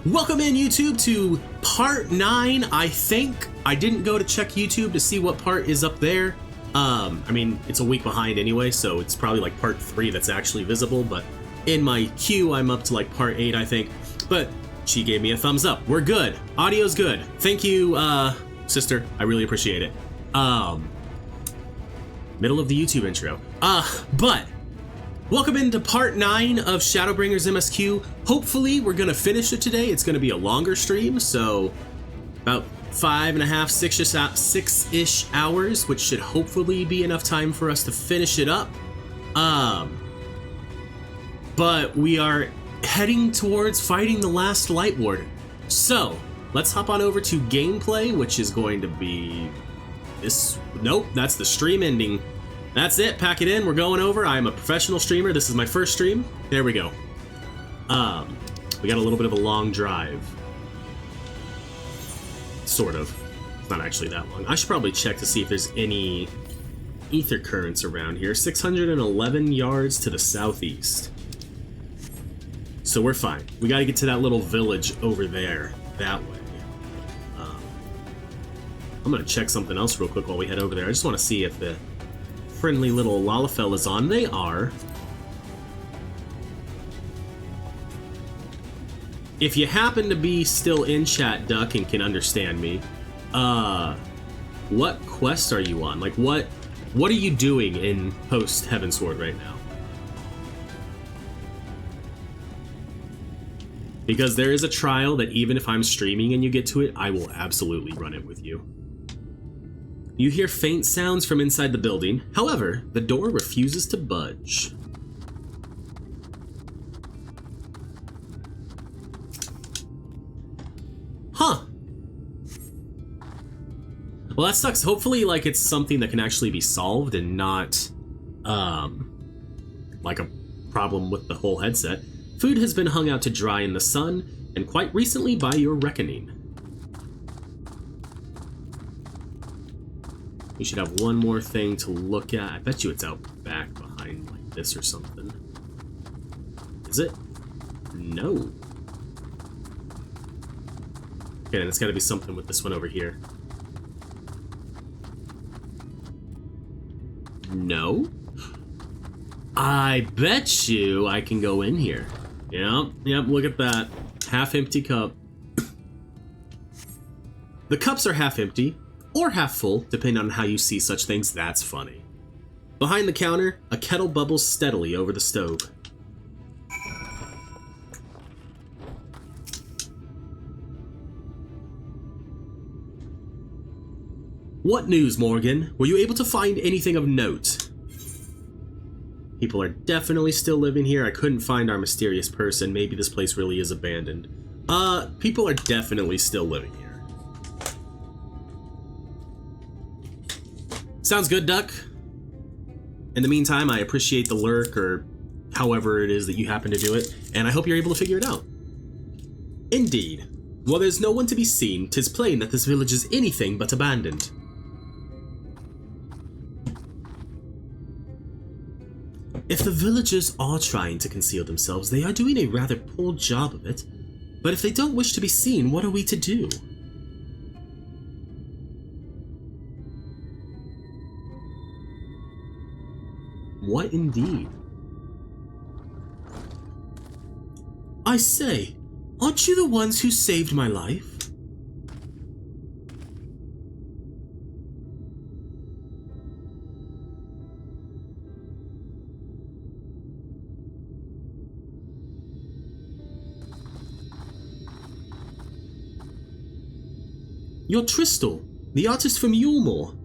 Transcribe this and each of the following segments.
Welcome in, YouTube, to part 9, I think. I didn't go to check YouTube to see what part is up there. I mean, it's a week behind anyway, so it's probably like part 3 that's actually visible, but in my queue, I'm up to like part 8, I think. But she gave me a thumbs up. We're good. Audio's good. Thank you, sister. I really appreciate it. Middle of the YouTube intro. But welcome into part 9 of Shadowbringers MSQ. Hopefully we're gonna finish it today. It's gonna be a longer stream, so about 5.5, 6-ish hours, which should hopefully be enough time for us to finish it up. But we are heading towards fighting the last Lightwarden. So let's hop on over to gameplay, which is going to be this. Nope, that's the stream ending. That's it, pack it in, we're going over. I'm a professional streamer, this is my first stream. There we go. We got a little bit of a long drive. Sort of. It's not actually that long. I should probably check to see if there's any ether currents around here. 611 yards to the southeast. So we're fine. We gotta get to that little village over there, that way. I'm gonna check something else real quick while we head over there. I just wanna see if the friendly little Lalafell is on. They are. If you happen to be still in chat, Duck, and can understand me, what quest are you on? Like, what are you doing in post Heavensward right now? Because there is a trial that even if I'm streaming and you get to it, I will absolutely run it with you. You hear faint sounds from inside the building. However, the door refuses to budge. Huh. Well, that sucks. Hopefully, like, it's something that can actually be solved and not, like a problem with the whole headset. Food has been hung out to dry in the sun, and quite recently by your reckoning. We should have one more thing to look at. I bet you it's out back behind like this or something. Is it? No. Okay, then it's gotta be something with this one over here. No? I bet you I can go in here. Yep, look at that. Half empty cup. The cups are half empty, or half full, depending on how you see such things. That's funny. Behind the counter, a kettle bubbles steadily over the stove. What news, Morrighan? Were you able to find anything of note? People are definitely still living here. I couldn't find our mysterious person. Maybe this place really is abandoned. People are definitely still living here. Sounds good, Duck. In the meantime, I appreciate the lurk, or however it is that you happen to do it, and I hope you're able to figure it out. Indeed. While there's no one to be seen, 'tis plain that this village is anything but abandoned. If the villagers are trying to conceal themselves, they are doing a rather poor job of it. But if they don't wish to be seen, what are we to do? What indeed? I say, aren't you the ones who saved my life? You're Tristal, the artist from Yulmore.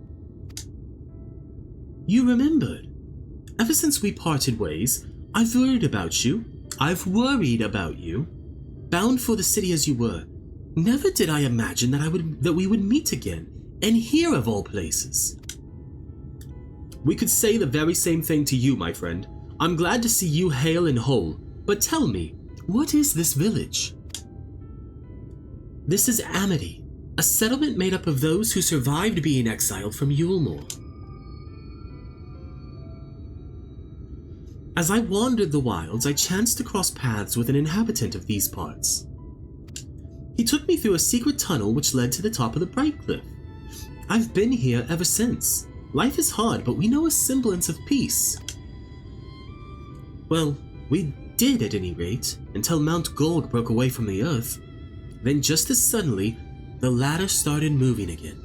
You remembered. Ever since we parted ways, I've worried about you. Bound for the city as you were. Never did I imagine that we would meet again, and here of all places. We could say the very same thing to you, my friend. I'm glad to see you hale and whole, but tell me, what is this village? This is Amity, a settlement made up of those who survived being exiled from Yulmore. As I wandered the wilds, I chanced to cross paths with an inhabitant of these parts. He took me through a secret tunnel which led to the top of the Bright Cliff. I've been here ever since. Life is hard, but we know a semblance of peace. Well, we did at any rate, until Mount Gold broke away from the earth. Then just as suddenly, the ladder started moving again.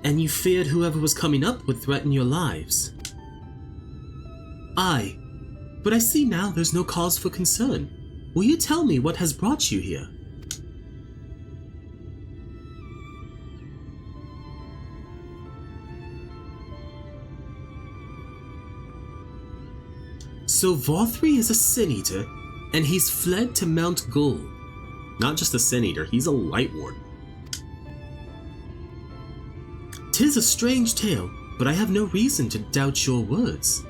And you feared whoever was coming up would threaten your lives. Aye, but I see now there's no cause for concern. Will you tell me what has brought you here? So Vothri is a Sin-Eater, and he's fled to Mount Gold. Not just a Sin-Eater, he's a Lightwarden. 'Tis a strange tale, but I have no reason to doubt your words.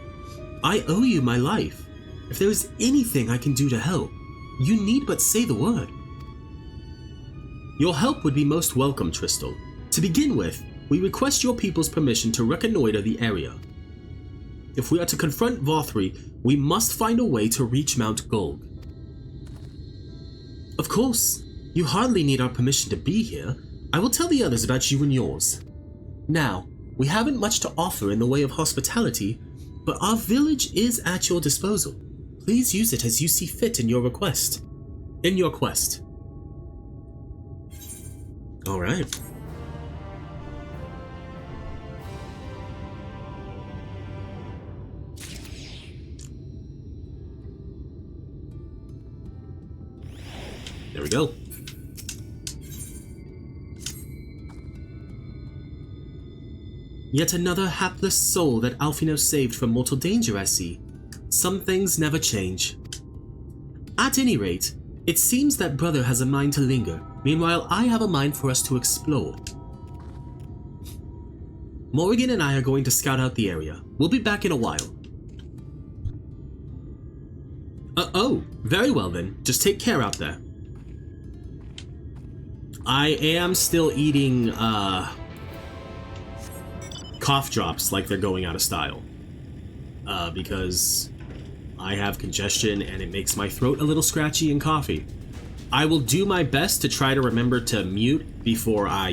I owe you my life. If there is anything I can do to help, you need but say the word. Your help would be most welcome, Tristal. To begin with, we request your people's permission to reconnoiter the area. If we are to confront Vothri, we must find a way to reach Mount Gold. Of course, you hardly need our permission to be here. I will tell the others about you and yours. Now, we haven't much to offer in the way of hospitality, but our village is at your disposal. Please use it as you see fit in your quest. All right. There we go. Yet another hapless soul that Alphino saved from mortal danger, I see. Some things never change. At any rate, it seems that brother has a mind to linger. Meanwhile, I have a mind for us to explore. Morrighan and I are going to scout out the area. We'll be back in a while. Oh, very well then. Just take care out there. I am still eating, cough drops like they're going out of style. Because I have congestion and it makes my throat a little scratchy and coughy. I will do my best to try to remember to mute before I,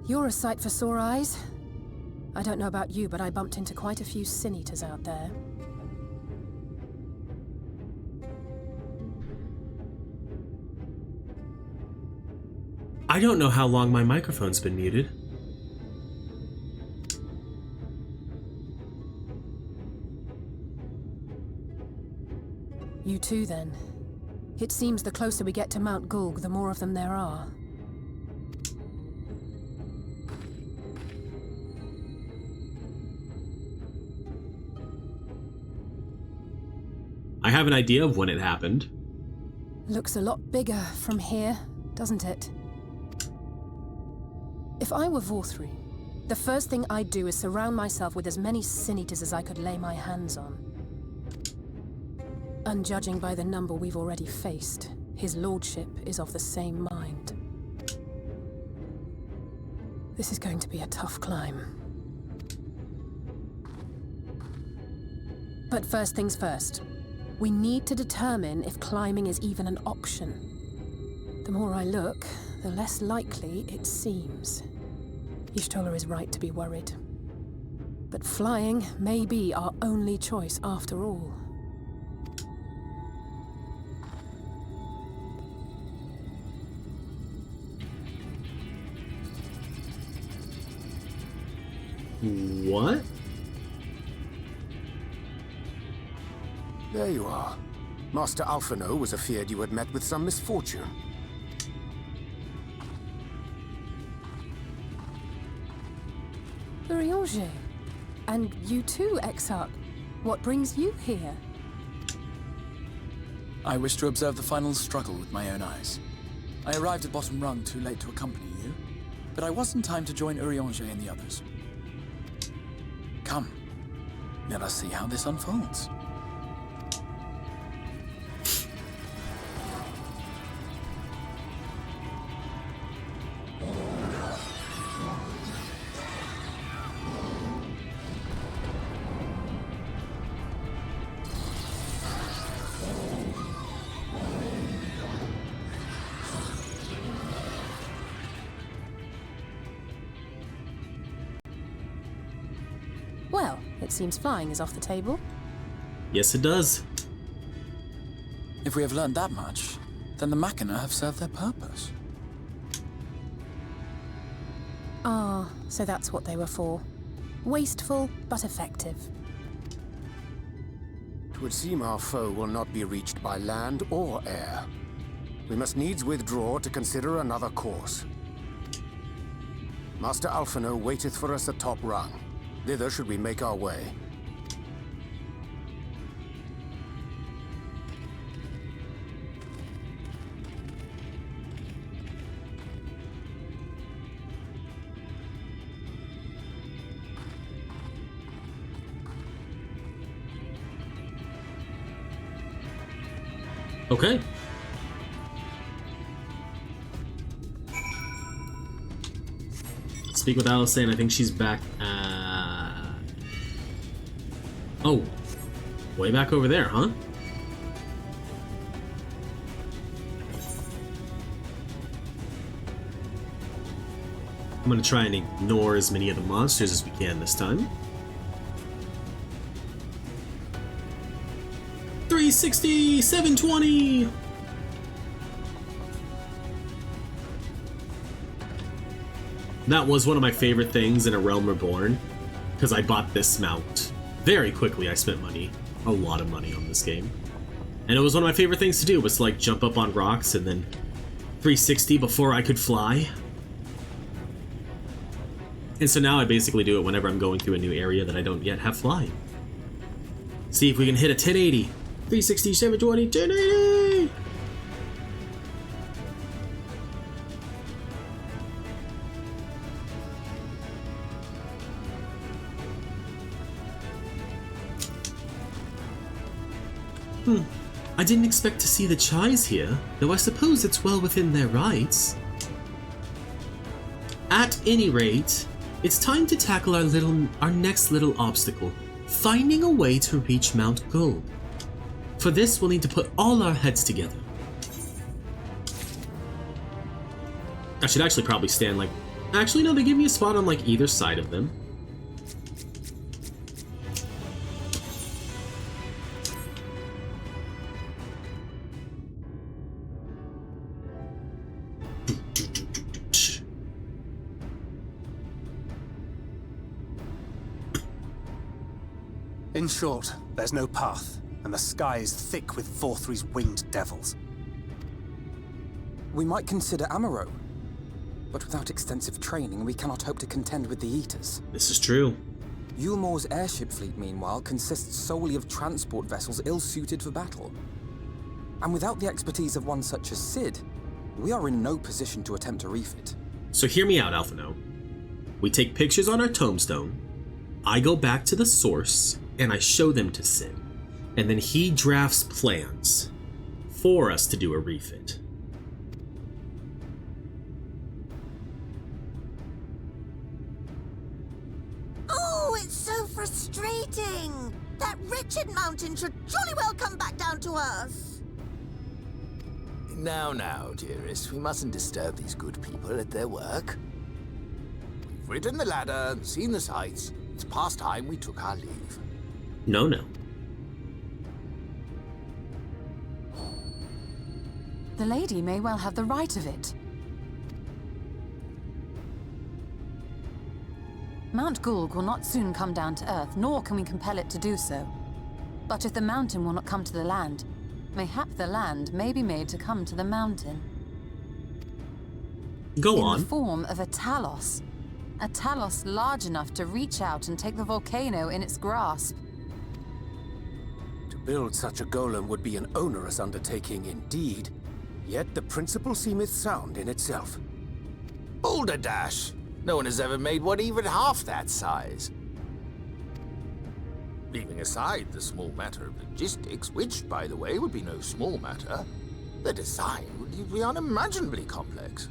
You're a sight for sore eyes. I don't know about you, but I bumped into quite a few sin eaters out there. I don't know how long my microphone's been muted. You too, then. It seems the closer we get to Mount Gulg, the more of them there are. I have an idea of when it happened. Looks a lot bigger from here, doesn't it? If I were Vorthri, the first thing I'd do is surround myself with as many sin eaters as I could lay my hands on. And judging by the number we've already faced, his lordship is of the same mind. This is going to be a tough climb. But first things first. We need to determine if climbing is even an option. The more I look, the less likely it seems. Y'shtola is right to be worried. But flying may be our only choice after all. What? There you are. Master Alphino was afeard you had met with some misfortune. Urianger. And you too, Exarch. What brings you here? I wish to observe the final struggle with my own eyes. I arrived at Bottom Rung too late to accompany you, but I was in time to join Urianger and the others. Come, let us see how this unfolds. Well, it seems flying is off the table. Yes, it does. If we have learned that much, then the Machina have served their purpose. Ah, so that's what they were for. Wasteful, but effective. It would seem our foe will not be reached by land or air. We must needs withdraw to consider another course. Master Alphino waiteth for us at Top Rung. Thither should we make our way. Okay. Speak with Alice, and I think she's back. Oh, way back over there, huh? I'm gonna try and ignore as many of the monsters as we can this time. 360, 720. That was one of my favorite things in A Realm Reborn, because I bought this mount. Very quickly I spent money, a lot of money on this game. And it was one of my favorite things to do, was to like jump up on rocks and then 360 before I could fly. And so now I basically do it whenever I'm going through a new area that I don't yet have flying. See if we can hit a 1080. 360, 720, 1080! I didn't expect to see the Chais here, though I suppose it's well within their rights. At any rate, it's time to tackle our next little obstacle, finding a way to reach Mount Gulg. For this, we'll need to put all our heads together. I should actually probably stand like Actually, no, they give me a spot on, like, either side of them. In short, there's no path, and the sky is thick with Vorthri's winged devils. We might consider Amaro, but without extensive training, we cannot hope to contend with the Eaters. This is true. Yulmor's airship fleet, meanwhile, consists solely of transport vessels ill-suited for battle. And without the expertise of one such as Sid, we are in no position to attempt a refit. So hear me out, Alphino. We take pictures on our tombstone, I go back to the source, and I show them to Sid. And then he drafts plans for us to do a refit. Oh, it's so frustrating! That wretched mountain should jolly well come back down to us! Now, dearest, we mustn't disturb these good people at their work. We've ridden the ladder and seen the sights. It's past time we took our leave. No. The lady may well have the right of it. Mount Gulg will not soon come down to Earth, nor can we compel it to do so. But if the mountain will not come to the land, mayhap the land may be made to come to the mountain. Go on. In the form of a Talos. A Talos large enough to reach out and take the volcano in its grasp. To build such a golem would be an onerous undertaking indeed, yet the principle seemeth sound in itself. Boulder Dash! No one has ever made one even half that size. Leaving aside the small matter of logistics, which, by the way, would be no small matter, the design would be unimaginably complex.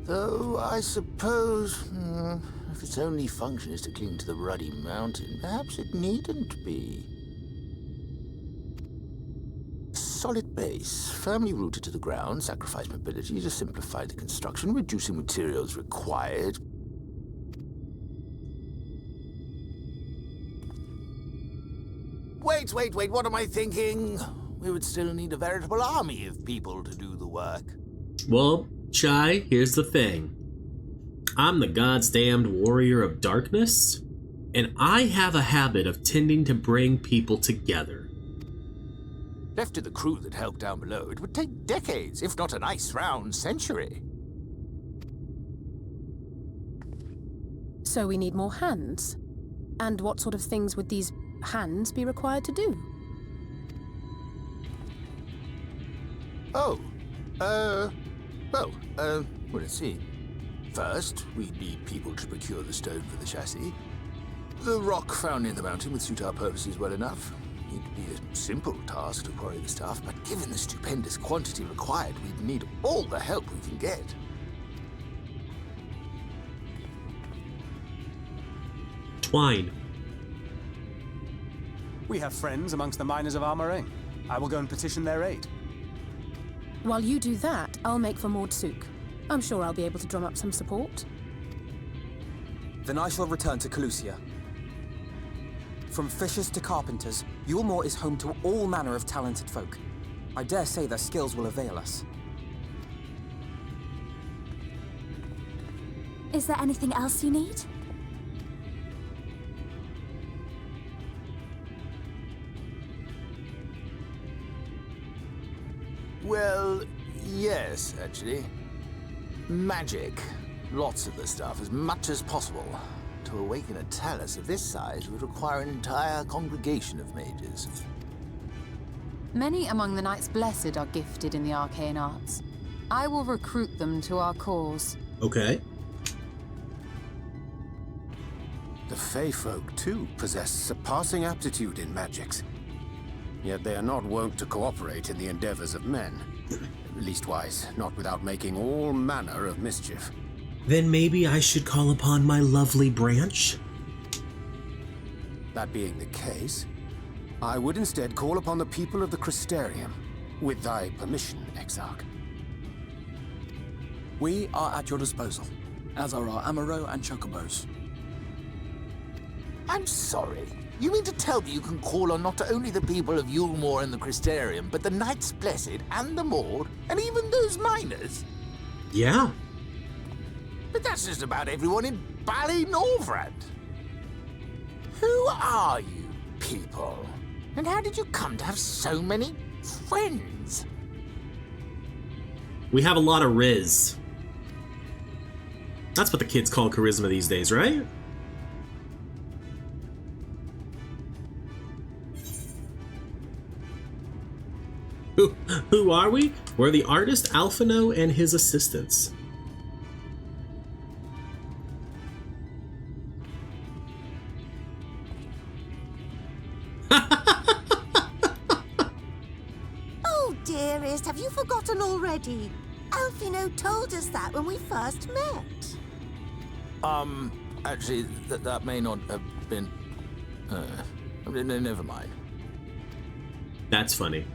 Though, I suppose, if its only function is to cling to the ruddy mountain, perhaps it needn't be. A solid base, firmly rooted to the ground, sacrifice mobility to simplify the construction, reducing materials required. Wait, what am I thinking? We would still need a veritable army of people to do the work. Well, Chai, here's the thing. I'm the God's damned warrior of darkness, and I have a habit of tending to bring people together. Left to the crew that helped down below, it would take decades, if not a nice round century. So we need more hands. And what sort of things would these hands be required to do? Let's see. First, we'd need people to procure the stone for the chassis. The rock found in the mountain would suit our purposes well enough. It'd be a simple task to quarry the stuff, but given the stupendous quantity required, we'd need all the help we can get. Twine. We have friends amongst the miners of Armoring. I will go and petition their aid. While you do that, I'll make for Mordsuk. I'm sure I'll be able to drum up some support. Then I shall return to Calusia. From fishers to carpenters, Yulmor is home to all manner of talented folk. I dare say their skills will avail us. Is there anything else you need? Well, yes, actually. Magic. Lots of the stuff, as much as possible. To awaken a Talos of this size would require an entire congregation of mages. Many among the Knights Blessed are gifted in the arcane arts. I will recruit them to our cause. Okay. The Fey folk, too, possess surpassing aptitude in magics. Yet they are not wont to cooperate in the endeavors of men. Leastwise, not without making all manner of mischief. Then maybe I should call upon my lovely branch? That being the case, I would instead call upon the people of the Crystarium, with thy permission, Exarch. We are at your disposal, as are our Amaro and Chocobos. I'm sorry. You mean to tell me you can call on not only the people of Yulmore and the Crystarium, but the Knights Blessed and the Mord, and even those miners? Yeah. But that's just about everyone in Ballynorvrand. Who are you people? And how did you come to have so many friends? We have a lot of Riz. That's what the kids call charisma these days, right? Who are we? We're the artist Alphino and his assistants. Oh, dearest, have you forgotten already? Alphino told us that when we first met. Actually, that may not have been... never mind. That's funny.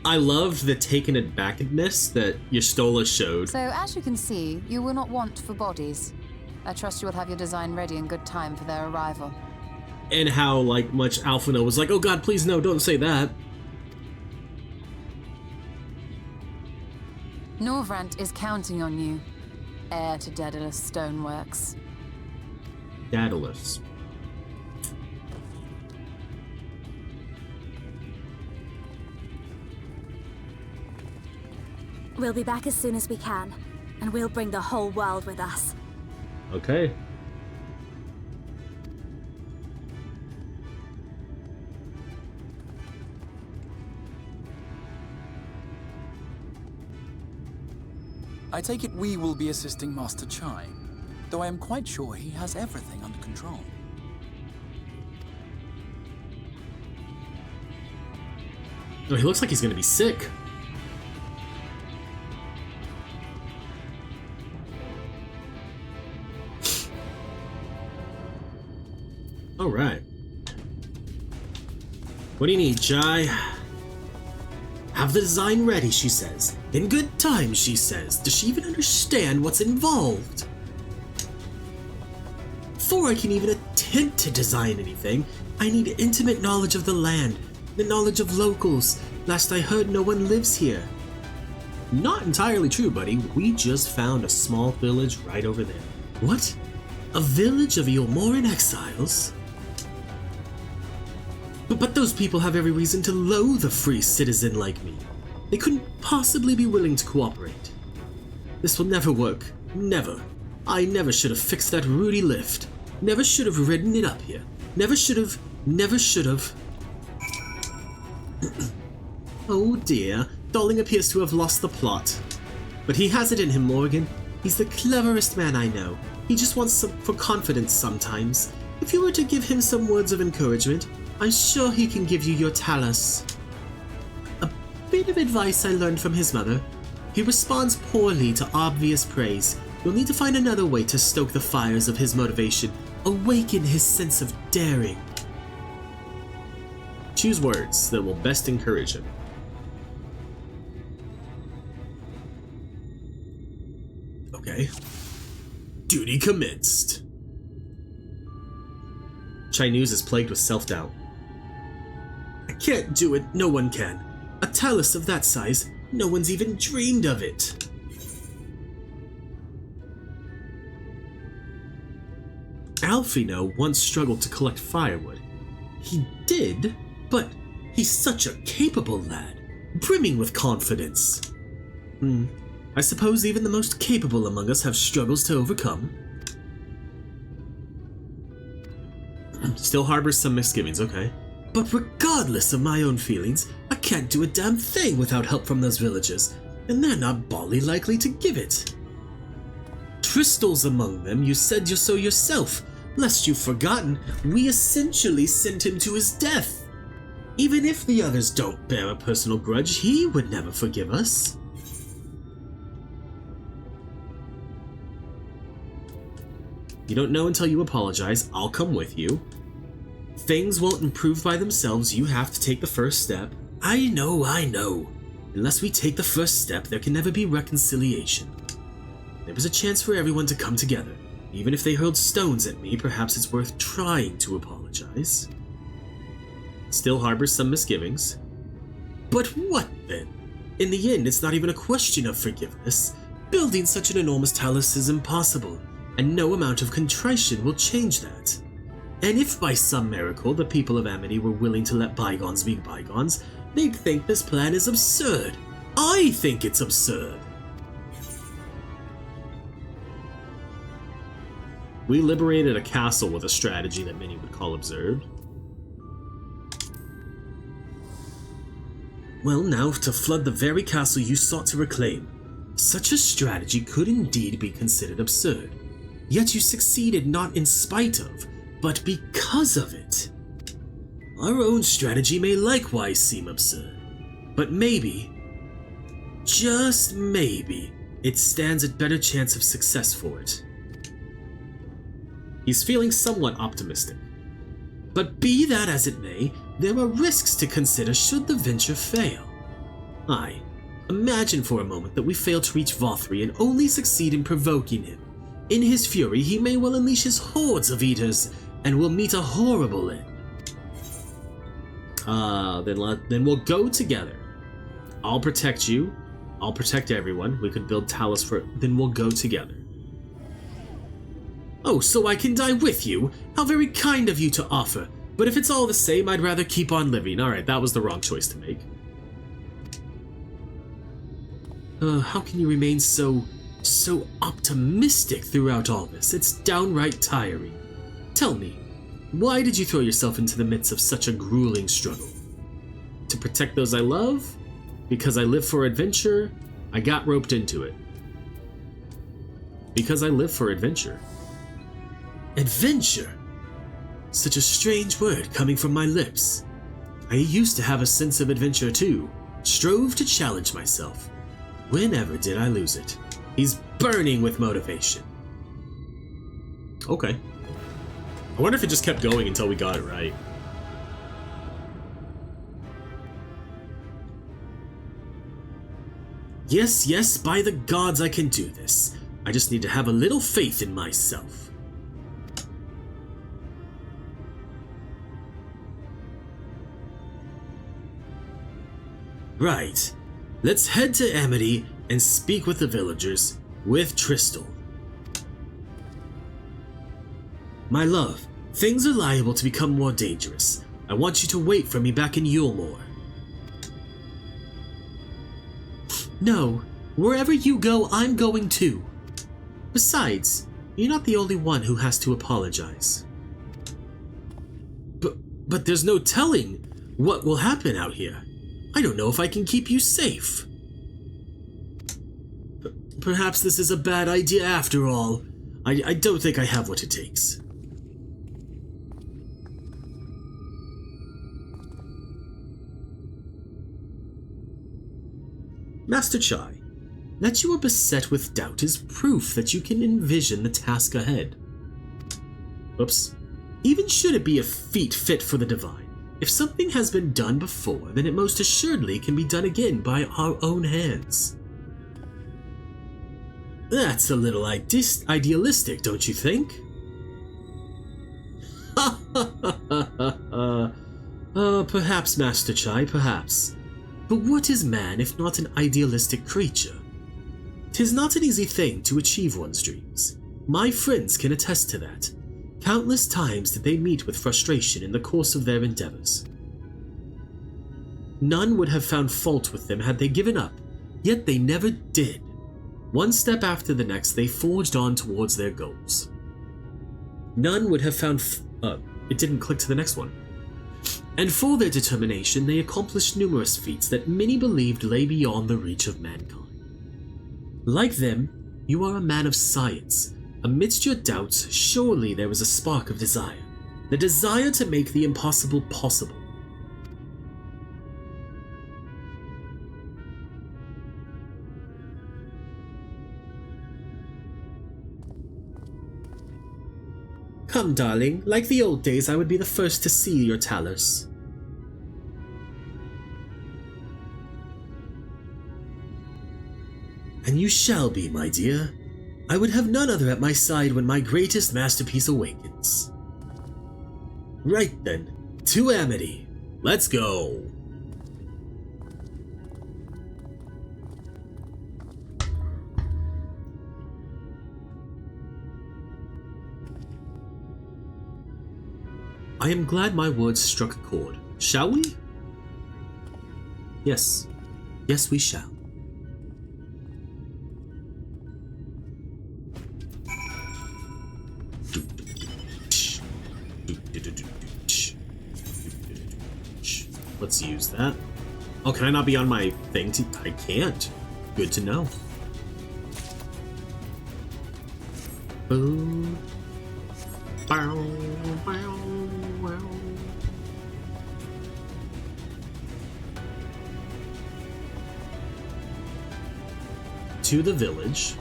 I loved the taken abackness that Y'shtola showed. So, as you can see, you will not want for bodies. I trust you will have your design ready in good time for their arrival. And how, like, much Alphino was like, oh god, please no, don't say that. Norvrant is counting on you, heir to Daedalus Stoneworks. Daedalus. We'll be back as soon as we can, and we'll bring the whole world with us. Okay. I take it we will be assisting Master Chai, though I am quite sure he has everything under control. Oh, he looks like he's gonna be sick. All right. What do you need, Chai? Have the design ready, she says. In good time, she says. Does she even understand what's involved? Before I can even attempt to design anything, I need intimate knowledge of the land, the knowledge of locals. Last I heard, no one lives here. Not entirely true, buddy. We just found a small village right over there. What? A village of Yulmoran exiles? But those people have every reason to loathe a free citizen like me. They couldn't possibly be willing to cooperate. This will never work. Never. I never should have fixed that Rudy lift. Never should have ridden it up here. Never should have. Never should have. Oh dear. Darling appears to have lost the plot. But he has it in him, Morrighan. He's the cleverest man I know. He just wants for confidence sometimes. If you were to give him some words of encouragement, I'm sure he can give you your talus. A bit of advice I learned from his mother. He responds poorly to obvious praise. You'll need to find another way to stoke the fires of his motivation, awaken his sense of daring. Choose words that will best encourage him. Okay. Duty commenced. Chinese is plagued with self-doubt. I can't do it, no one can. A talus of that size, no one's even dreamed of it. Alphino once struggled to collect firewood. He did, but he's such a capable lad, brimming with confidence. I suppose even the most capable among us have struggles to overcome. Still harbors some misgivings, okay. But regardless of my own feelings, I can't do a damn thing without help from those villagers, and they're not bally likely to give it. Tristle's among them, you said so yourself. Lest you've forgotten, we essentially sent him to his death. Even if the others don't bear a personal grudge, he would never forgive us. You don't know until you apologize. I'll come with you. Things won't improve by themselves. You have to take the first step. I know. Unless we take the first step, there can never be reconciliation. There was a chance for everyone to come together. Even if they hurled stones at me, perhaps it's worth trying to apologize. Still harbors some misgivings. But what then? In the end, it's not even a question of forgiveness. Building such an enormous talus is impossible, and no amount of contrition will change that. And if by some miracle the people of Amity were willing to let bygones be bygones, they'd think this plan is absurd. I think it's absurd. We liberated a castle with a strategy that many would call absurd. Well, now to flood the very castle you sought to reclaim. Such a strategy could indeed be considered absurd. Yet you succeeded not in spite of, but because of it. Our own strategy may likewise seem absurd, but maybe, just maybe, it stands a better chance of success for it. He's feeling somewhat optimistic. But be that as it may, there are risks to consider should the venture fail. Aye, imagine for a moment that we fail to reach Vothri and only succeed in provoking him. In his fury, he may well unleash his hordes of eaters and will meet a horrible end. Then we'll go together. I'll protect you. I'll protect everyone. We could build talus for... Then we'll go together. Oh, so I can die with you? How very kind of you to offer. But if it's all the same, I'd rather keep on living. Alright, that was the wrong choice to make. How can you remain so optimistic throughout all this? It's downright tiring. Tell me, why did you throw yourself into the midst of such a grueling struggle? To protect those I love? Because I live for adventure? I got roped into it. Because I live for adventure. Adventure? Such a strange word coming from my lips. I used to have a sense of adventure too, strove to challenge myself. Whenever did I lose it? He's burning with motivation. Okay. I wonder if it just kept going until we got it right. Yes, yes, by the gods I can do this. I just need to have a little faith in myself. Right. Let's head to Amity and speak with the villagers, with Tristal. My love, things are liable to become more dangerous. I want you to wait for me back in Yulmore. No, wherever you go, I'm going too. Besides, you're not the only one who has to apologize. But there's no telling what will happen out here. I don't know if I can keep you safe. Perhaps this is a bad idea after all. I don't think I have what it takes. Master Chai, that you are beset with doubt is proof that you can envision the task ahead. Oops. Even should it be a feat fit for the divine, if something has been done before, then it most assuredly can be done again by our own hands. That's a little idealistic, don't you think? Perhaps, Master Chai, perhaps. But what is man if not an idealistic creature? 'Tis not an easy thing to achieve one's dreams. My friends can attest to that. Countless times did they meet with frustration in the course of their endeavors. None would have found fault with them had they given up, yet they never did. One step after the next, they forged on towards their goals. None would have found it didn't click to the next one. And for their determination, they accomplished numerous feats that many believed lay beyond the reach of mankind. Like them, you are a man of science. Amidst your doubts, surely there was a spark of desire. The desire to make the impossible possible. Come, darling, like the old days, I would be the first to see your talus. And you shall be, my dear. I would have none other at my side when my greatest masterpiece awakens. Right then, to Amity. Let's go. I am glad my words struck a chord. Shall we? Yes. Yes, we shall. Let's use that. Oh, can I not be on my thing? I can't. Good to know. Boom. Bow, bow, bow. To the village.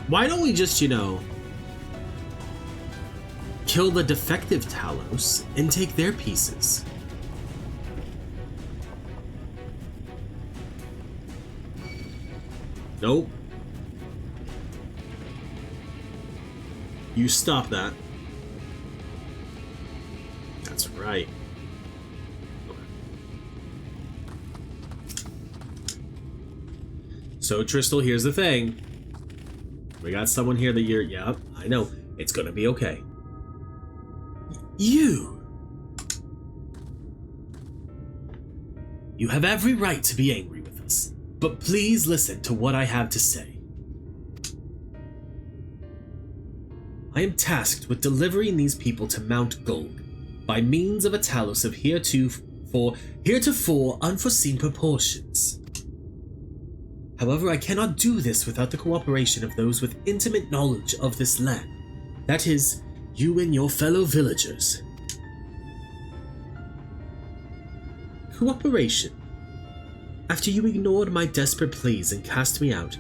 Why don't we just, kill the defective Talos and take their pieces? Nope. You stop that. That's right. Okay. So, Tristal, here's the thing. We got someone here that you're... Yeah, I know. It's gonna be okay. You have every right to be angry with us, but please listen to what I have to say. I am tasked with delivering these people to Mount Gulg by means of a Talos of heretofore unforeseen proportions. However, I cannot do this without the cooperation of those with intimate knowledge of this land. That is, you and your fellow villagers. Cooperation. After you ignored my desperate pleas and cast me out,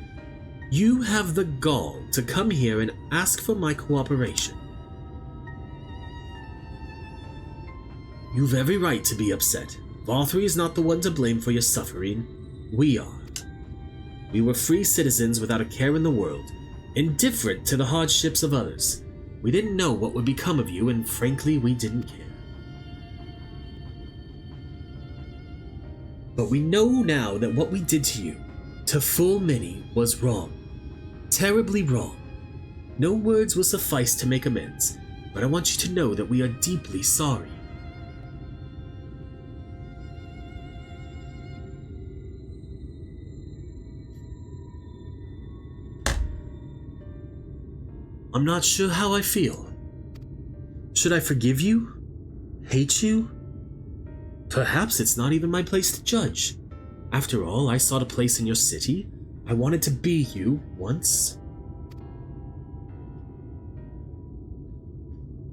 you have the gall to come here and ask for my cooperation. You've every right to be upset. Valtteri is not the one to blame for your suffering. We are. We were free citizens without a care in the world, indifferent to the hardships of others. We didn't know what would become of you, and frankly, we didn't care. But we know now that what we did to you, to full many, was wrong. Terribly wrong. No words will suffice to make amends, but I want you to know that we are deeply sorry. I'm not sure how I feel. Should I forgive you? Hate you? Perhaps it's not even my place to judge. After all, I sought a place in your city. I wanted to be you once.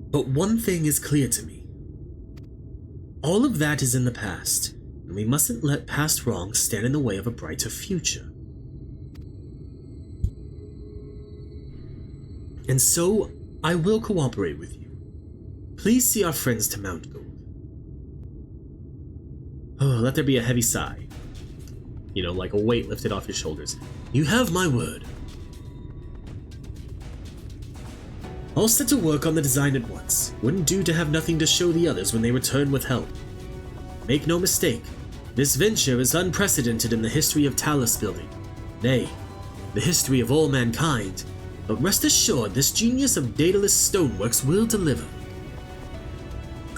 But one thing is clear to me. All of that is in the past, and we mustn't let past wrongs stand in the way of a brighter future. And so, I will cooperate with you. Please see our friends to Mount Gold. Oh, let there be a heavy sigh. Like a weight lifted off your shoulders. You have my word. I'll set to work on the design at once. Wouldn't do to have nothing to show the others when they return with help. Make no mistake, this venture is unprecedented in the history of Talos building. Nay, the history of all mankind. But rest assured, this genius of Daedalus Stoneworks will deliver.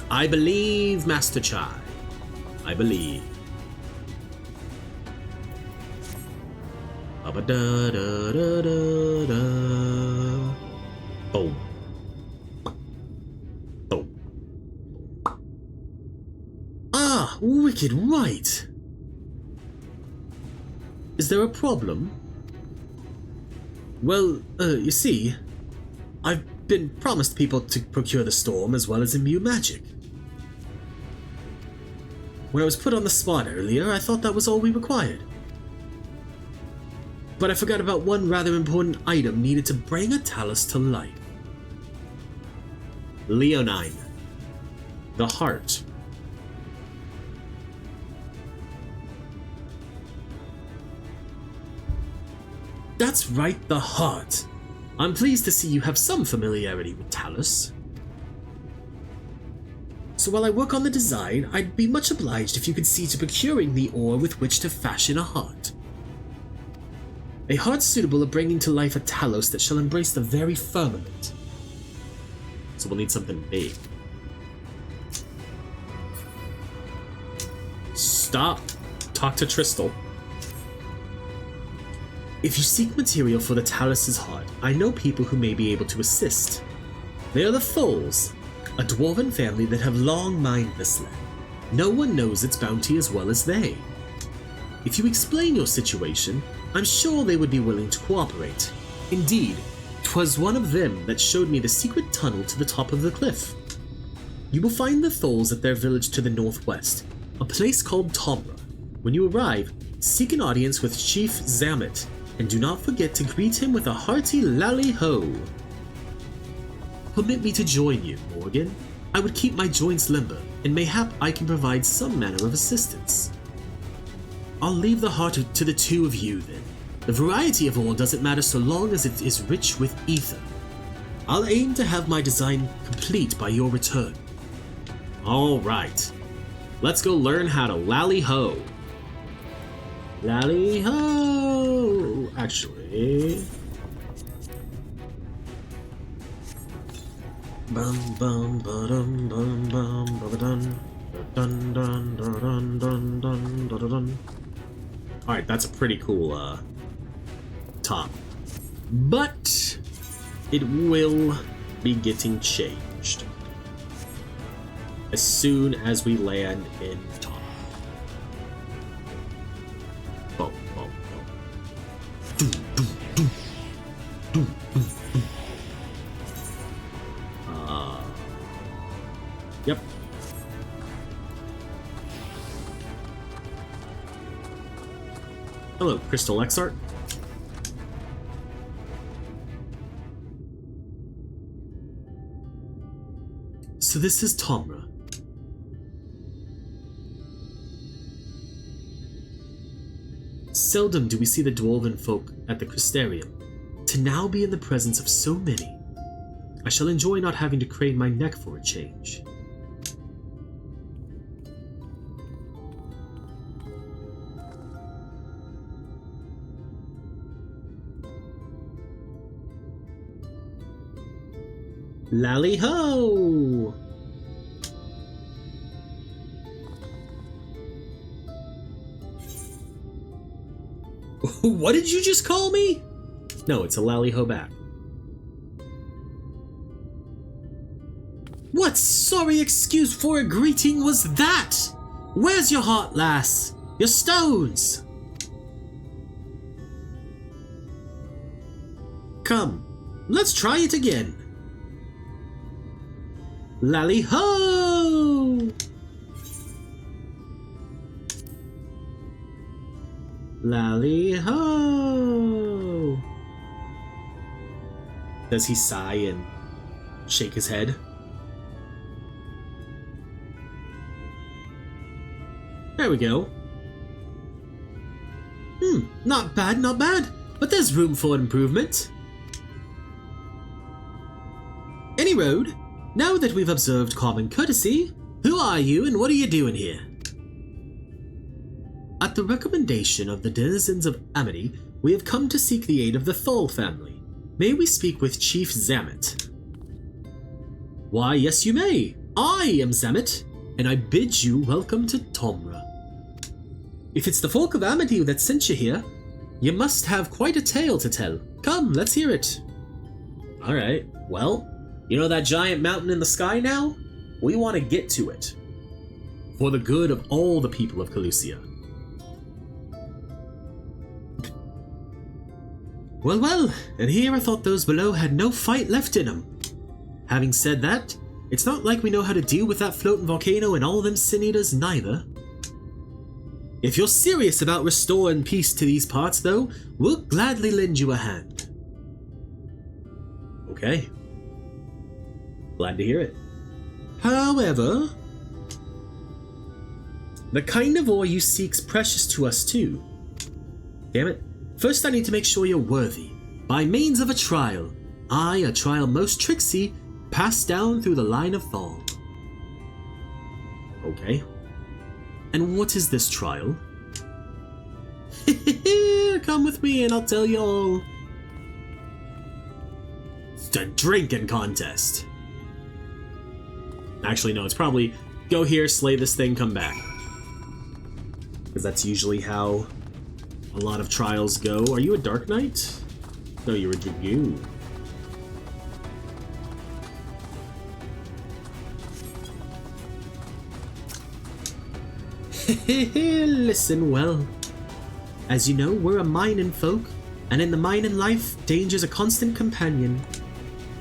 I believe, Master Chai. I believe. Ba-ba-da-da-da-da-da. Boom. Boom. Ah, wicked right. Is there a problem? Well, you see, I've been promised people to procure the storm as well as imbue magic. When I was put on the spot earlier, I thought that was all we required. But I forgot about one rather important item needed to bring a Talos to life. Leonine. The heart. That's right, the heart. I'm pleased to see you have some familiarity with Talos. So while I work on the design, I'd be much obliged if you could see to procuring the ore with which to fashion a heart. A heart suitable of bringing to life a Talos that shall embrace the very firmament. So we'll need something big. Stop. Talk to Tristal. If you seek material for the Talos' heart, I know people who may be able to assist. They are the Foals, a dwarven family that have long mined this land. No one knows its bounty as well as they. If you explain your situation, I'm sure they would be willing to cooperate. Indeed, 'twas one of them that showed me the secret tunnel to the top of the cliff. You will find the Foals at their village to the northwest, a place called Tomra. When you arrive, seek an audience with Chief Zamet, and do not forget to greet him with a hearty lally-ho. Permit me to join you, Morrighan. I would keep my joints limber, and mayhap I can provide some manner of assistance. I'll leave the heart to the two of you, then. The variety of ore doesn't matter so long as it is rich with ether. I'll aim to have my design complete by your return. Alright. Let's go learn how to lally-ho. Lally-ho! Actually... Bum bum ba-dum bum bum ba-dun dun dun dun dun dun dun dun. Alright, that's a pretty cool top. But it will be getting changed as soon as we land in top. Boom, boom, boom. Doom, doom, doom. Doom, doom, doom. Yep. Hello, Crystal Exart. So this is Tomra. Seldom do we see the dwarven folk at the Crystarium. To now be in the presence of so many, I shall enjoy not having to crane my neck for a change. Lally-ho! What did you just call me? No, it's a lally-ho back. What sorry excuse for a greeting was that? Where's your heart, lass? Your stones? Come, let's try it again. Lally-ho! Lally-ho! Does he sigh and shake his head? There we go. Not bad, not bad. But there's room for improvement. Any road, now that we've observed common courtesy, who are you and what are you doing here? At the recommendation of the denizens of Amity, we have come to seek the aid of the Thal family. May we speak with Chief Zamet? Why, yes you may. I am Zamet, and I bid you welcome to Tomra. If it's the folk of Amity that sent you here, you must have quite a tale to tell. Come, let's hear it. Alright, well, you know that giant mountain in the sky now? We want to get to it. For the good of all the people of Calusia. Well, and here I thought those below had no fight left in them. Having said that, it's not like we know how to deal with that floating volcano and all them sin eaters neither. If you're serious about restoring peace to these parts, though, we'll gladly lend you a hand. Okay. Glad to hear it. However, the kind of ore you seek's precious to us too. Damn it. First, I need to make sure you're worthy. By means of a trial, I, a trial most tricksy, pass down through the line of thong. Okay. And what is this trial? Come with me and I'll tell you all. It's a drinking contest. Actually, no, it's probably go here, slay this thing, come back. Because that's usually how a lot of trials go. Are you a Dark Knight? No, you're a Dragoon. Listen well. As you know, we're a mining folk, and in the mining life, danger's a constant companion.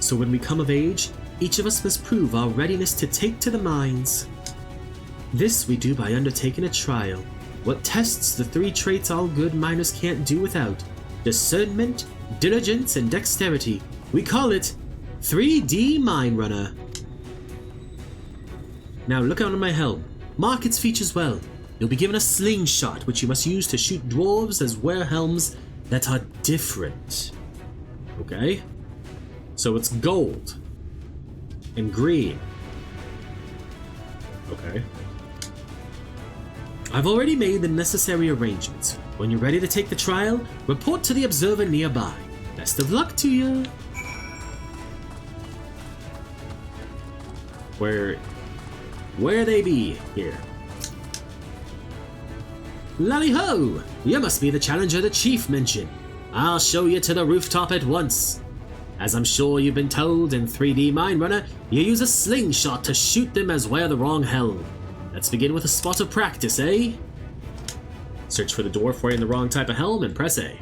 So when we come of age, each of us must prove our readiness to take to the mines. This we do by undertaking a trial, what tests the 3 traits all good miners can't do without: discernment, diligence, and dexterity. We call it 3D Mine Runner. Now look out on my helm. Mark its features well. You'll be given a slingshot, which you must use to shoot dwarves as wear helms that are different. Okay? So it's gold and green. Okay. I've already made the necessary arrangements. When you're ready to take the trial, report to the observer nearby. Best of luck to you. Where they be here? Lally-ho! You must be the challenger the chief mentioned. I'll show you to the rooftop at once. As I'm sure you've been told, in 3D Mine Runner, you use a slingshot to shoot them as wear the wrong helm. Let's begin with a spot of practice, eh? Search for the dwarf wearing the wrong type of helm and press A.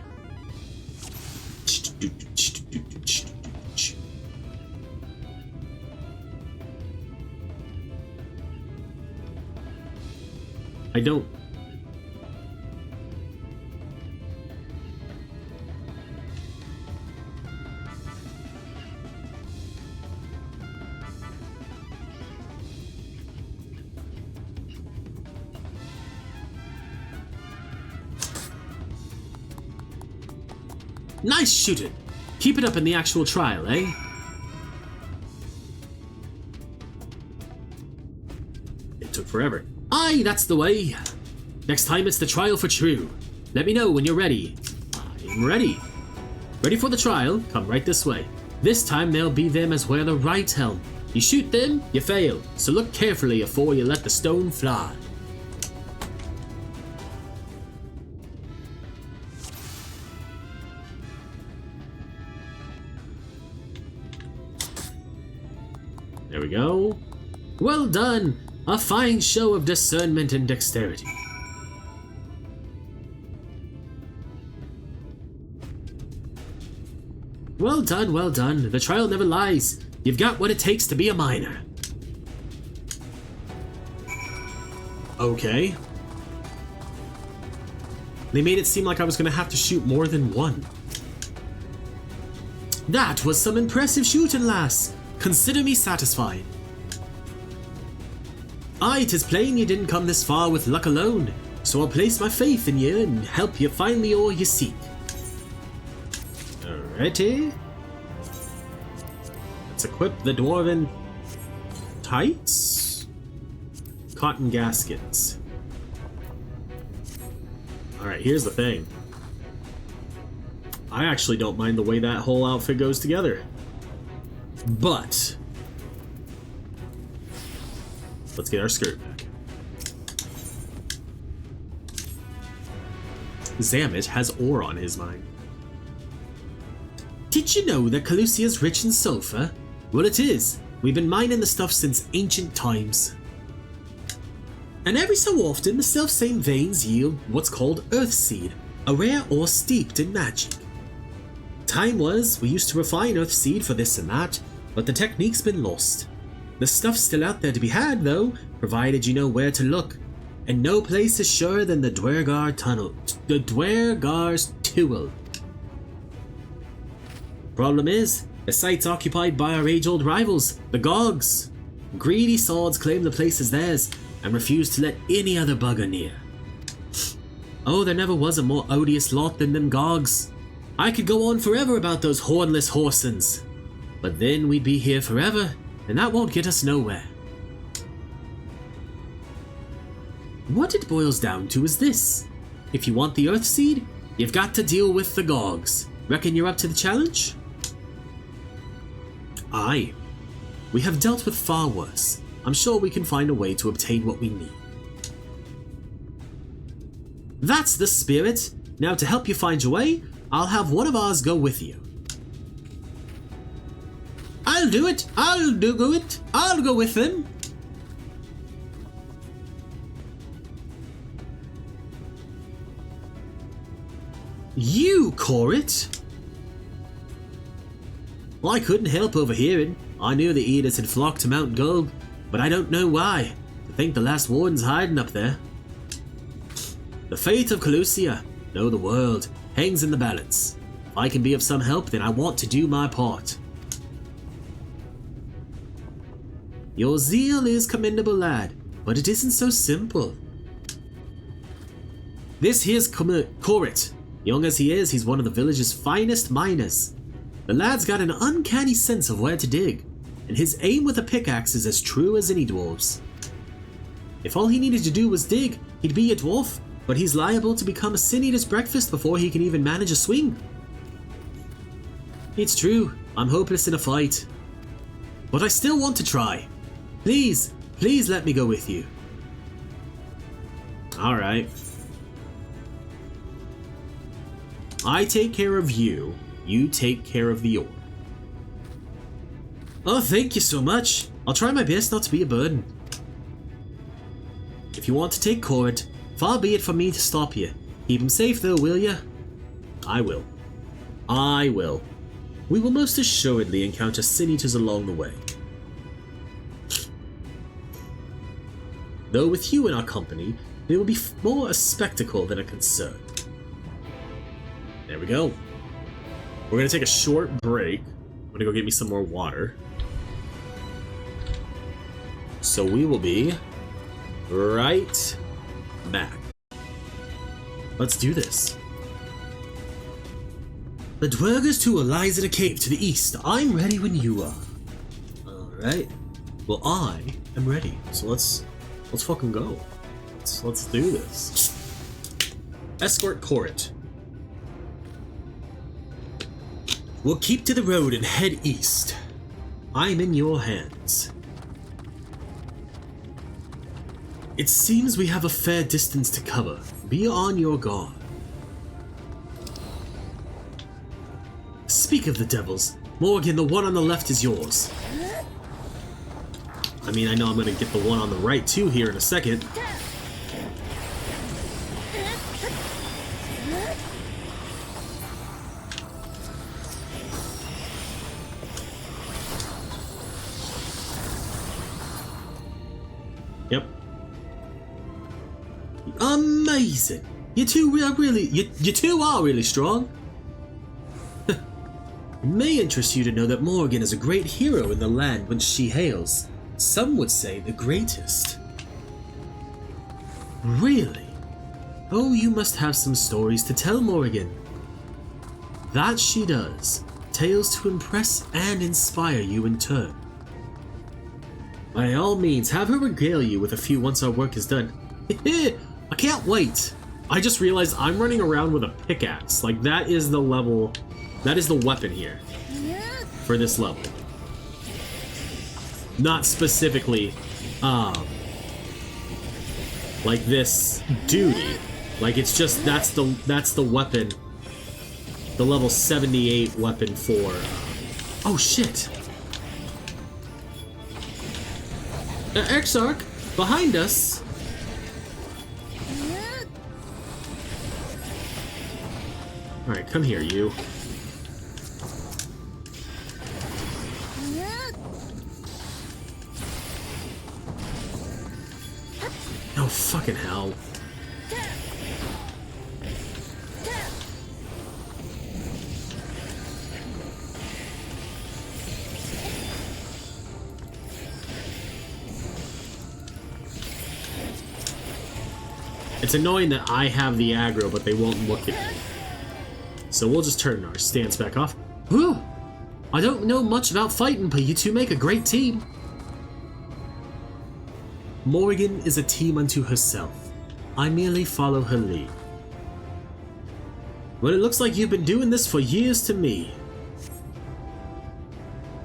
I don't... Nice shooting! Keep it up in the actual trial, eh? It took forever. Aye, that's the way. Next time it's the trial for true. Let me know when you're ready. I'm ready. Ready for the trial? Come right this way. This time there'll be them as wear the right helm. You shoot them, you fail. So look carefully afore you let the stone fly. There we go. Well done! A fine show of discernment and dexterity. Well done, well done. The trial never lies. You've got what it takes to be a miner. Okay. They made it seem like I was gonna have to shoot more than one. That was some impressive shooting, lass. Consider me satisfied. Aye, 'tis plain you didn't come this far with luck alone, so I'll place my faith in you and help you find the ore you seek. Alrighty. Let's equip the dwarven tights. Cotton gaskets. Alright, here's the thing. I actually don't mind the way that whole outfit goes together. But let's get our skirt back. Zamet has ore on his mind. Did you know that Calusia's rich in sulfur? Well, it is. We've been mining the stuff since ancient times. And every so often, the self-same veins yield what's called Earthseed, a rare ore steeped in magic. Time was, we used to refine Earthseed for this and that, but the technique's been lost. The stuff's still out there to be had, though, provided you know where to look. And no place is surer than the Dwergar Tunnel. The Dwergar's Tunnel. Problem is, the site's occupied by our age-old rivals, the Gogs. Greedy swords claim the place as theirs, and refuse to let any other bugger near. Oh, there never was a more odious lot than them Gogs. I could go on forever about those hornless horsens. But then we'd be here forever, and that won't get us nowhere. What it boils down to is this. If you want the Earthseed, you've got to deal with the Gogs. Reckon you're up to the challenge? Aye. We have dealt with far worse. I'm sure we can find a way to obtain what we need. That's the spirit. Now to help you find your way, I'll have one of ours go with you. I'll do it. I'll go with them. You, Corrit? Well, I couldn't help overhearing. I knew the Edis had flocked to Mount Gulg, but I don't know why. I think the last warden's hiding up there. The fate of Calusia, no, the world, hangs in the balance. If I can be of some help, then I want to do my part. Your zeal is commendable, lad, but it isn't so simple. This here's Corrit. Young as he is, he's one of the village's finest miners. The lad's got an uncanny sense of where to dig, and his aim with a pickaxe is as true as any dwarf's. If all he needed to do was dig, he'd be a dwarf, but he's liable to become a sin eater's breakfast before he can even manage a swing. It's true, I'm hopeless in a fight. But I still want to try. Please let me go with you. Alright. I take care of you, you take care of the orc. Oh, thank you so much. I'll try my best not to be a burden. If you want to take Corrit, far be it from me to stop you. Keep him safe though, will ya? I will. I will. We will most assuredly encounter sin eaters along the way. Though with you in our company, it will be more a spectacle than a concern. There we go. We're gonna take a short break. I'm gonna go get me some more water. So we will be right back. Let's do this. The Dwergers tour lies in a cave to the east. I'm ready when you are. Alright. Well, I am ready. So let's fucking go. Let's do this. Escort Corrit. We'll keep to the road and head east. I'm in your hands. It seems we have a fair distance to cover. Be on your guard. Speak of the devils. Morrighan, the one on the left is yours. I mean, I know I'm gonna get the one on the right too here in a second. Yep. Amazing. You two are really strong. It may interest you to know that Morrighan is a great hero in the land whence she hails. Some would say the greatest. Really? Oh, you must have some stories to tell, Morrighan. That she does. Tales to impress and inspire you in turn. By all means, have her regale you with a few once our work is done. I can't wait. I just realized I'm running around with a pickaxe. Like, that is the level, that is the weapon here for this level. Not specifically, like this duty. Like, it's just, that's the weapon, the level 78 weapon for, oh shit. Exarch, behind us. Alright, come here, you. Oh, fucking hell. It's annoying that I have the aggro, but they won't look at me. So we'll just turn our stance back off. Whew! I don't know much about fighting, but you two make a great team. Morrighan is a team unto herself. I merely follow her lead. Well, it looks like you've been doing this for years to me.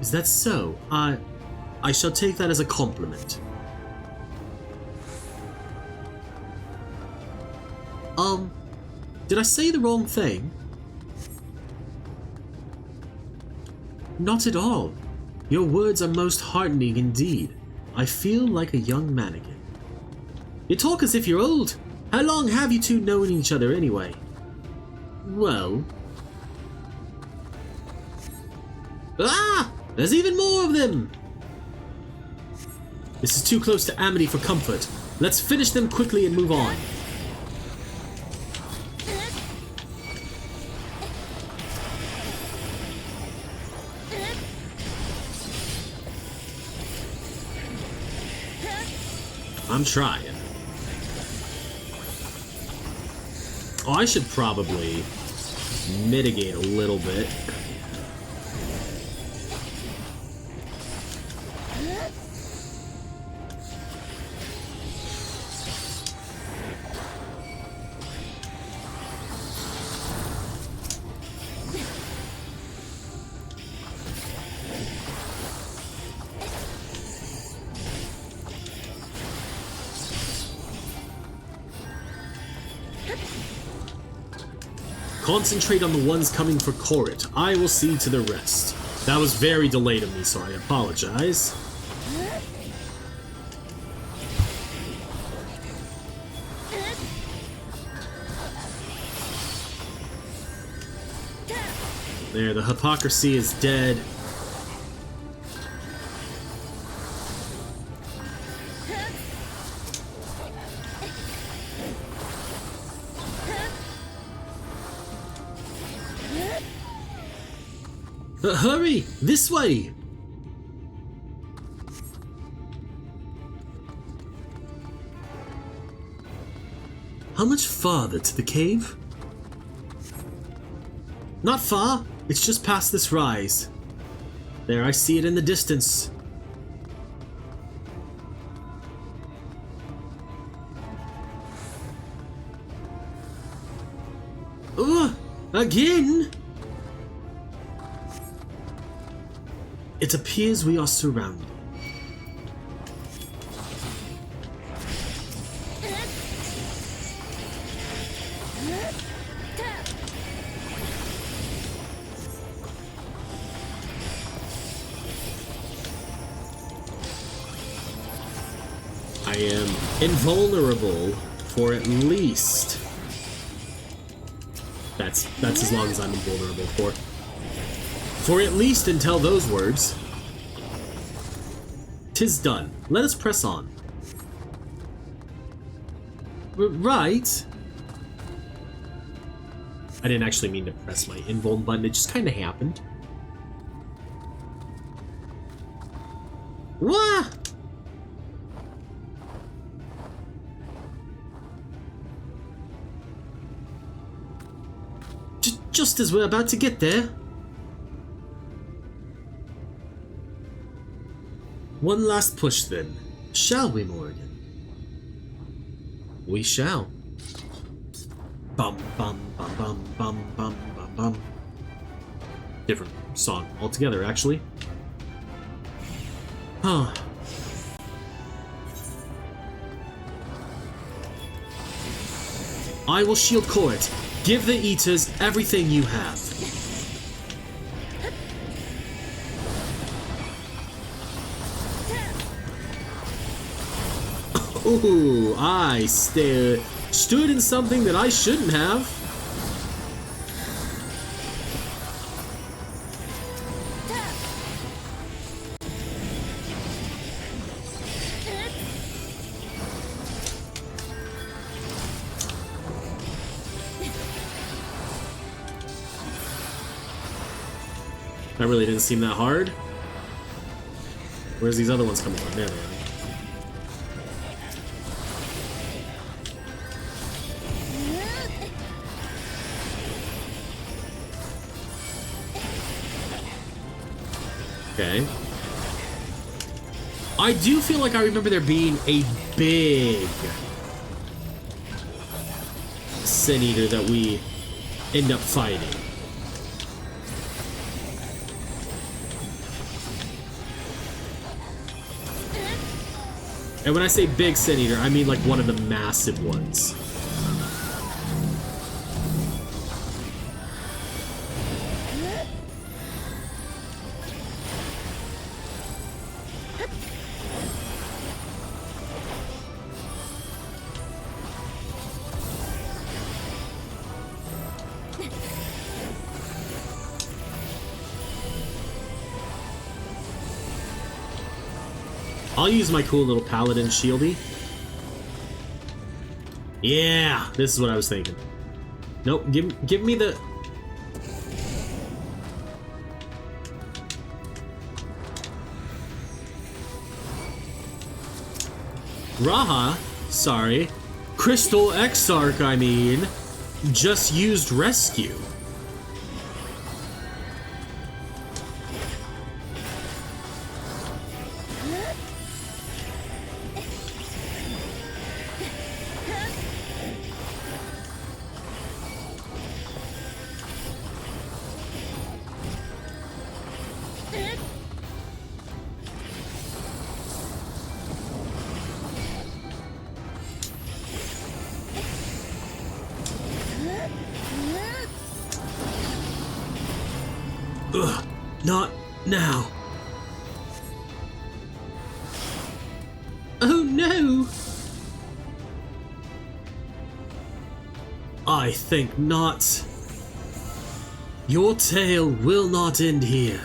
Is that so? I shall take that as a compliment. Did I say the wrong thing? Not at all. Your words are most heartening indeed. I feel like a young mannequin. You talk as if you're old. How long have you two known each other anyway? Well... Ah! There's even more of them! This is too close to Amity for comfort. Let's finish them quickly and move on. I'm trying. Oh, I should probably mitigate a little bit. Concentrate on the ones coming for Corrit. I will see to the rest. That was very delayed of me, so I apologize. There, the hypocrisy is dead. Hurry! This way! How much farther to the cave? Not far. It's just past this rise. There, I see it in the distance. Again? It appears we are surrounded. I am invulnerable for at least... That's as long as I'm invulnerable for. For at least until those words. 'Tis done. Let us press on. Right. I didn't actually mean to press my invuln button, it just kind of happened. Wah! Just as we're about to get there. One last push then. Shall we, Morrighan? We shall. Bum bum bum bum bum bum bum bum. Different song altogether, actually. Huh. I will shield Corrit. Give the Eaters everything you have. Ooh, I stood in something that I shouldn't have. That really didn't seem that hard. Where's these other ones coming from? There they are. Okay. I do feel like I remember there being a big Sin Eater that we end up fighting. And when I say big Sin Eater, I mean like one of the massive ones. I'll use my cool little paladin shieldy. Yeah, this is what I was thinking. Nope, give me the... Raha, sorry, Crystal Exarch, I mean, just used rescue. Ugh, not now. Oh no! I think not. Your tale will not end here.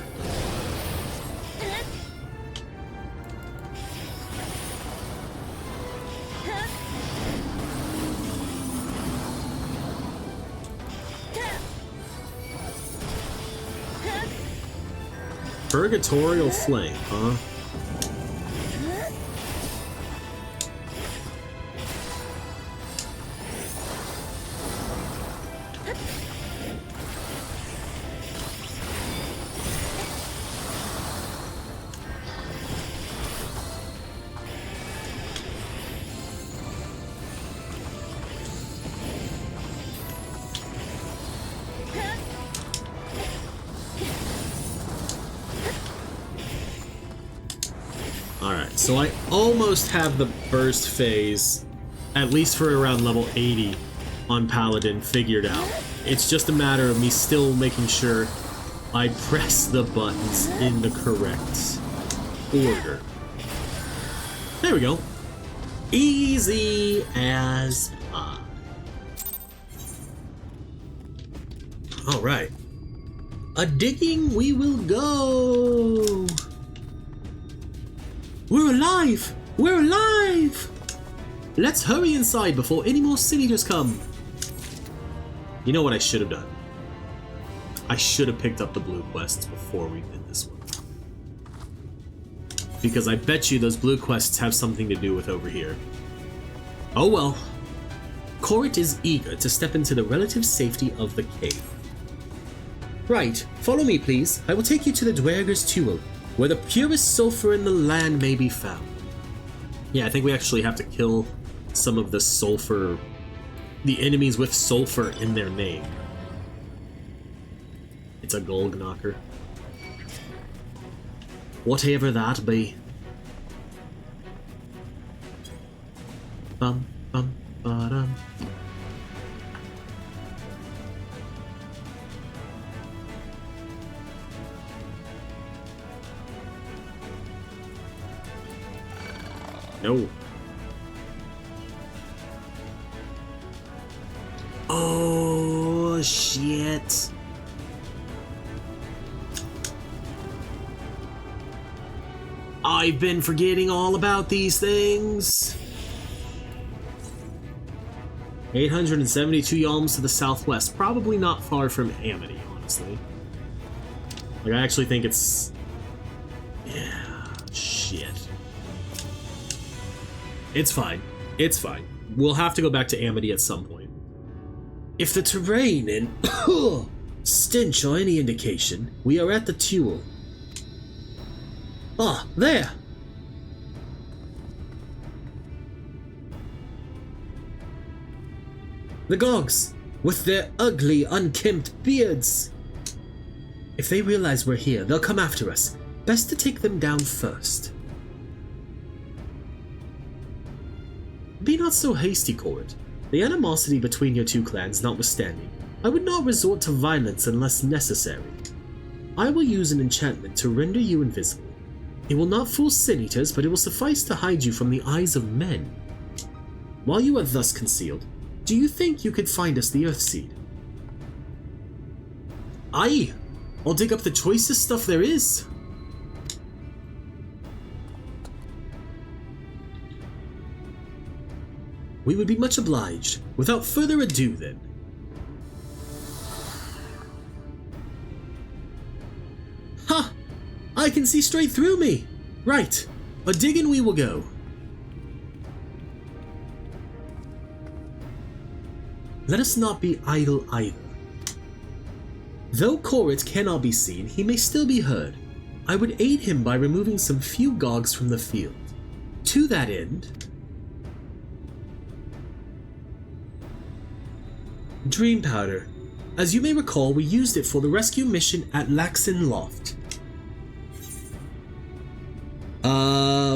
Purgatorial Flame, huh? Alright, so I almost have the burst phase, at least for around level 80 on Paladin, figured out. It's just a matter of me still making sure I press the buttons in the correct order. There we go. Easy as pie. Alright. A digging we will go! We're alive! We're alive! Let's hurry inside before any more Sin Eaters come. You know what I should have done? I should have picked up the blue quests before we did this one. Because I bet you those blue quests have something to do with over here. Oh well. Corrit is eager to step into the relative safety of the cave. Right, follow me please. I will take you to the Dwerger's Tuel, where the purest sulfur in the land may be found. Yeah, I think we actually have to kill some of the sulfur, the enemies with sulfur in their name. It's a Golg Knocker. Whatever that be. Bum, bum, ba-dum. No. Oh, shit. I've been forgetting all about these things. 872 yalms to the southwest. Probably not far from Amity, honestly. Like, I actually think it's... Yeah, shit. It's fine. It's fine. We'll have to go back to Amity at some point. If the terrain and stench are any indication, we are at the Tuel. Ah, there! The Gogs, with their ugly, unkempt beards! If they realize we're here, they'll come after us. Best to take them down first. Be not so hasty, Court. The animosity between your two clans notwithstanding, I would not resort to violence unless necessary. I will use an enchantment to render you invisible. It will not fool sin eaters, but it will suffice to hide you from the eyes of men. While you are thus concealed, do you think you could find us the Earthseed? Aye! I'll dig up the choicest stuff there is. We would be much obliged. Without further ado, then. Ha! I can see straight through me! Right, a diggin' we will go. Let us not be idle either. Though Korit cannot be seen, he may still be heard. I would aid him by removing some few Gogs from the field. To that end... Dream Powder. As you may recall, we used it for the rescue mission at Laxon Loft.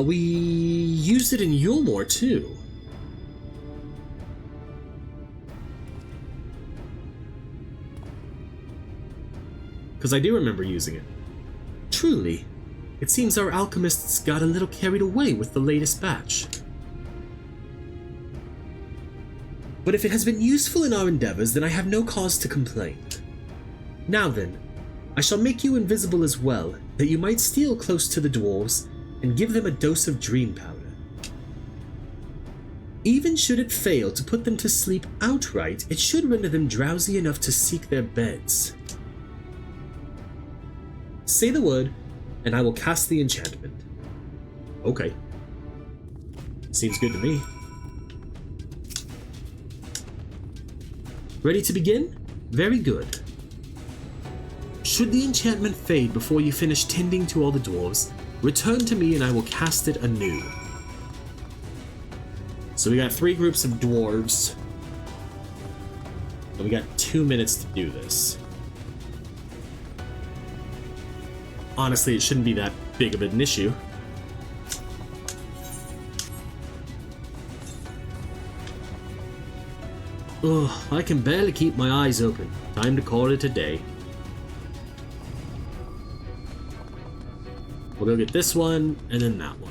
We used it in Yulmore too. Because I do remember using it. Truly, it seems our alchemists got a little carried away with the latest batch. But if it has been useful in our endeavors, then I have no cause to complain. Now then, I shall make you invisible as well, that you might steal close to the dwarves and give them a dose of dream powder. Even should it fail to put them to sleep outright, it should render them drowsy enough to seek their beds. Say the word, and I will cast the enchantment. Okay. Seems good to me. Ready to begin? Very good. Should the enchantment fade before you finish tending to all the dwarves, return to me and I will cast it anew. So we got 3 groups of dwarves. And we got 2 minutes to do this. Honestly, it shouldn't be that big of an issue. Ugh, I can barely keep my eyes open. Time to call it a day. We'll go get this one, and then that one.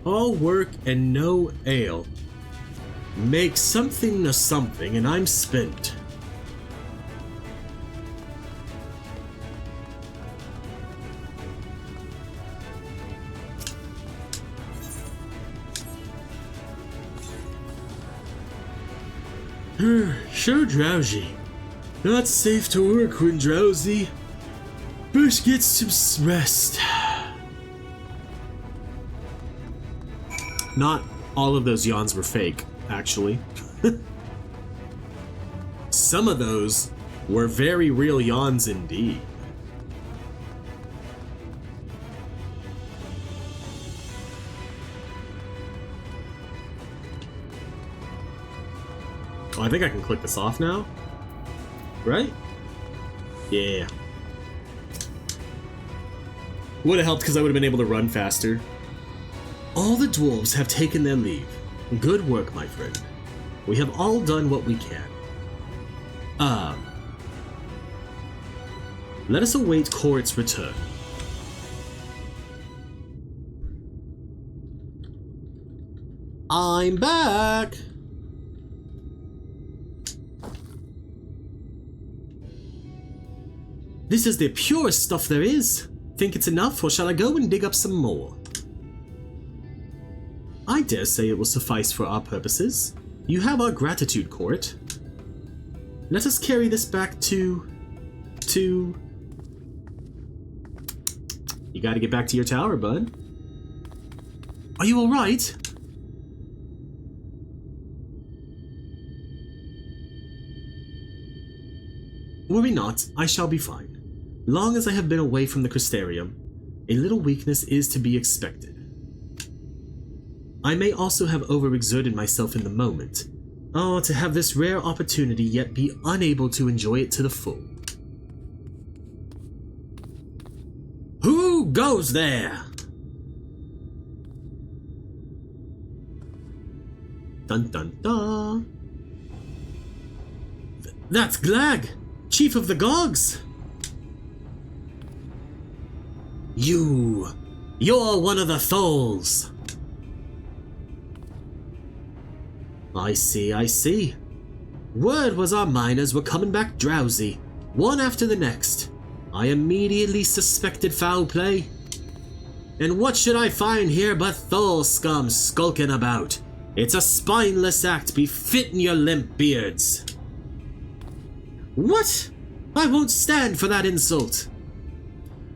All work and no ale. Make something of something, and I'm spent. So drowsy. Not safe to work when drowsy. Best get some rest. Not all of those yawns were fake, actually. Some of those were very real yawns indeed. Oh, I think I can click this off now. Right? Yeah. Would have helped because I would have been able to run faster. All the dwarves have taken their leave. Good work, my friend. We have all done what we can. Let us await Korit's return. I'm back! This is the purest stuff there is. Think it's enough, or shall I go and dig up some more? I dare say it will suffice for our purposes. You have our gratitude, Court. Let us carry this back to... You gotta get back to your tower, bud. Are you alright? Worry not, I shall be fine. Long as I have been away from the Crystarium, a little weakness is to be expected. I may also have overexerted myself in the moment. Oh, to have this rare opportunity yet be unable to enjoy it to the full. Who goes there? Dun dun dun. That's Glag, Chief of the Gogs. You're one of the Tholls. I see. Word was our miners were coming back drowsy, one after the next. I immediately suspected foul play. And what should I find here but Thol scum skulking about? It's a spineless act befitting your limp beards. What? I won't stand for that insult.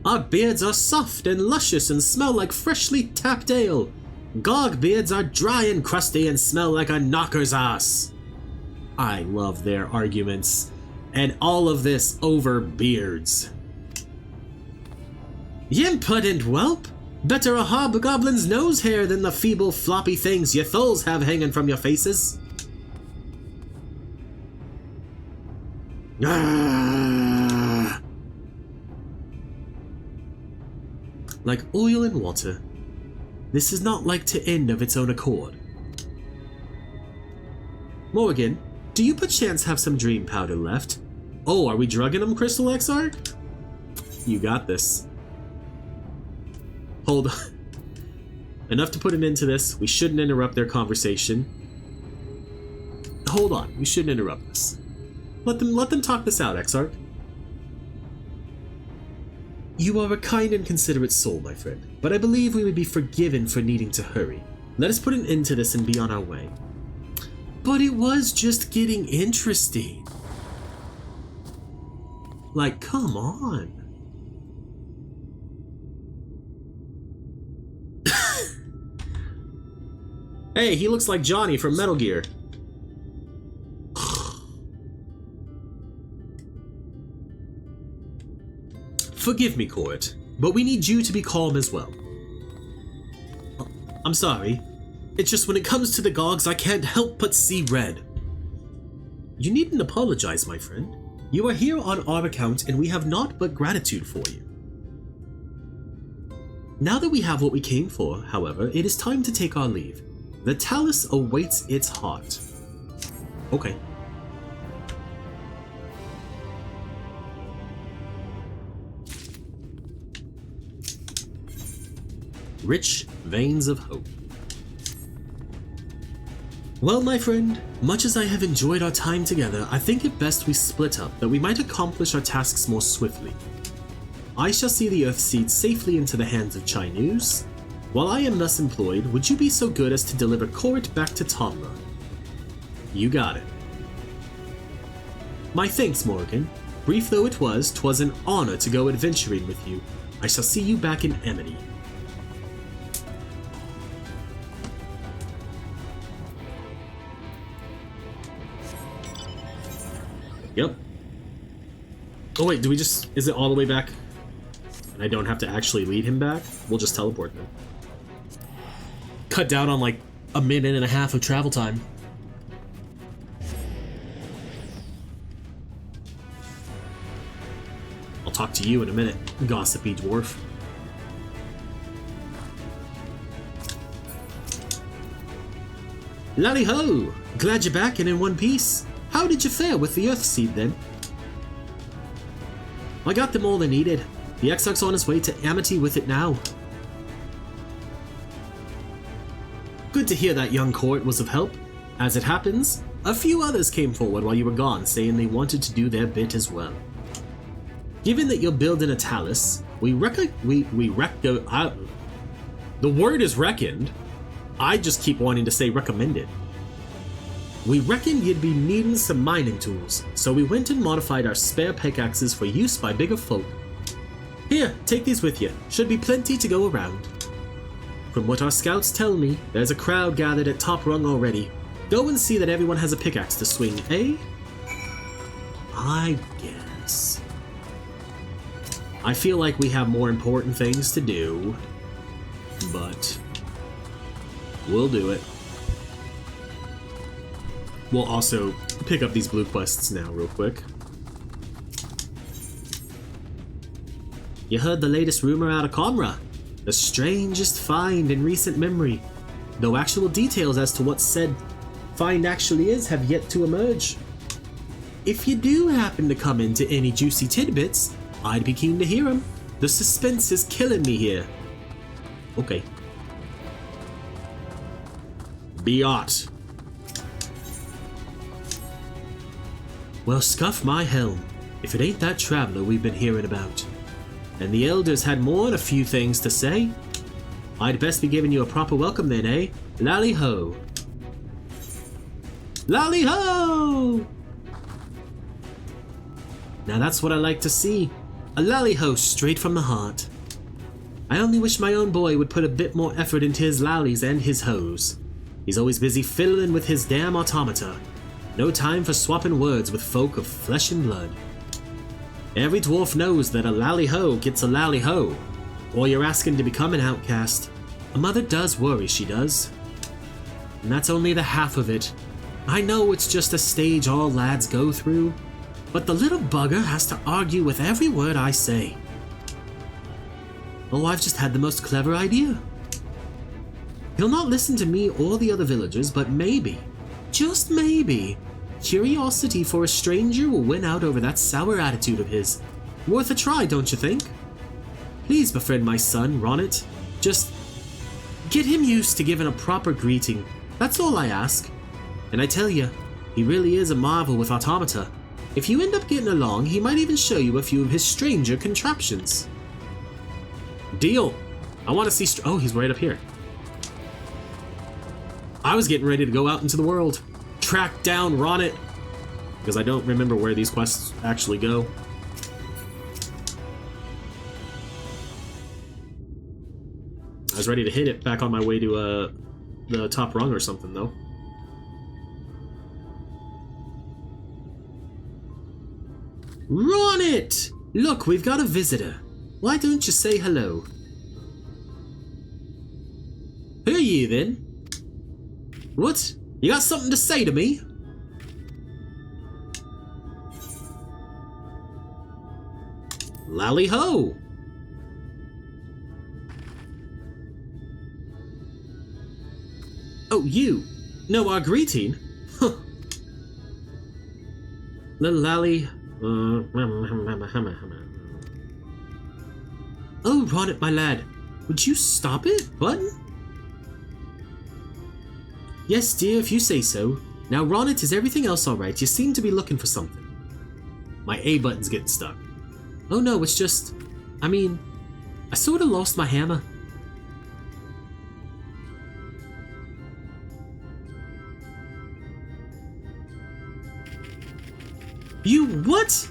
Our beards are soft and luscious and smell like freshly tapped ale. Gog beards are dry and crusty and smell like a knocker's ass. I love their arguments, and all of this over beards. Impudent whelp! Better a hobgoblin's nose hair than the feeble floppy things you Thulls have hanging from your faces. Ah. Like oil and water, this is not like to end of its own accord. Morrighan, do you perchance have some dream powder left? Oh, are we drugging him, Crystal XR? You got this. Hold on. Enough to put an end to this. We shouldn't interrupt their conversation. Hold on, we shouldn't interrupt this. Let them talk this out, Exarch. You are a kind and considerate soul, my friend, but I believe we would be forgiven for needing to hurry. Let us put an end to this and be on our way. But it was just getting interesting. Like, come on. Hey, he looks like Johnny from Metal Gear. Forgive me, Court, but we need you to be calm as well. I'm sorry. It's just when it comes to the Gogs, I can't help but see red. You needn't apologize, my friend. You are here on our account, and we have naught but gratitude for you. Now that we have what we came for, however, it is time to take our leave. The Talus awaits its heart. Okay. Rich veins of hope. Well, my friend, much as I have enjoyed our time together, I think it best we split up, that we might accomplish our tasks more swiftly. I shall see the Earthseed safely into the hands of Chinese. While I am thus employed, would you be so good as to deliver Court back to Tomra? You got it. My thanks, Morrighan. Brief though it was, 'twas an honor to go adventuring with you. I shall see you back in Amity. Yep. Oh wait, do we just... is it all the way back? And I don't have to actually lead him back? We'll just teleport then. Cut down on like a minute and a half of travel time. I'll talk to you in a minute, gossipy dwarf. Lally ho! Glad you're back and in one piece. How did you fare with the Earthseed then? I got them all they needed. The Exarch's on his way to Amity with it now. Good to hear that young Court was of help. As it happens, a few others came forward while you were gone, saying they wanted to do their bit as well. Given that you're building a Talus, the word is reckoned. I just keep wanting to say recommended. We reckoned you'd be needing some mining tools, so we went and modified our spare pickaxes for use by bigger folk. Here, take these with you. Should be plenty to go around. From what our scouts tell me, there's a crowd gathered at Top Rung already. Go and see that everyone has a pickaxe to swing, eh? I guess. is. I feel like we have more important things to do, but we'll do it. We'll also pick up these blue quests now real quick. You heard the latest rumor out of Comra. The strangest find in recent memory. Though actual details as to what said find actually is have yet to emerge. If you do happen to come into any juicy tidbits, I'd be keen to hear them. The suspense is killing me here. Okay. Biot. Well, scuff my helm, if it ain't that traveler we've been hearing about. And the elders had more than a few things to say. I'd best be giving you a proper welcome then, eh? Lally-ho! Lally-ho! Now that's what I like to see. A lally-ho straight from the heart. I only wish my own boy would put a bit more effort into his lallies and his hoes. He's always busy fiddling with his damn automata. No time for swapping words with folk of flesh and blood. Every dwarf knows that a lally-ho gets a lally-ho, or you're asking to become an outcast. A mother does worry, she does. And that's only the half of it. I know it's just a stage all lads go through, but the little bugger has to argue with every word I say. Oh, I've just had the most clever idea. He'll not listen to me or the other villagers, but maybe, just maybe, curiosity for a stranger will win out over that sour attitude of his. Worth a try, don't you think? Please befriend my son, Ronnet. Just get him used to giving a proper greeting. That's all I ask. And I tell you, he really is a marvel with automata. If you end up getting along, he might even show you a few of his stranger contraptions. Deal. I want to see... Oh, he's right up here. I was getting ready to go out into the world. Track down Ronnet. Because I don't remember where these quests actually go. I was ready to hit it back on my way to the top rung or something, though. Ronnet! Look, we've got a visitor. Why don't you say hello? Who are you, then? What? You got something to say to me? Lally-ho! Oh, you? No, our greeting? Huh. Little Lally... Oh, Ronnet, my lad. Would you stop it, button? Yes, dear, if you say so. Now, Ronnet, is everything else alright? You seem to be looking for something. My A button's getting stuck. Oh no, it's just... I mean, I sort of lost my hammer. You what?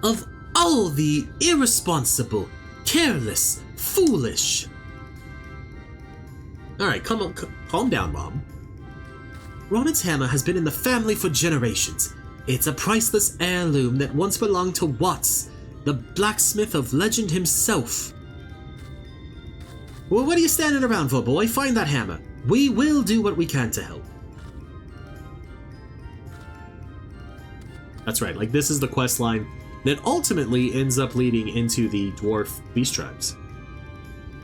Of all the irresponsible, careless, foolish... Alright, calm down, Mom. Ronnet's hammer has been in the family for generations. It's a priceless heirloom that once belonged to Watts, the blacksmith of legend himself. Well, what are you standing around for, boy? Find that hammer. We will do what we can to help. That's right, like this is the quest line that ultimately ends up leading into the dwarf beast tribes.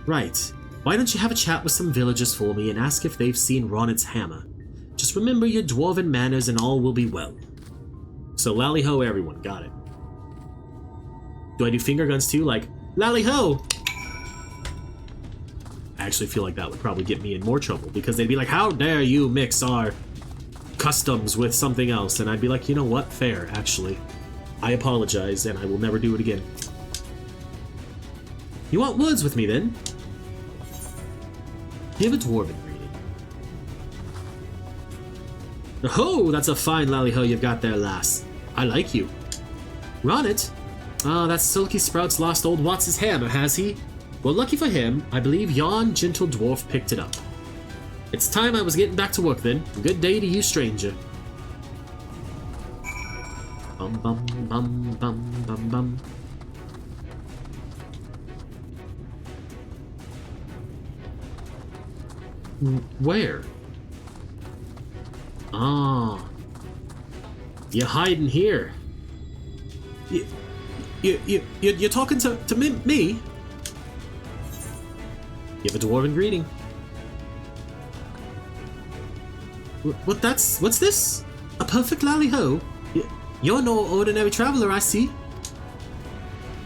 Right. Why don't you have a chat with some villagers for me and ask if they've seen Ronnet's hammer? Just remember your dwarven manners and all will be well. So lally-ho everyone, got it. Do I do finger guns too, like, lally-ho? I actually feel like that would probably get me in more trouble because they'd be like, how dare you mix our customs with something else? And I'd be like, you know what, fair, actually. I apologize and I will never do it again. You want words with me then? Give a dwarven greeting. Oh, that's a fine lally-ho you've got there, lass. I like you. Ronnet? Ah, that Silky Sprout's lost old Watts' hammer, has he? Well, lucky for him, I believe yon gentle dwarf picked it up. It's time I was getting back to work then. Good day to you, stranger. Bum bum bum bum bum bum. Where? Ah. You're hiding here. You're talking to me? Give a dwarven greeting. What's this? A perfect lally-ho? You're no ordinary traveler, I see.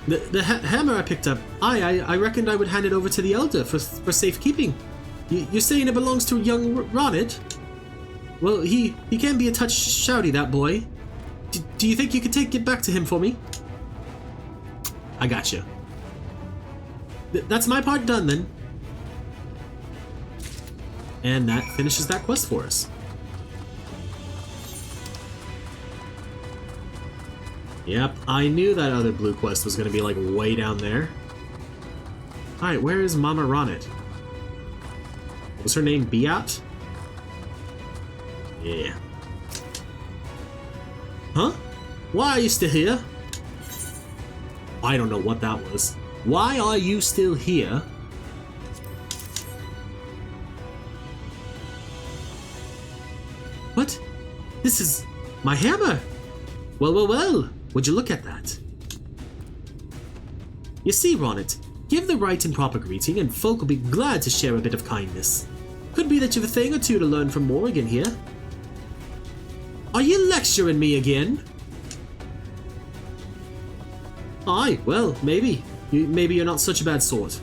The hammer I picked up, I reckoned I would hand it over to the elder for safekeeping. You're saying it belongs to young Ronnet? Well, he can be a touch shouty, that boy. Do you think you could take it back to him for me? I gotcha. That's my part done, then. And that finishes that quest for us. Yep, I knew that other blue quest was going to be like way down there. Alright, where is Mama Ronnet? Was her name Beat? Yeah. Huh? Why are you still here? I don't know what that was. Why are you still here? What? This is my hammer! Well, would you look at that? You see, Ronnet, give the right and proper greeting and folk will be glad to share a bit of kindness. Could be that you've a thing or two to learn from Morrighan here. Are you lecturing me again? Aye, well, maybe. Maybe you're not such a bad sort.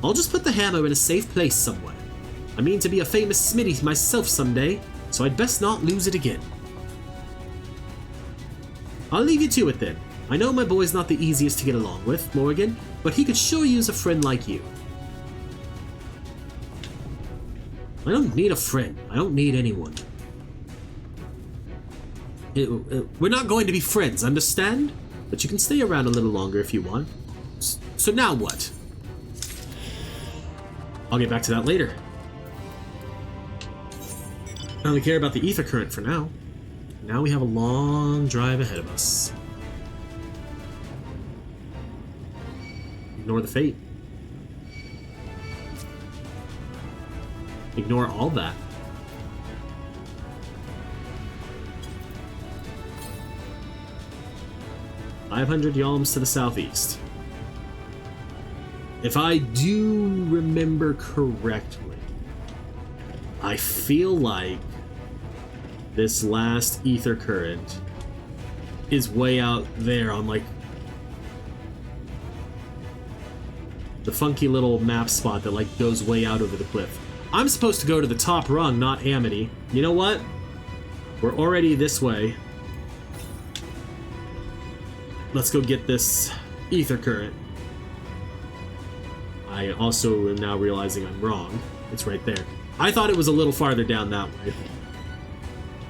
I'll just put the hammer in a safe place somewhere. I mean to be a famous smithy myself someday, so I'd best not lose it again. I'll leave you to it then. I know my boy's not the easiest to get along with, Morrighan, but he could sure use a friend like you. I don't need a friend. I don't need anyone. We're not going to be friends, understand? But you can stay around a little longer if you want. So now what? I'll get back to that later. I only care about the ether current for now. Now we have a long drive ahead of us. Ignore the fate. Ignore all that. $500 yalms to the southeast. If I do remember correctly, I feel like this last ether current is way out there on like the funky little map spot that like goes way out over the cliff. I'm supposed to go to the top rung, not Amity. You know what? We're already this way. Let's go get this ether current. I also am now realizing I'm wrong. It's right there. I thought it was a little farther down that way.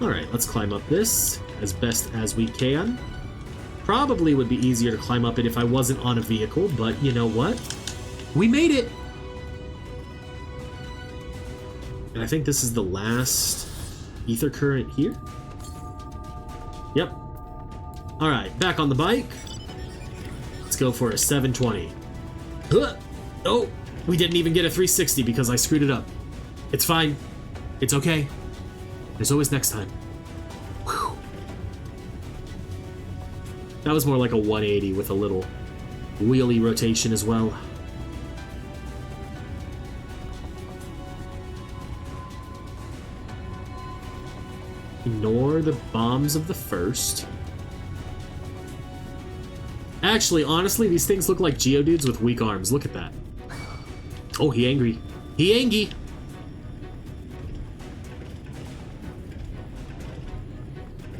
Alright, let's climb up this as best as we can. Probably would be easier to climb up it if I wasn't on a vehicle, but you know what? We made it! And I think this is the last ether current here. Yep. Alright, back on the bike. Let's go for a 720. Oh, we didn't even get a 360 because I screwed it up. It's fine. It's okay. There's always next time. Whew. That was more like a 180 with a little wheelie rotation as well. Ignore the bombs of the first. Actually, honestly, these things look like geodudes with weak arms. Look at that. Oh, he angry. He angry.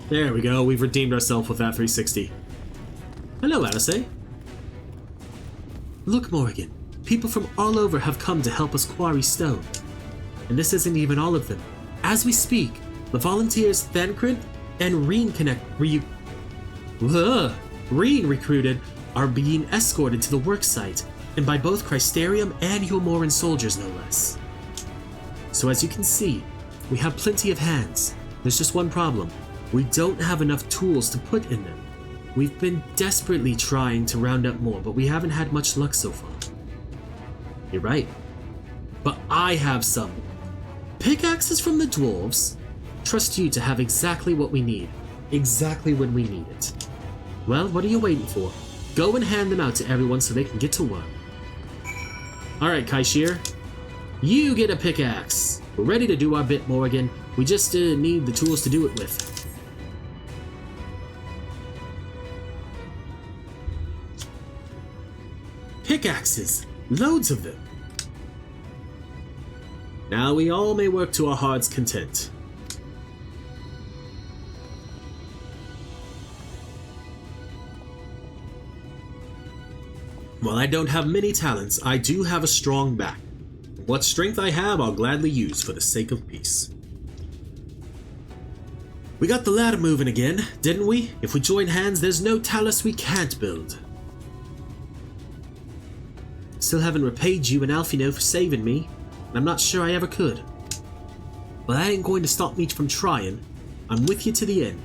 There we go. We've redeemed ourselves with that 360. Hello, Alice. Look, Morrighan. People from all over have come to help us quarry stone. And this isn't even all of them. As we speak, the volunteers Thancred and Reen recruited are being escorted to the worksite, and by both Crysterium and Yulmoran soldiers, no less. So as you can see, we have plenty of hands. There's just one problem. we don't have enough tools to put in them. We've been desperately trying to round up more, but we haven't had much luck so far. You're right. But I have some. Pickaxes from the dwarves. Trust you to have exactly what we need. Exactly when we need it. Well, what are you waiting for? Go and hand them out to everyone so they can get to work. Alright, Kaishir. You get a pickaxe. We're ready to do our bit, Morrighan. We just need the tools to do it with. Pickaxes! Loads of them! Now we all may work to our heart's content. While I don't have many talents, I do have a strong back. What strength I have, I'll gladly use for the sake of peace. We got the ladder moving again, didn't we? If we join hands, there's no talus we can't build. Still haven't repaid you and Alfino for saving me, and I'm not sure I ever could. But that ain't going to stop me from trying. I'm with you to the end.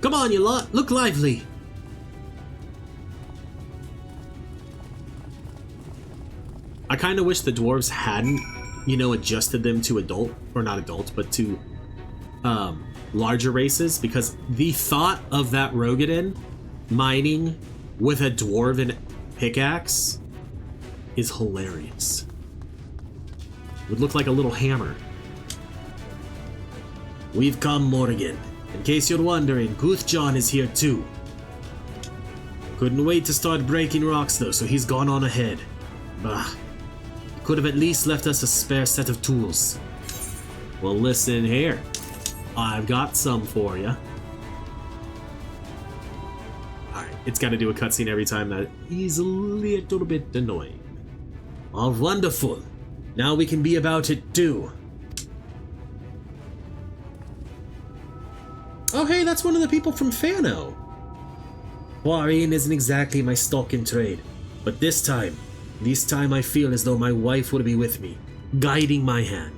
Come on, you lot, look lively! I kind of wish the dwarves hadn't, adjusted them to adult, or not adult, but to larger races, because the thought of that Rogaden mining with a dwarven pickaxe is hilarious. It would look like a little hammer. We've come, Morrighan. In case you're wondering, Guthjon is here too. Couldn't wait to start breaking rocks though, so he's gone on ahead. Bah. Could have at least left us a spare set of tools. Well, listen here. I've got some for you. Alright, it's got to do a cutscene every time. That is a little bit annoying. Oh, wonderful. Now we can be about it too. Oh, hey, that's one of the people from Fano. Quarrying isn't exactly my stock in trade, but this time I feel as though my wife would be with me, guiding my hand.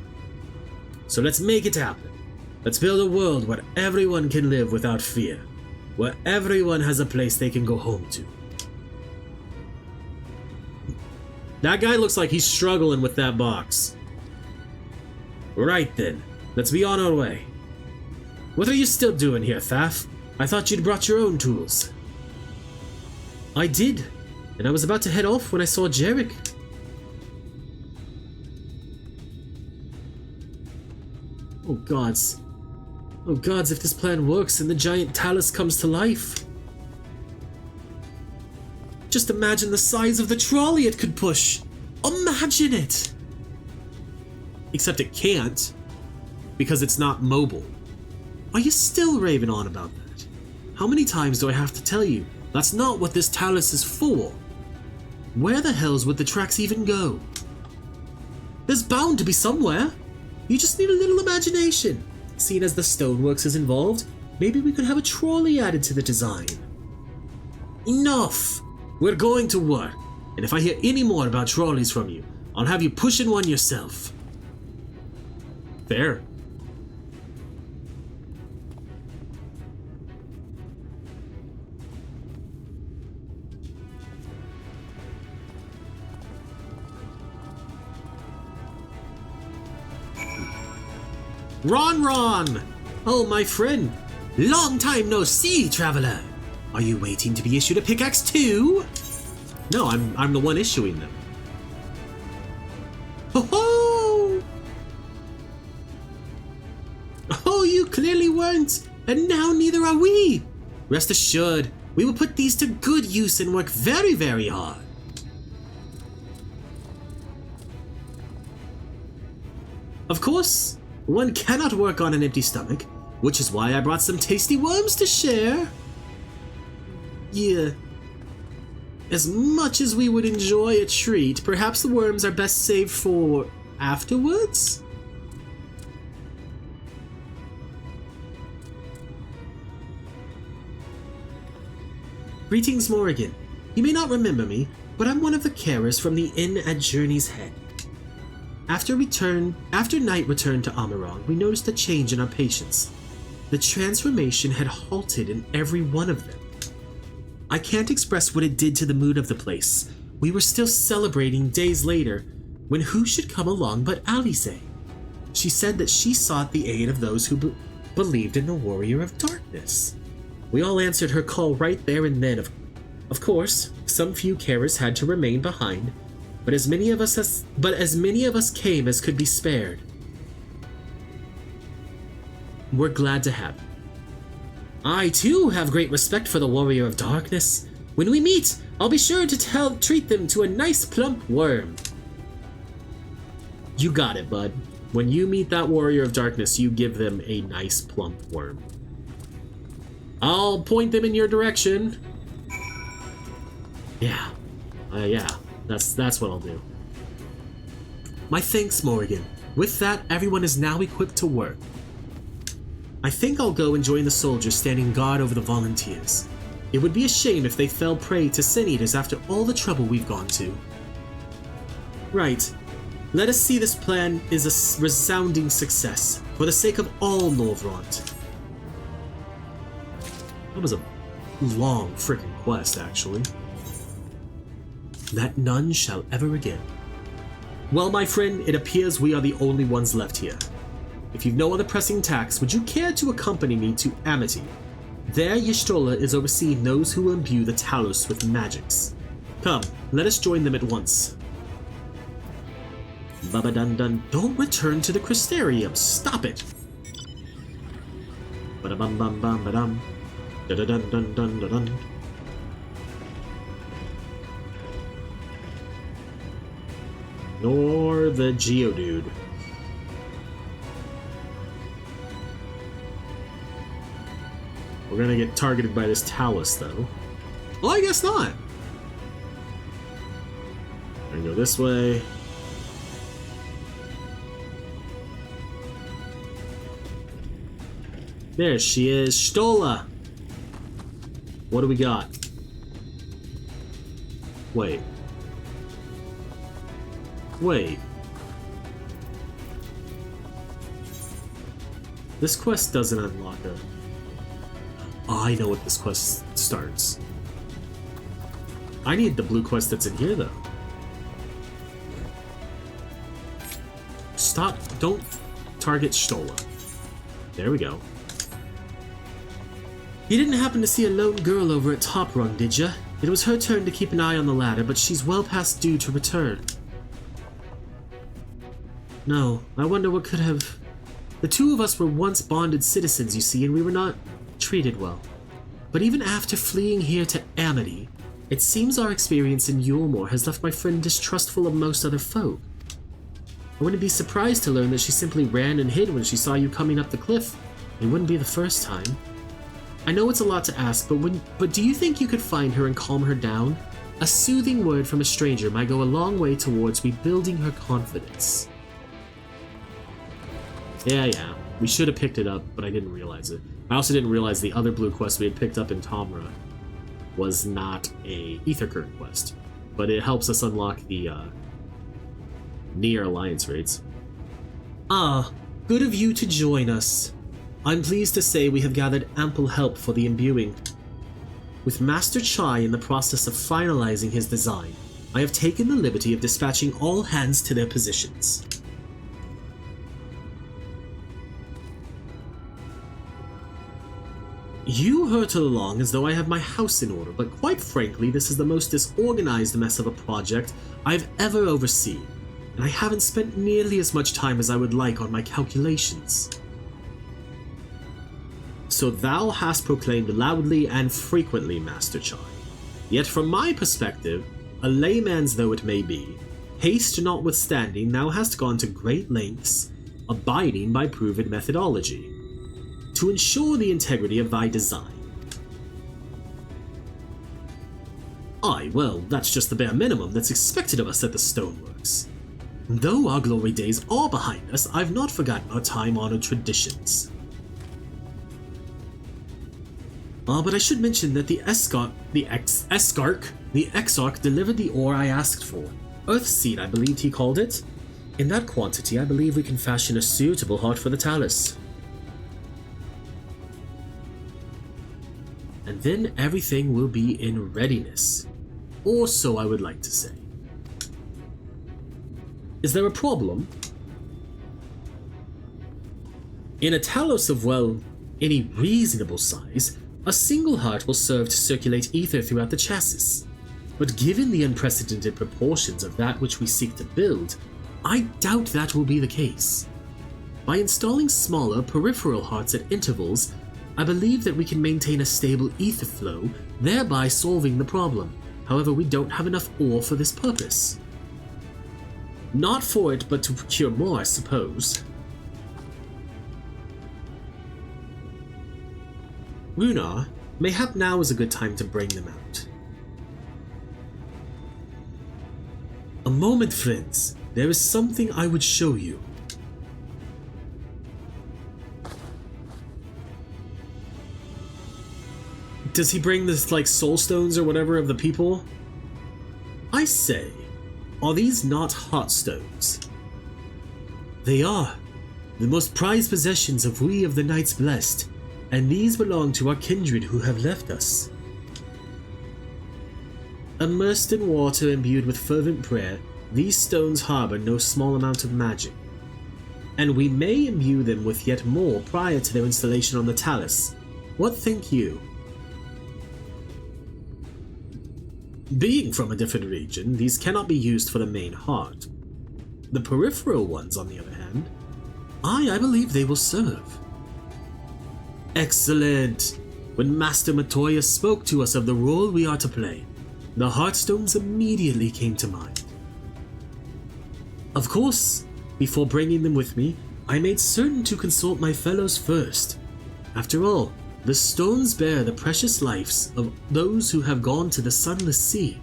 So let's make it happen. Let's build a world where everyone can live without fear, where everyone has a place they can go home to. That guy looks like he's struggling with that box. Right then, let's be on our way. What are you still doing here, Thaf? I thought you'd brought your own tools. I did, and I was about to head off when I saw Jarek. Oh gods, if this plan works and the giant talus comes to life. Just imagine the size of the trolley it could push. Imagine it! Except it can't, because it's not mobile. Are you still raving on about that? How many times do I have to tell you? That's not what this talus is for. Where the hells would the tracks even go? There's bound to be somewhere. You just need a little imagination. Seeing as the stoneworks is involved, maybe we could have a trolley added to the design. Enough! We're going to work, and if I hear any more about trolleys from you, I'll have you pushing one yourself. Fair. Ron! Oh, my friend. Long time no see, traveler. Are you waiting to be issued a pickaxe too? No, I'm the one issuing them. Ho-ho! Oh, you clearly weren't, and now neither are we. Rest assured, we will put these to good use and work very, very hard. Of course, one cannot work on an empty stomach, which is why I brought some tasty worms to share. Yeah. As much as we would enjoy a treat, perhaps the worms are best saved for afterwards? Greetings, Morrighan. You may not remember me, but I'm one of the carers from the inn at Journey's Head. After night returned to Amarong, we noticed a change in our patients. The transformation had halted in every one of them. I can't express what it did to the mood of the place. We were still celebrating days later, when who should come along but Alize? She said that she sought the aid of those who believed in the Warrior of Darkness. We all answered her call right there and then. Of course, some few carers had to remain behind, but as many of us came as could be spared. We're glad to have you. I too have great respect for the Warrior of Darkness. When we meet, I'll be sure to treat them to a nice plump worm. You got it, bud. When you meet that Warrior of Darkness, you give them a nice plump worm. I'll point them in your direction. Yeah. That's what I'll do. My thanks, Morrighan. With that, everyone is now equipped to work. I think I'll go and join the soldiers standing guard over the volunteers. It would be a shame if they fell prey to Sin Eaters after all the trouble we've gone to. Right. Let us see this plan is a resounding success, for the sake of all Norvront. That was a long frickin' quest, actually. That none shall ever again. Well, my friend, it appears we are the only ones left here. If you've no other pressing tasks, would you care to accompany me to Amity? There, Y'shtola is overseeing those who will imbue the Talos with magics. Come, let us join them at once. Baba-dun-dun, don't return to the Crystarium, stop it! Ba-da-bum-bum-bum-ba-dum. Da-da-dun-dun-dun-dun-dun. Nor the Geodude. We're gonna get targeted by this Talos, though. Well, I guess not. We're gonna go this way. There she is, Y'shtola! What do we got? Wait. This quest doesn't unlock a... Oh, I know what this quest starts. I need the blue quest that's in here, though. Stop. Don't target Y'shtola. There we go. You didn't happen to see a lone girl over at Top Rung, did ya? It was her turn to keep an eye on the ladder, but she's well past due to return. No, I wonder what could have... The two of us were once bonded citizens, you see, and we were not treated well. But even after fleeing here to Amity, it seems our experience in Yulmore has left my friend distrustful of most other folk. I wouldn't be surprised to learn that she simply ran and hid when she saw you coming up the cliff. It wouldn't be the first time. I know it's a lot to ask, but do you think you could find her and calm her down? A soothing word from a stranger might go a long way towards rebuilding her confidence. Yeah. We should have picked it up, but I didn't realize it. I also didn't realize the other blue quest we had picked up in Tomra was not a Aethercurrent quest, but it helps us unlock the near alliance raids. Ah, good of you to join us. I'm pleased to say we have gathered ample help for the imbuing. With Master Chai in the process of finalizing his design, I have taken the liberty of dispatching all hands to their positions. You hurtle along as though I have my house in order, but quite frankly, this is the most disorganized mess of a project I've ever overseen, and I haven't spent nearly as much time as I would like on my calculations. So thou hast proclaimed loudly and frequently, Master Chai. Yet from my perspective, a layman's though it may be, haste notwithstanding, thou hast gone to great lengths, abiding by proven methodology, to ensure the integrity of thy design. Aye, well, that's just the bare minimum that's expected of us at the Stoneworks. Though our glory days are behind us, I've not forgotten our time-honored traditions. But I should mention that the Exarch delivered the ore I asked for. Earthseed, I believed he called it. In that quantity, I believe we can fashion a suitable heart for the Talus. And then everything will be in readiness. Or so I would like to say. Is there a problem? In a Talos of, well, any reasonable size, a single heart will serve to circulate ether throughout the chassis. But given the unprecedented proportions of that which we seek to build, I doubt that will be the case. By installing smaller peripheral hearts at intervals, I believe that we can maintain a stable ether flow, thereby solving the problem. However, we don't have enough ore for this purpose. Not for it, but to procure more, I suppose. Runar, mayhap now is a good time to bring them out. A moment, friends. There is something I would show you. Does he bring this, like, soul stones or whatever of the people? I say, are these not heart stones? They are. The most prized possessions of we of the Knights Blessed, and these belong to our kindred who have left us. Immersed in water imbued with fervent prayer, these stones harbor no small amount of magic, and we may imbue them with yet more prior to their installation on the Talus. What think you? Being from a different region, these cannot be used for the main heart. The peripheral ones, on the other hand, I believe they will serve. Excellent! When Master Matoya spoke to us of the role we are to play, the Heartstones immediately came to mind. Of course, before bringing them with me, I made certain to consult my fellows first. After all, the stones bear the precious lives of those who have gone to the Sunless Sea.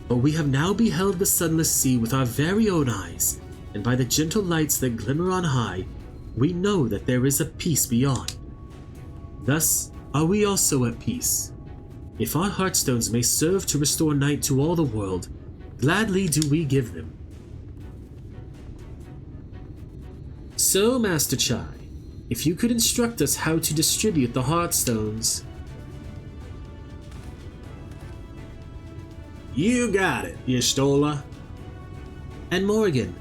But we have now beheld the Sunless Sea with our very own eyes, and by the gentle lights that glimmer on high, we know that there is a peace beyond. Thus are we also at peace. If our Heartstones may serve to restore night to all the world, gladly do we give them. So, Master Chai, if you could instruct us how to distribute the Heartstones. You got it, Y'shtola. And Morrighan,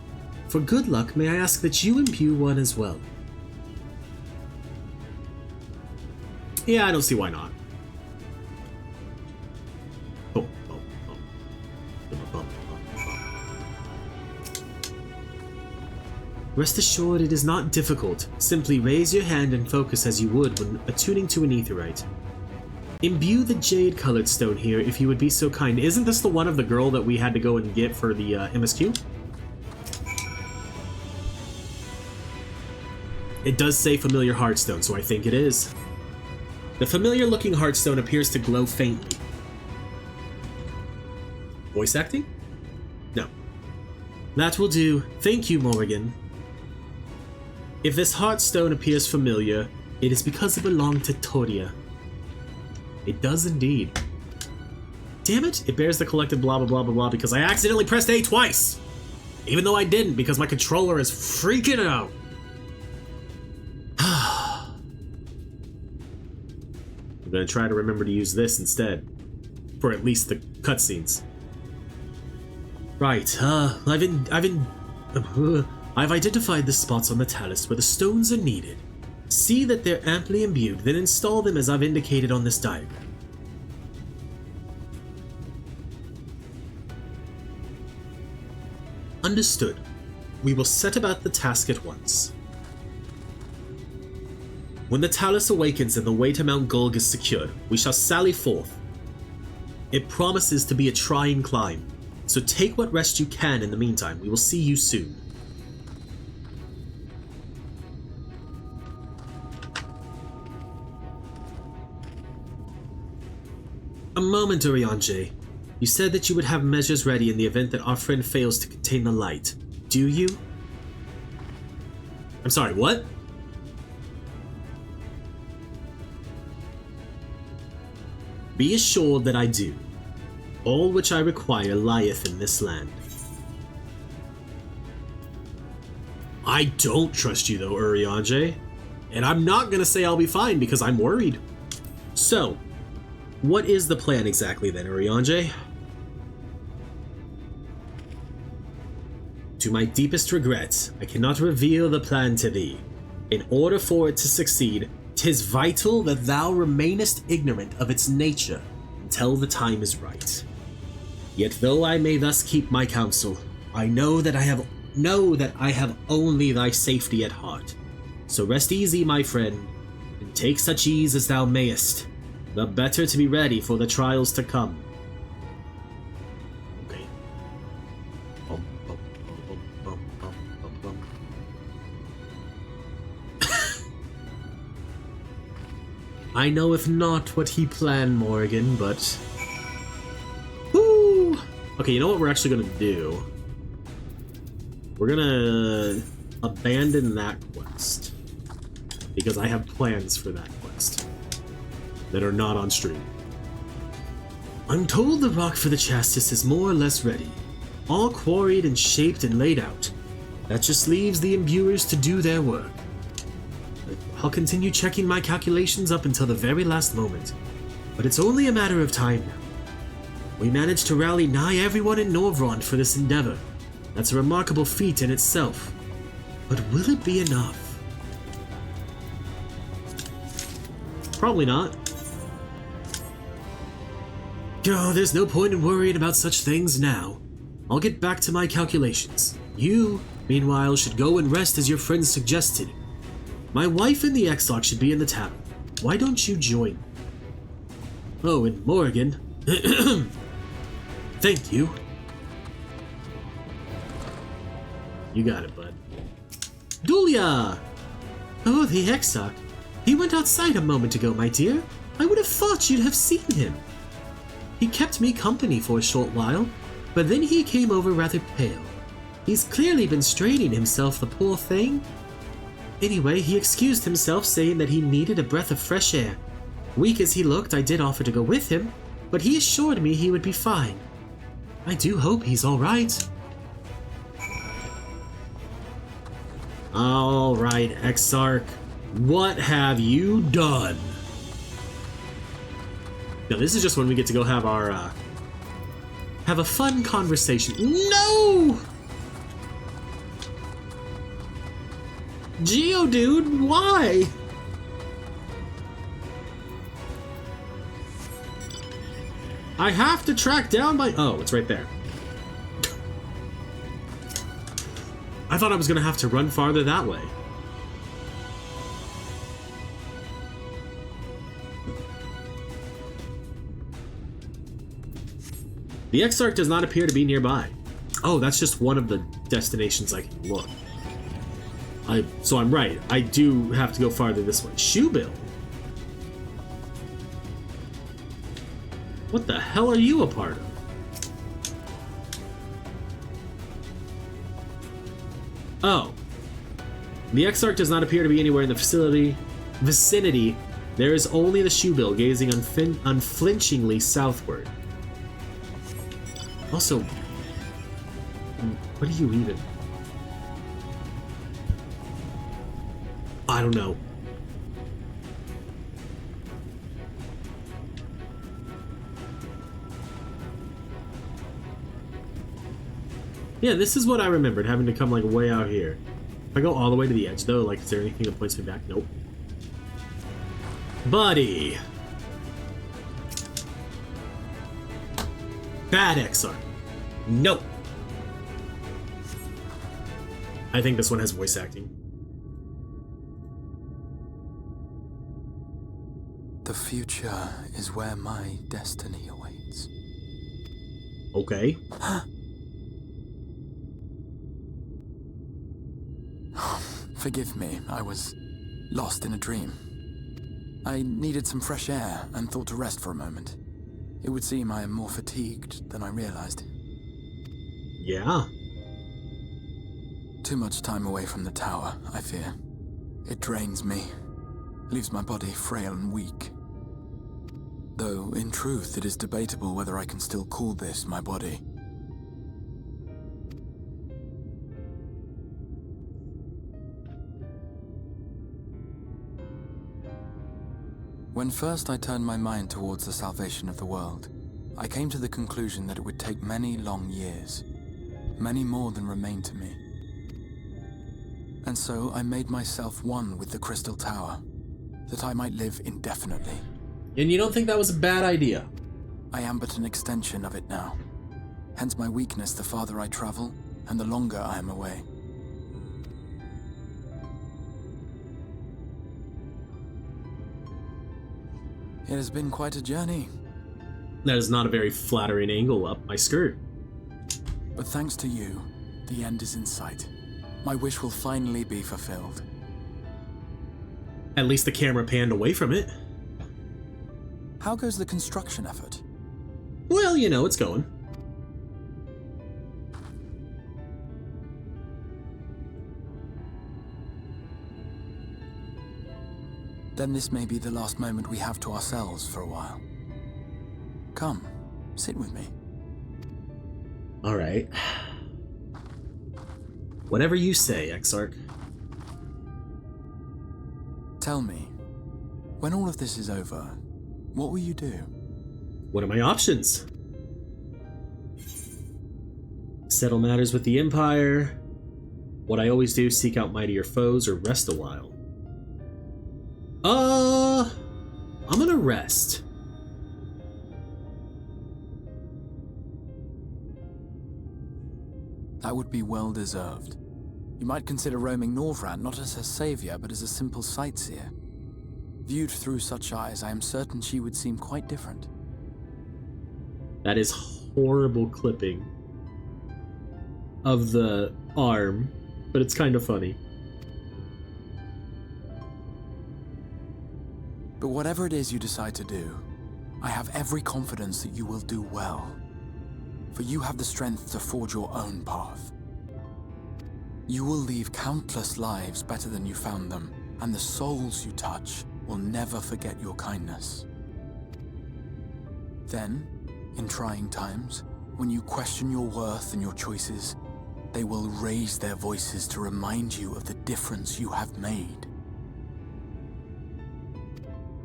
for good luck, may I ask that you imbue one as well? Yeah, I don't see why not. Rest assured, it is not difficult. Simply raise your hand and focus as you would when attuning to an aetherite. Imbue the jade-colored stone here, if you would be so kind. Isn't this the one of the girl that we had to go and get for the MSQ? It does say familiar heartstone, so I think it is. The familiar-looking heartstone appears to glow faintly. Voice acting? No. That will do. Thank you, Morrighan. If this heartstone appears familiar, it is because it belonged to Toria. It does indeed. Damn it! It bears the collected blah blah blah blah blah because I accidentally pressed A twice! Even though I didn't, because my controller is freaking out! I'm gonna try to remember to use this instead. For at least the cutscenes. Right, I've identified the spots on the Talus where the stones are needed. See that they're amply imbued, then install them as I've indicated on this diagram. Understood. We will set about the task at once. When the Talus awakens and the way to Mount Gulg is secured, we shall sally forth. It promises to be a trying climb, so take what rest you can in the meantime. We will see you soon. A moment, Urianger. You said that you would have measures ready in the event that our friend fails to contain the light. Do you? I'm sorry, what? Be assured that I do. All which I require lieth in this land. I don't trust you though, Urianger. And I'm not gonna say I'll be fine because I'm worried. So, what is the plan exactly then, Urianger? To my deepest regret, I cannot reveal the plan to thee. In order for it to succeed, 'tis vital that thou remainest ignorant of its nature until the time is right. Yet though I may thus keep my counsel, I know that I have only thy safety at heart. So rest easy, my friend, and take such ease as thou mayest, the better to be ready for the trials to come. Okay. Bum, bum, bum, bum, bum, bum, bum. I knoweth not what he planned, Morrighan, but... Woo! Okay, you know what we're actually gonna do? We're gonna abandon that quest. Because I have plans for that quest. That are not on stream. I'm told the rock for the chastis is more or less ready. All quarried and shaped and laid out. That just leaves the imbuers to do their work. I'll continue checking my calculations up until the very last moment. But it's only a matter of time now. We managed to rally nigh everyone in Morrighan for this endeavor. That's a remarkable feat in itself. But will it be enough? Probably not. Oh, there's no point in worrying about such things now. I'll get back to my calculations. You, meanwhile, should go and rest as your friend suggested. My wife and the Exarch should be in the tavern. Why don't you join? Oh, and Morrighan. Thank you. You got it, bud. Dulia! Oh, the Exarch. He went outside a moment ago, my dear. I would have thought you'd have seen him. He kept me company for a short while, but then he came over rather pale. He's clearly been straining himself, the poor thing. Anyway, he excused himself, saying that he needed a breath of fresh air. Weak as he looked, I did offer to go with him, but he assured me he would be fine. I do hope he's all right. All right, Exarch. What have you done? Now, this is just when we get to go have our, have a fun conversation. No! Geodude, why? I have to track down my... Oh, it's right there. I thought I was gonna have to run farther that way. The Exarch does not appear to be nearby. Oh, that's just one of the destinations I can look. So I'm right. I do have to go farther this way. Shoebill? What the hell are you a part of? Oh. The Exarch does not appear to be anywhere in the vicinity. There is only the Shoebill gazing unflinchingly southward. Also, what are you even? I don't know. Yeah, this is what I remembered, having to come like way out here. If I go all the way to the edge though, like is there anything that points me back? Nope. Buddy! Bad Exarch. Nope. I think this one has voice acting. The future is where my destiny awaits. Okay. Forgive me, I was lost in a dream. I needed some fresh air and thought to rest for a moment. It would seem I am more fatigued than I realized. Yeah. Too much time away from the tower, I fear. It drains me, leaves my body frail and weak. Though, in truth, it is debatable whether I can still call this my body. When first I turned my mind towards the salvation of the world, I came to the conclusion that it would take many long years, many more than remain to me. And so I made myself one with the Crystal Tower, that I might live indefinitely. And you don't think that was a bad idea? I am but an extension of it now. Hence my weakness the farther I travel, and the longer I am away. It has been quite a journey. That is not a very flattering angle up my skirt. But thanks to you, the end is in sight. My wish will finally be fulfilled. At least the camera panned away from it. How goes the construction effort? Well, you know, it's going. Then this may be the last moment we have to ourselves for a while. Come, sit with me. All right. Whatever you say, Exarch. Tell me, when all of this is over, what will you do? What are my options? Settle matters with the Empire. What I always do, seek out mightier foes or rest a while. I'm gonna rest. That would be well deserved. You might consider roaming Morrighan not as her savior, but as a simple sightseer. Viewed through such eyes, I am certain she would seem quite different. That is horrible clipping of the arm, but it's kind of funny. But whatever it is you decide to do, I have every confidence that you will do well. For you have the strength to forge your own path. You will leave countless lives better than you found them, and the souls you touch will never forget your kindness. Then, in trying times, when you question your worth and your choices, they will raise their voices to remind you of the difference you have made.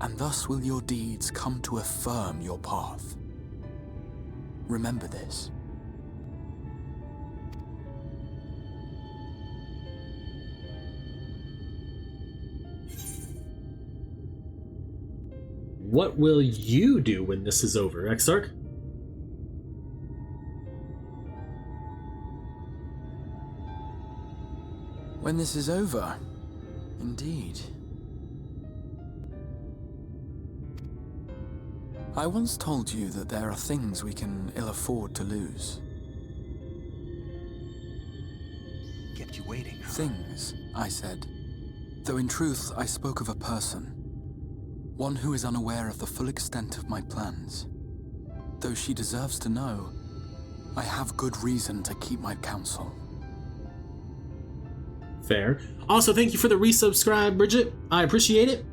And thus will your deeds come to affirm your path. Remember this. What will you do when this is over, Exarch? When this is over, indeed. I once told you that there are things we can ill afford to lose. Kept you waiting, huh? Things, I said. Though in truth, I spoke of a person. One who is unaware of the full extent of my plans. Though she deserves to know, I have good reason to keep my counsel. Fair. Also, thank you for the resubscribe, Bridget. I appreciate it.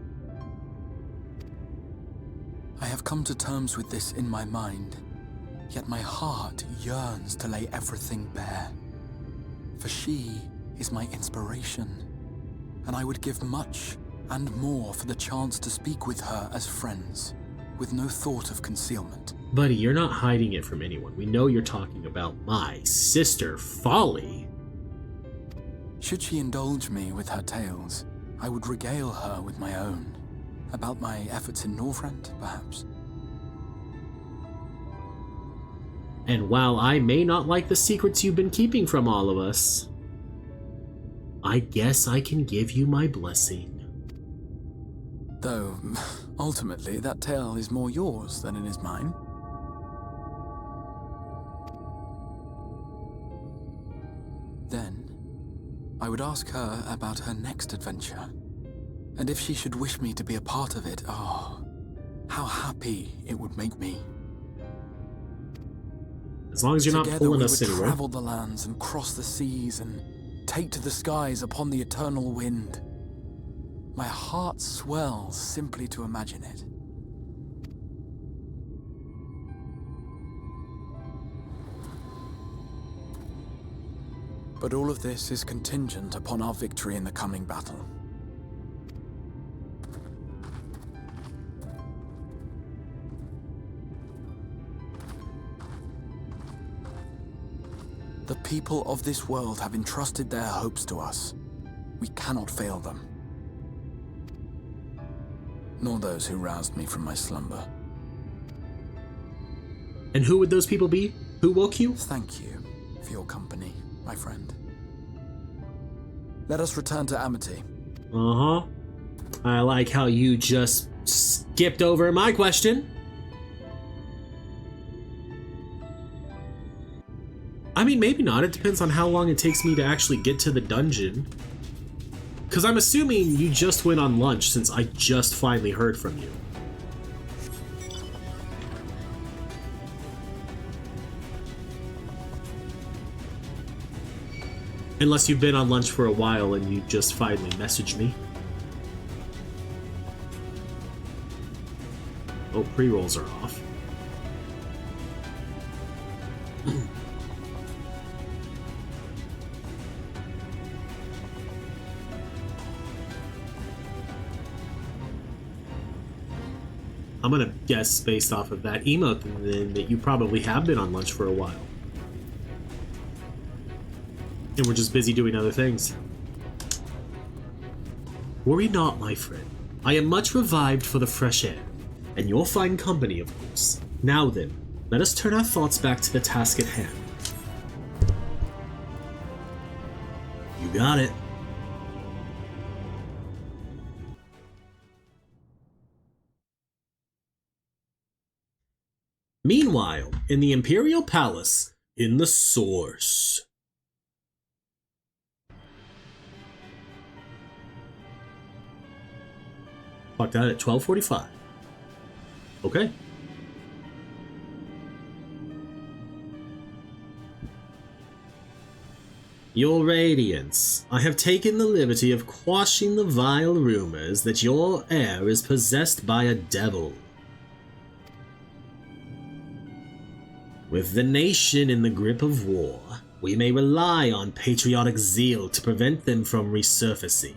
I have come to terms with this in my mind, yet my heart yearns to lay everything bare. For she is my inspiration, and I would give much and more for the chance to speak with her as friends, with no thought of concealment. Buddy, you're not hiding it from anyone. We know you're talking about my sister, Folly. Should she indulge me with her tales, I would regale her with my own. About my efforts in Morrighan, perhaps. And while I may not like the secrets you've been keeping from all of us, I guess I can give you my blessing. Though, ultimately, that tale is more yours than it is mine. Then, I would ask her about her next adventure. And if she should wish me to be a part of it, oh, how happy it would make me. As long as you're Together not pulling we us would anywhere. travel the lands and cross the seas and take to the skies upon the eternal wind. My heart swells simply to imagine it. But all of this is contingent upon our victory in the coming battle. The people of this world have entrusted their hopes to us. We cannot fail them. Nor those who roused me from my slumber. And who would those people be? Who woke you? Thank you for your company, my friend. Let us return to Amity. Uh-huh. I like how you just skipped over my question. I mean, maybe not. It depends on how long it takes me to actually get to the dungeon. Because I'm assuming you just went on lunch since I just finally heard from you. Unless you've been on lunch for a while and you just finally messaged me. Oh, pre-rolls are off. I'm gonna guess based off of that emote then that you probably have been on lunch for a while. And we're just busy doing other things. Worry not, my friend. I am much revived for the fresh air, and your fine company, of course. Now then, let us turn our thoughts back to the task at hand. You got it. Meanwhile, in the Imperial Palace, in the Source. Clocked out at 12:45. Okay. Your Radiance, I have taken the liberty of quashing the vile rumors that your heir is possessed by a devil. With the nation in the grip of war, we may rely on patriotic zeal to prevent them from resurfacing.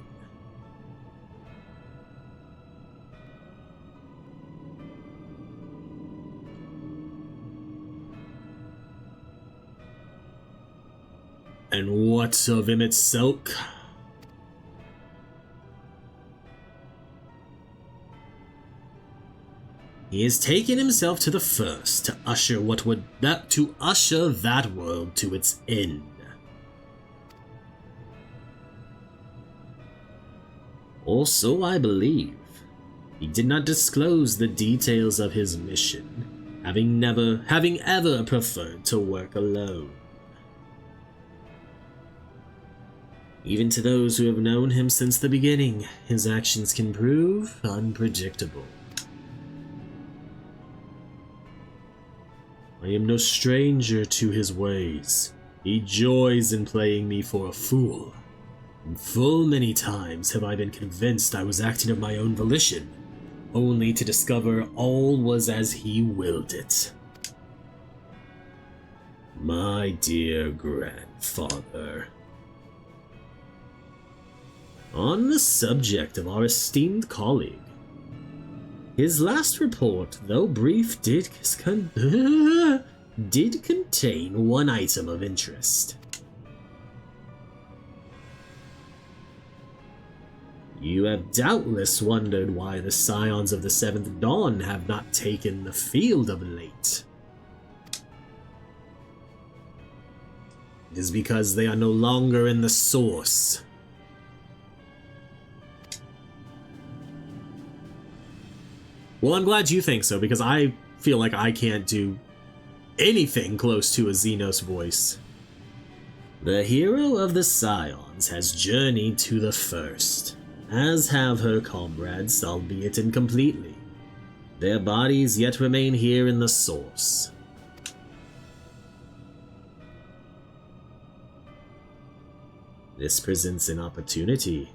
And what of Emmett Silk? He has taken himself to the First to usher that world to its end. Also, I believe he did not disclose the details of his mission, having ever preferred to work alone. Even to those who have known him since the beginning, his actions can prove unpredictable. I am no stranger to his ways. He joys in playing me for a fool. And full many times have I been convinced I was acting of my own volition, only to discover all was as he willed it. My dear grandfather. On the subject of our esteemed colleague, his last report, though brief, did contain one item of interest. You have doubtless wondered why the Scions of the Seventh Dawn have not taken the field of late. It is because they are no longer in the Source. Well, I'm glad you think so, because I feel like I can't do anything close to a Xenos voice. The hero of the Scions has journeyed to the First, as have her comrades, albeit incompletely. Their bodies yet remain here in the Source. This presents an opportunity.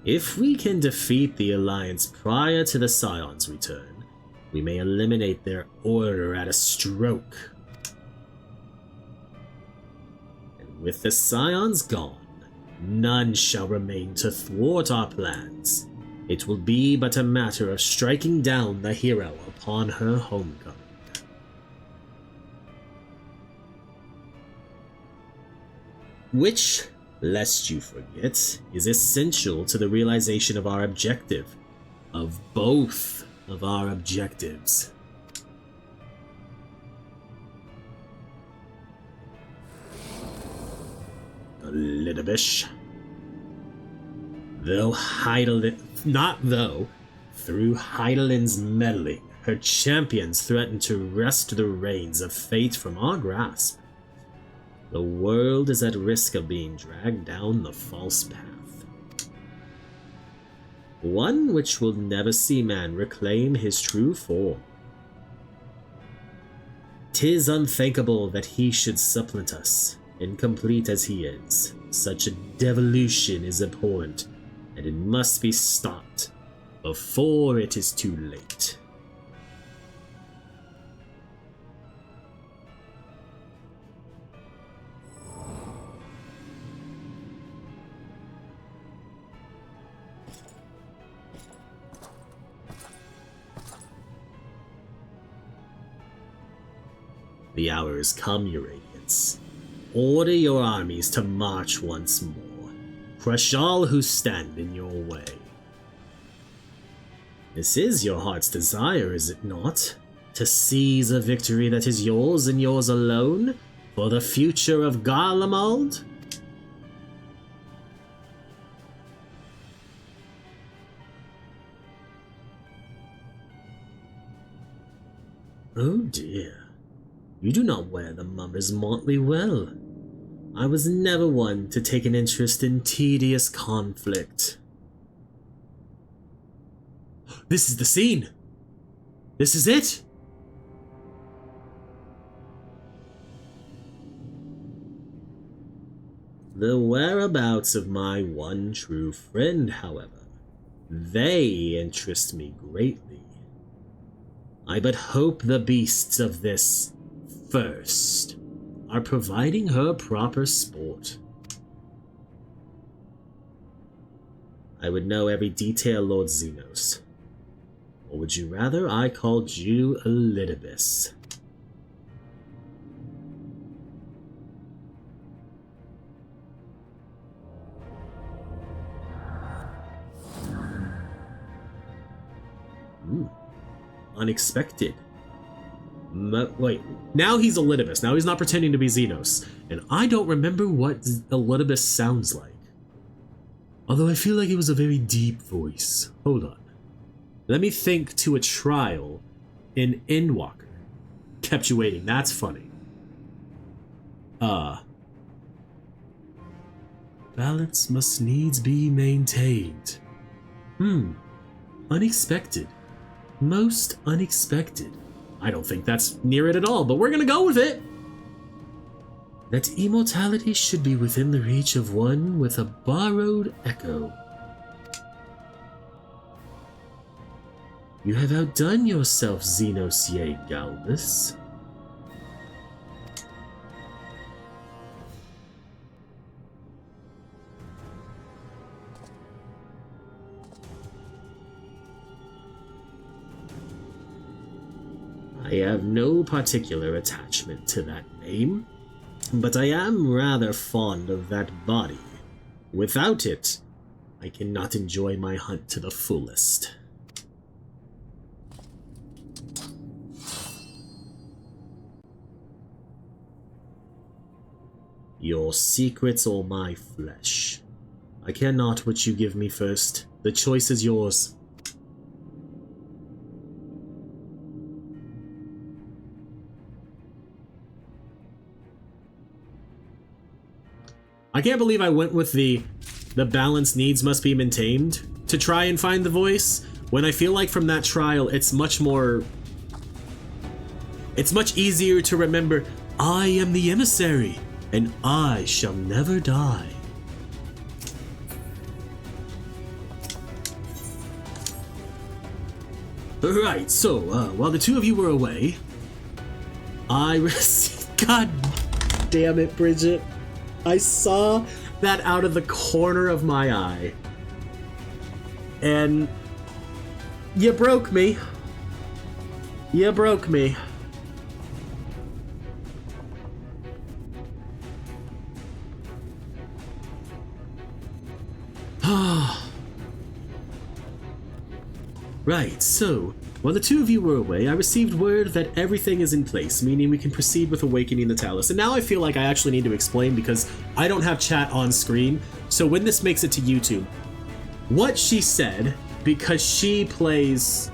If we can defeat the Alliance prior to the Scions' return, we may eliminate their order at a stroke. And With the Scions gone, none shall remain to thwart our plans. It will be but a matter of striking down the hero upon her homecoming. Which, lest you forget, is essential to the realization of our objective. Of both of our objectives. A little bit. Through Heidelin's meddling, her champions threaten to wrest the reins of fate from our grasp. The world is at risk of being dragged down the false path. One which will never see man reclaim his true form. 'Tis unthinkable that he should supplant us, incomplete as he is. Such a devolution is abhorrent, and it must be stopped before it is too late. The hour has come, your radiance. Order your armies to march once more. Crush all who stand in your way. This is your heart's desire, is it not? To seize a victory that is yours and yours alone, for the future of Garlemald? Oh dear. You do not wear the mummer's motley well. I was never one to take an interest in tedious conflict. This is the scene! This is it! The whereabouts of my one true friend, however, they interest me greatly. I but hope the beasts of this first are providing her proper sport. I would know every detail, Lord Xenos. Or would you rather I called you Elidibus? Unexpected. Wait, now he's Elidibus. Now he's not pretending to be Xenos. And I don't remember what Elidibus sounds like. Although I feel like it was a very deep voice. Hold on. Let me think to a trial in Endwalker. Kept you waiting. That's funny. Balance must needs be maintained. Unexpected. Most unexpected. I don't think that's near it at all, but we're gonna go with it! That immortality should be within the reach of one with a borrowed echo. You have outdone yourself, Xenos ye Galbus. I have no particular attachment to that name, but I am rather fond of that body. Without it, I cannot enjoy my hunt to the fullest. Your secrets or my flesh. I care not what you give me first. The choice is yours. I can't believe I went with the balance needs must be maintained to try and find the voice, when I feel like from that trial it's much easier to remember, I am the emissary, and I shall never die. Alright, so, while the two of you were away, I received... God damn it, Bridget. I saw that out of the corner of my eye. And you broke me. You broke me. Right, so, while the two of you were away, I received word that everything is in place, meaning we can proceed with awakening the Talus. And now I feel like I actually need to explain because I don't have chat on screen, so when this makes it to YouTube, what she said, because she plays...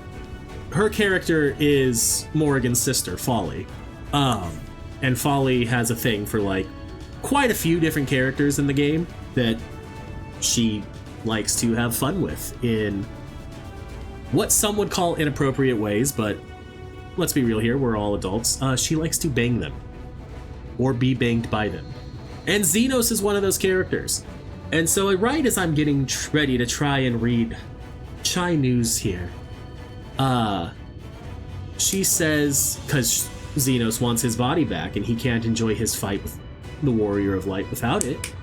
Her character is Morrigan's sister, Folly. And Folly has a thing for, like, quite a few different characters in the game that she likes to have fun with in what some would call inappropriate ways, but let's be real here, we're all adults. She likes to bang them, or be banged by them. And Xenos is one of those characters. And so right as I'm getting ready to try and read Chai News here, she says, because Xenos wants his body back and he can't enjoy his fight with the Warrior of Light without it.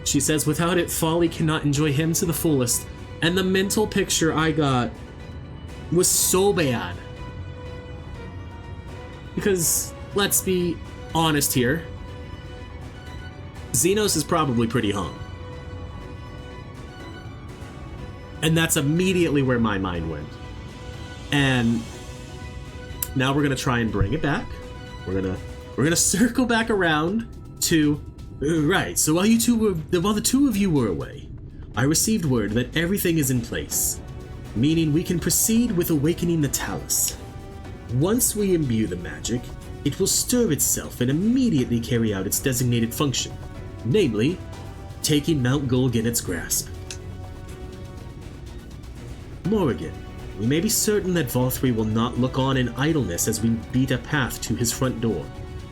She says, without it, Folly cannot enjoy him to the fullest. And the mental picture I got was so bad. Because, let's be honest here, Xenos is probably pretty hung. And that's immediately where my mind went. And now we're gonna try and bring it back. We're gonna circle back around to right. So while the two of you were away, I received word that everything is in place, meaning we can proceed with awakening the Talus. Once we imbue the magic, it will stir itself and immediately carry out its designated function, namely, taking Mount Gulg in its grasp. Morrighan, we may be certain that Valthree will not look on in idleness as we beat a path to his front door.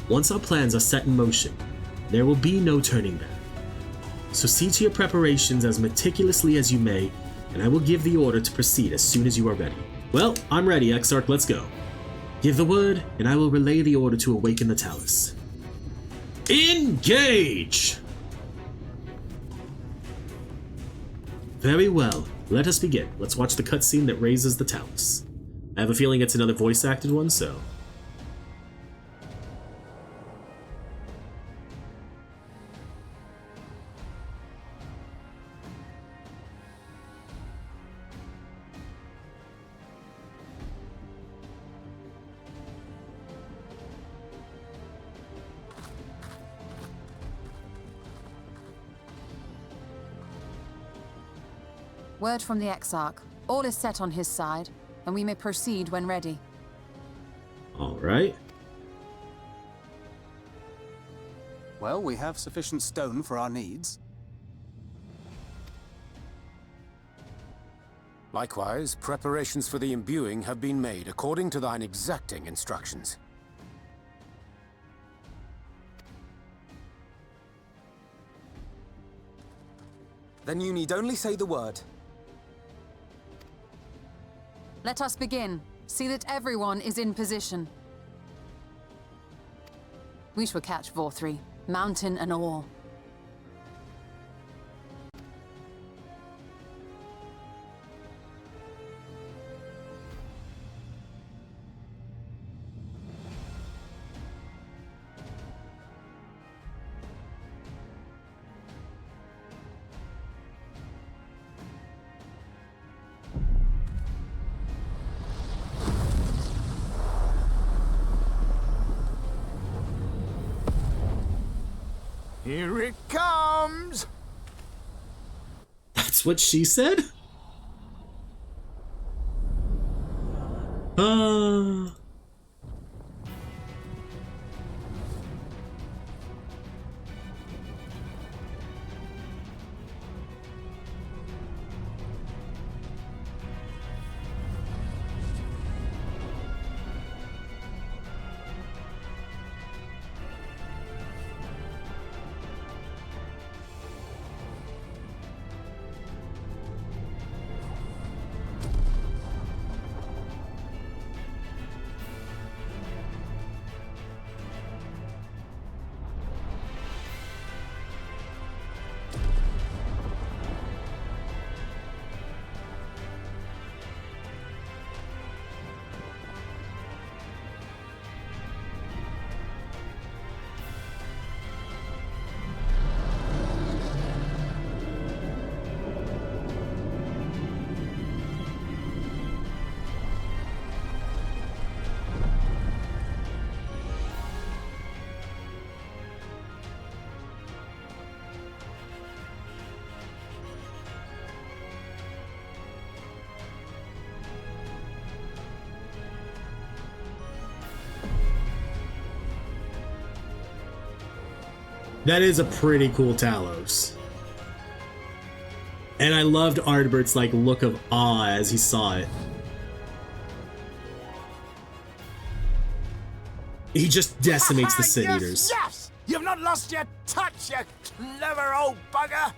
Once our plans are set in motion, there will be no turning back. So see to your preparations as meticulously as you may, and I will give the order to proceed as soon as you are ready. Well, I'm ready, Exarch, let's go. Give the word, and I will relay the order to awaken the Talus. Engage! Very well, let us begin. Let's watch the cutscene that raises the Talus. I have a feeling it's another voice-acted one, so... Word from the Exarch. All is set on his side, and we may proceed when ready. All right. Well, we have sufficient stone for our needs. Likewise, preparations for the imbuing have been made according to thine exacting instructions. Then you need only say the word. Let us begin. See that everyone is in position. We shall catch Valthree, mountain and all. Here it comes! That's what she said? That is a pretty cool Talos. And I loved Ardbert's like look of awe as he saw it. He just decimates the Sin Eaters. Yes! You've not lost your touch, you clever old bugger!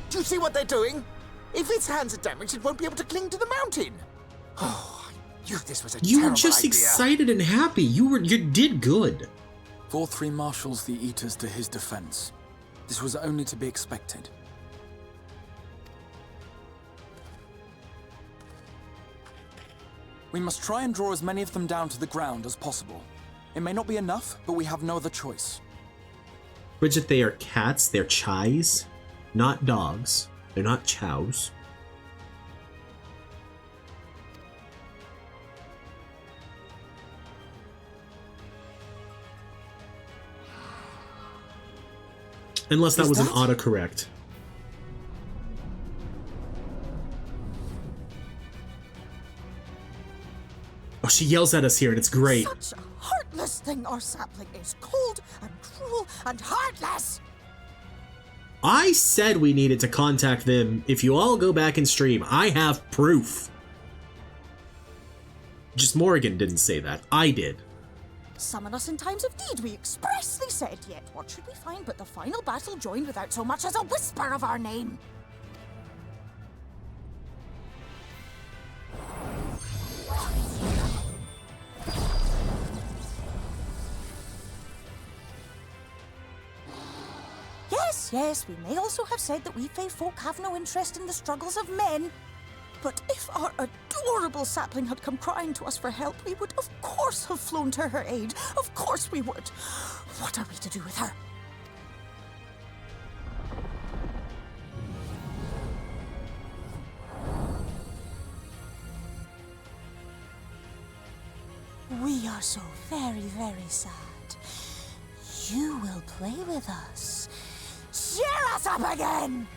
Do you see what they're doing? If its hands are damaged, it won't be able to cling to the mountain. Oh, I knew this was a You were terrible just idea. excited and happy. You did good. 4-3 marshals the Eaters to his defense. This was only to be expected. We must try and draw as many of them down to the ground as possible. It may not be enough, but we have no other choice. Bridget, they are cats. They're chais, not dogs. They're not chows. Unless that was an autocorrect. Oh, she yells at us here, and it's great. Such a heartless thing our sapling is. Cold and cruel and heartless. I said we needed to contact them. If you all go back and stream, I have proof. Just Morrighan didn't say that. I did. Summon us in times of need, we expressly said. Yet what should we find but the final battle joined without so much as a whisper of our name? Yes, we may also have said that we Fae folk have no interest in the struggles of men. But if our adorable sapling had come crying to us for help, we would of course have flown to her aid. Of course we would. What are we to do with her? We are so very, very sad. You will play with us. Cheer us up again!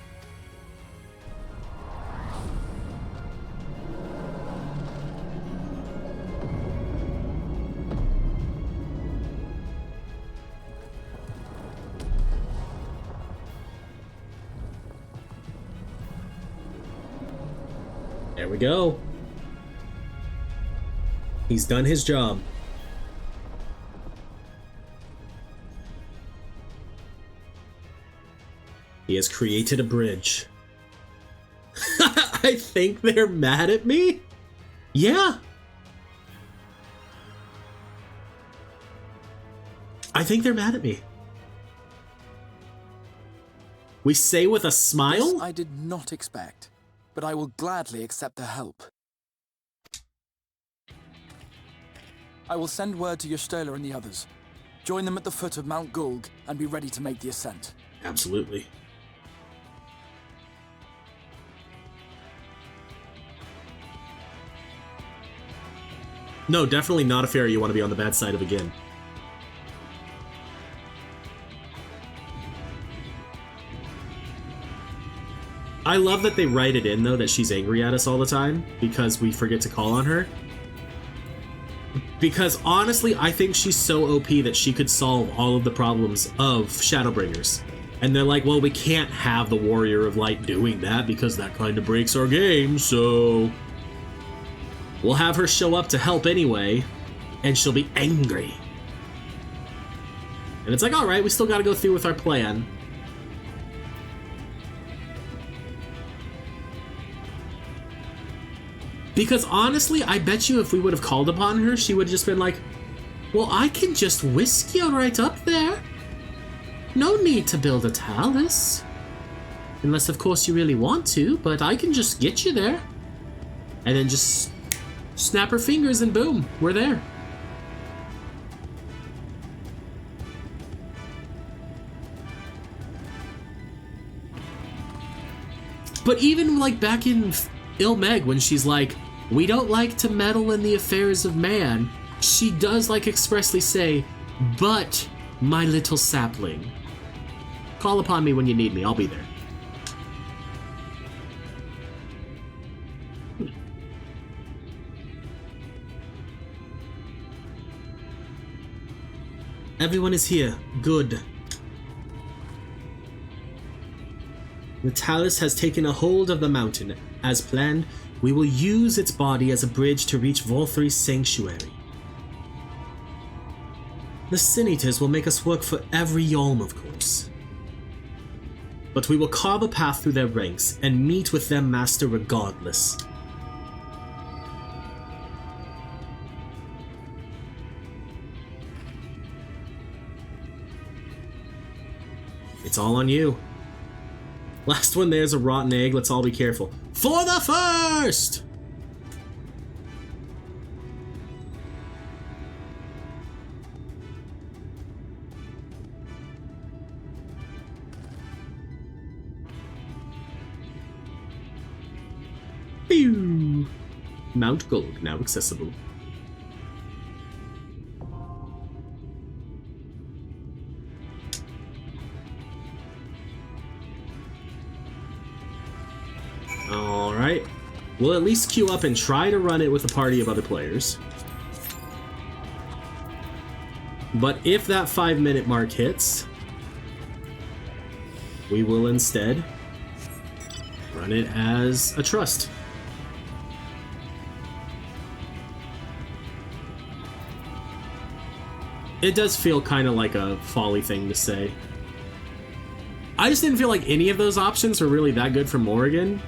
There we go. He's done his job. He has created a bridge. I think they're mad at me? Yeah. I think they're mad at me. We say with a smile? This I did not expect, but I will gladly accept their help. I will send word to Y'shtola and the others. Join them at the foot of Mount Gulg and be ready to make the ascent. Absolutely. No, definitely not a fairy you want to be on the bad side of again. I love that they write it in, though, that she's angry at us all the time because we forget to call on her. Because honestly, I think she's so OP that she could solve all of the problems of Shadowbringers. And they're like, well, we can't have the Warrior of Light doing that because that kind of breaks our game, so we'll have her show up to help anyway, and she'll be angry. And it's like, alright, we still gotta go through with our plan. Because honestly, I bet you if we would have called upon her, she would have just been like, well, I can just whisk you right up there. No need to build a talus. Unless, of course, you really want to, but I can just get you there. And then just snap her fingers and boom, we're there. But even like back in Ilmeg, when she's like, we don't like to meddle in the affairs of man, she does like expressly say, but my little sapling. Call upon me when you need me, I'll be there. Everyone is here. Good. The Talus has taken a hold of the mountain. As planned, we will use its body as a bridge to reach Volthry's sanctuary. The Sin Eaters will make us work for every Yolm, of course. But we will carve a path through their ranks and meet with their master regardless. It's all on you. Last one there's a rotten egg, let's all be careful. For the first! Pew! Mount Gold, now accessible. Alright, we'll at least queue up and try to run it with a party of other players. But if that 5-minute mark hits, we will instead run it as a trust. It does feel kind of like a folly thing to say. I just didn't feel like any of those options were really that good for Morrighan.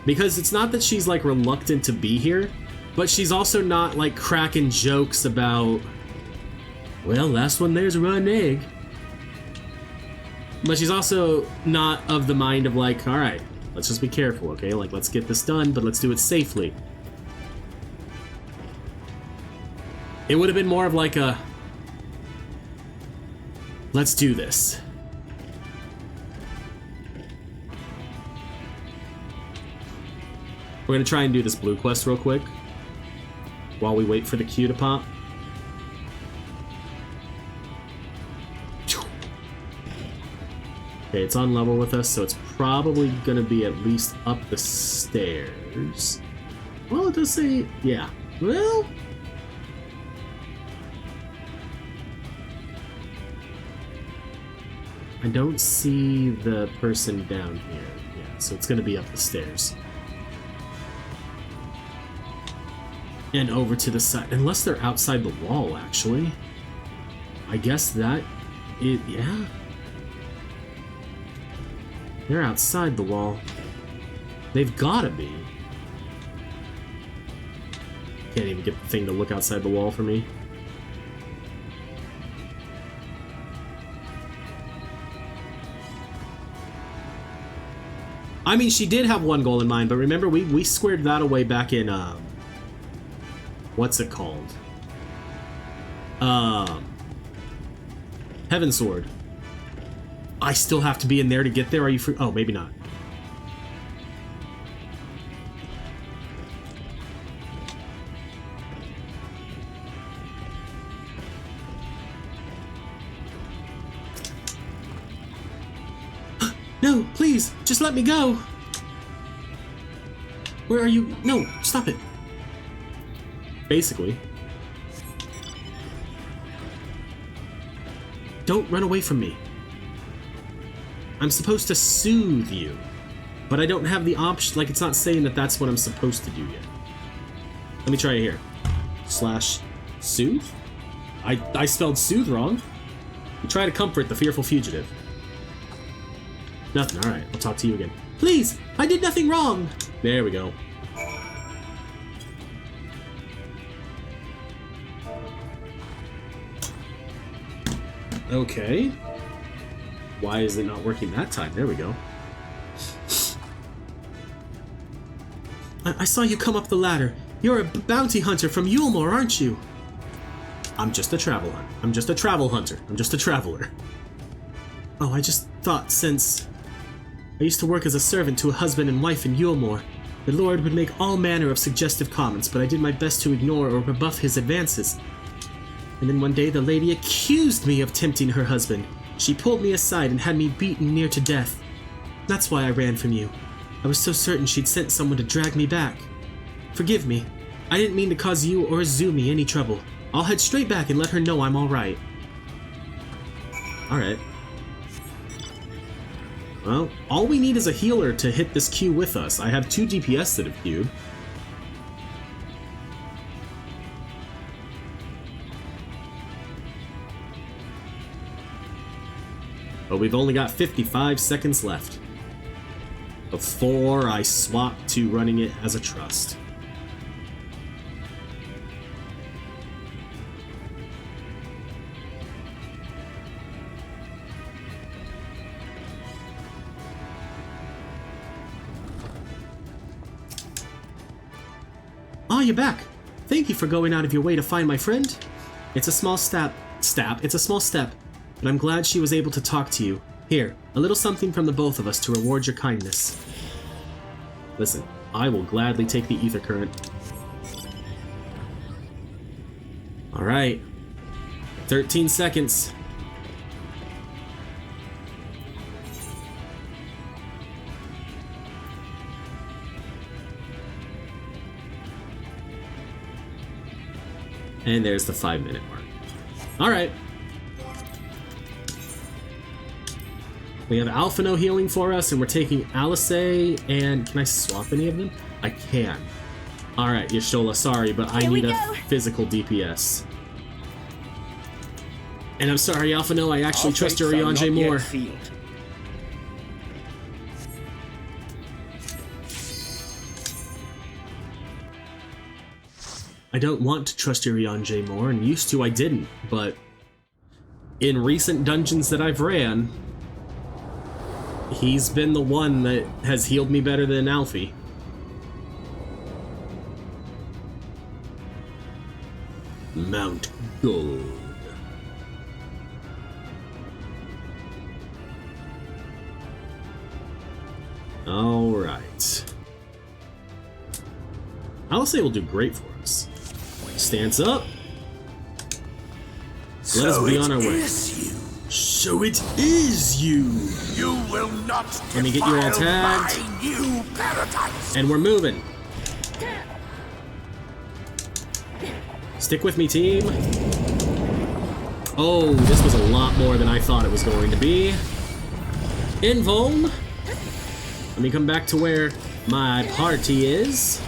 Because it's not that she's, like, reluctant to be here, but she's also not, like, cracking jokes about, well, last one there's a rotten egg. But she's also not of the mind of, like, alright, let's just be careful, okay? Like, let's get this done, but let's do it safely. It would have been more of, like, a, let's do this. We're gonna try and do this blue quest real quick while we wait for the queue to pop. Okay, it's on level with us, so it's probably gonna be at least up the stairs. Well, it does say, yeah. Well, I don't see the person down here. Yeah, so it's gonna be up the stairs. And over to the side, unless they're outside the wall, actually. I guess that it, yeah. They're outside the wall. They've gotta be. Can't even get the thing to look outside the wall for me. I mean, she did have one goal in mind, but remember, we squared that away back in, what's it called? Heavensward. I still have to be in there to get there? Are you free? Oh, maybe not. No, please, just let me go. Where are you? No, stop it. Basically. Don't run away from me. I'm supposed to soothe you, but I don't have the option. Like, it's not saying that that's what I'm supposed to do yet. Let me try it here. / soothe? I spelled soothe wrong. You try to comfort the fearful fugitive. Nothing. Alright, I'll talk to you again. Please! I did nothing wrong! There we go. Okay. Why is it not working that time? There we go. I saw you come up the ladder. You're a bounty hunter from Yulmore, aren't you? I'm just a travel hunter. I'm just a travel hunter. I'm just a traveler. Oh, I just thought since... I used to work as a servant to a husband and wife in Yulmore. The Lord would make all manner of suggestive comments, but I did my best to ignore or rebuff his advances. And then one day the lady accused me of tempting her husband. She pulled me aside and had me beaten near to death. That's why I ran from you. I was so certain she'd sent someone to drag me back. Forgive me. I didn't mean to cause you or Azumi any trouble. I'll head straight back and let her know I'm alright. Alright. Well, all we need is a healer to hit this queue with us. I have 2 DPS that have queued. But we've only got 55 seconds left before I swap to running it as a trust. Ah, you're back. Thank you for going out of your way to find my friend. It's a small step, but I'm glad she was able to talk to you. Here, a little something from the both of us to reward your kindness. Listen, I will gladly take the ether current. Alright. 13 seconds. And there's the 5-minute mark. Alright. We have Alphino healing for us, and we're taking Alice, and can I swap any of them? I can. Alright, Y'shtola, sorry, but I need a physical DPS. And I'm sorry, Alphino, I actually trust Urianger more. I don't want to trust Urianger more, and used to I didn't, but in recent dungeons that I've ran, he's been the one that has healed me better than Alfie. Mount Gold. Alright. Alice will do great for us. Stance up. Let us be on our way. So it is you. You will not. Let me get you all tagged. New paradise. And we're moving. Stick with me, team. Oh, this was a lot more than I thought it was going to be. Invuln. Let me come back to where my party is.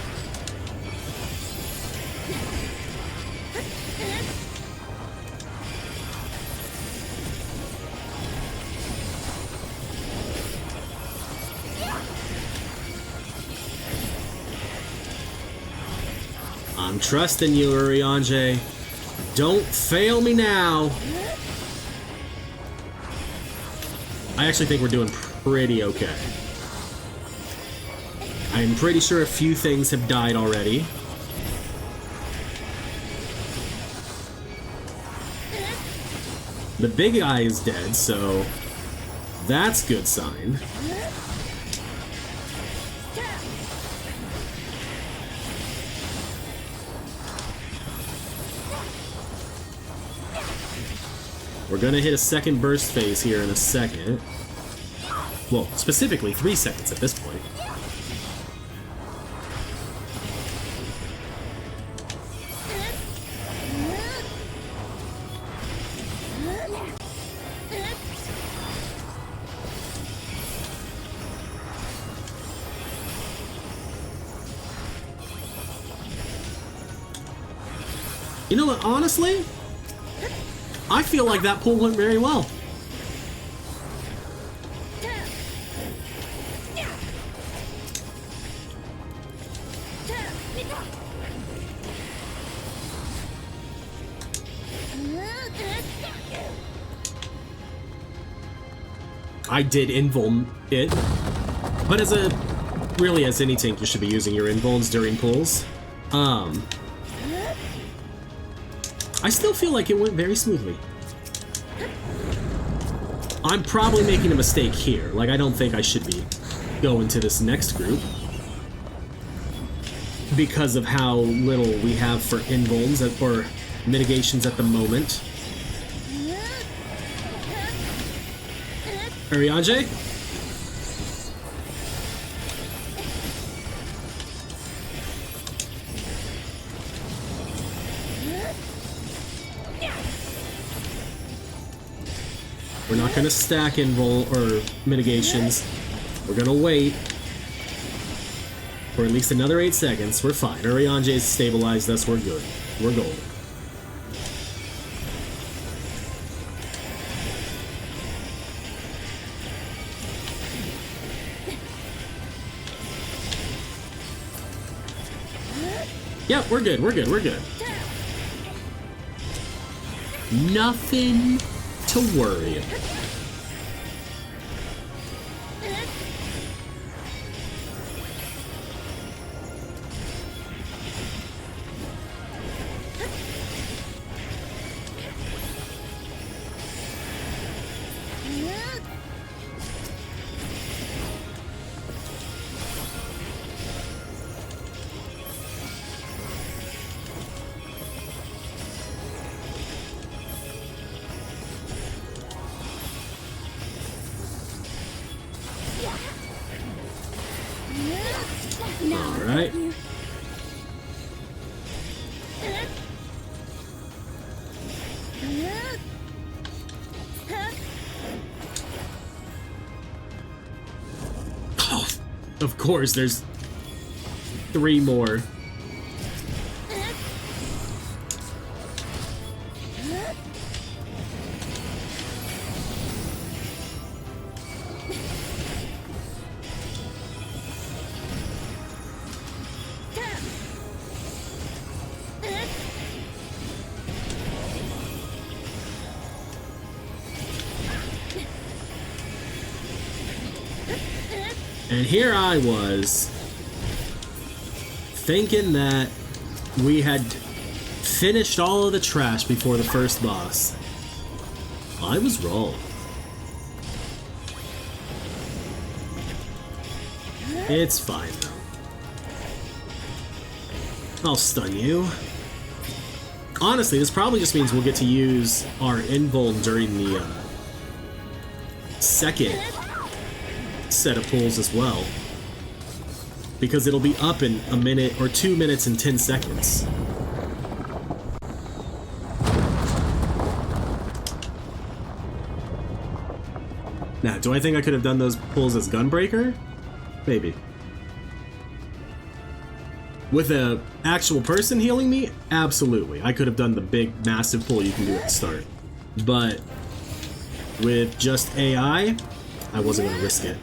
I'm trusting you, Urianger. Don't fail me now. I actually think we're doing pretty okay. I'm pretty sure a few things have died already. The big guy is dead, so that's a good sign. We're gonna hit a second burst phase here in a second. Well, specifically 3 seconds at this point. You know what, honestly? I feel like that pull went very well. I did invuln it, but as any tank, you should be using your invulns during pulls. I still feel like it went very smoothly. I'm probably making a mistake here. Like, I don't think I should be go into this next group because of how little we have for invulns or mitigations at the moment. Urianger? We're not going to stack invul or mitigations. We're going to wait for at least another 8 seconds. We're fine. Urianger's stabilized us. We're good. We're golden. Yep, we're good. We're good. We're good. Nothing to worry about. Alright. Oh, of course, there's 3 more. And here I was, thinking that we had finished all of the trash before the first boss. I was wrong. It's fine, though. I'll stun you. Honestly, this probably just means we'll get to use our invuln during the second set of pulls as well, because it'll be up in a minute or 2 minutes and 10 seconds. Now, do I think I could have done those pulls as Gunbreaker? Maybe. With a actual person healing me? Absolutely. I could have done the big, massive pull you can do at the start. But with just AI, I wasn't going to risk it.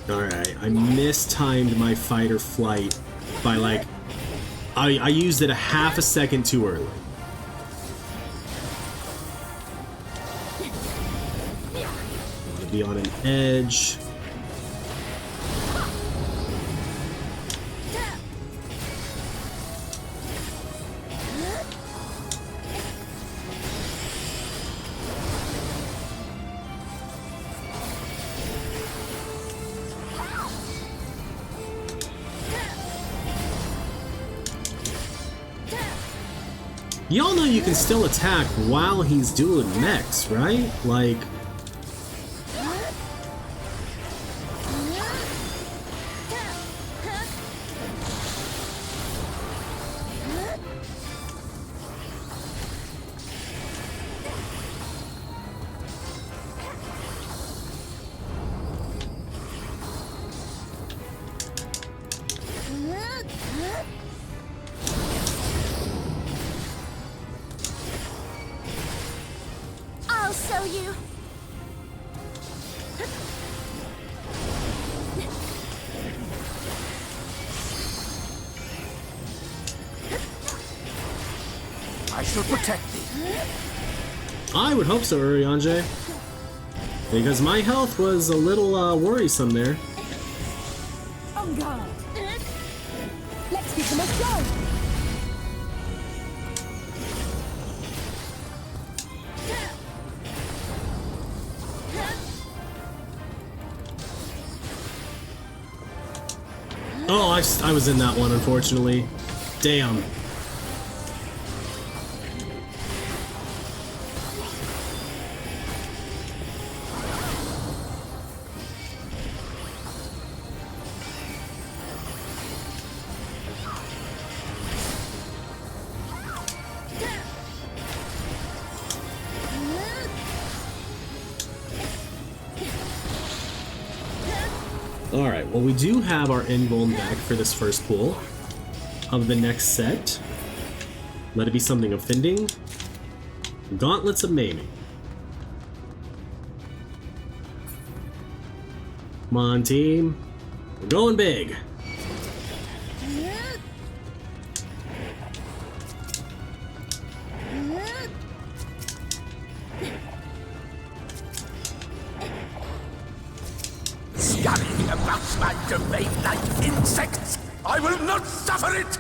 Alright, I mistimed my fight or flight by like... I used it a half a second too early. I want to be on an edge. Y'all know you can still attack while he's doing mechs, right? Like... I shall protect thee. I would hope so, Urianger. Because my health was a little worrisome there. On guard. Let's give them a go. Oh, I was in that one, unfortunately. Damn. Alright, well we do have our invuln back for this first pool of the next set. Let it be something offending. Gauntlets of Maiming. Come on, team. We're going big. Scurrying about my domain like insects! I will not suffer it!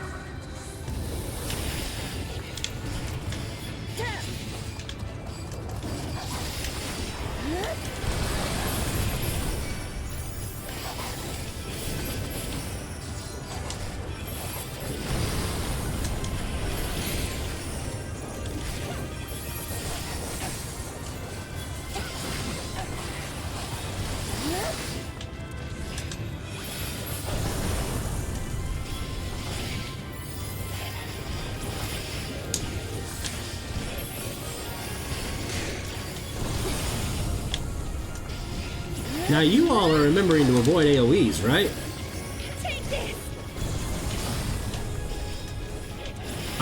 Now you all are remembering to avoid AoEs, right?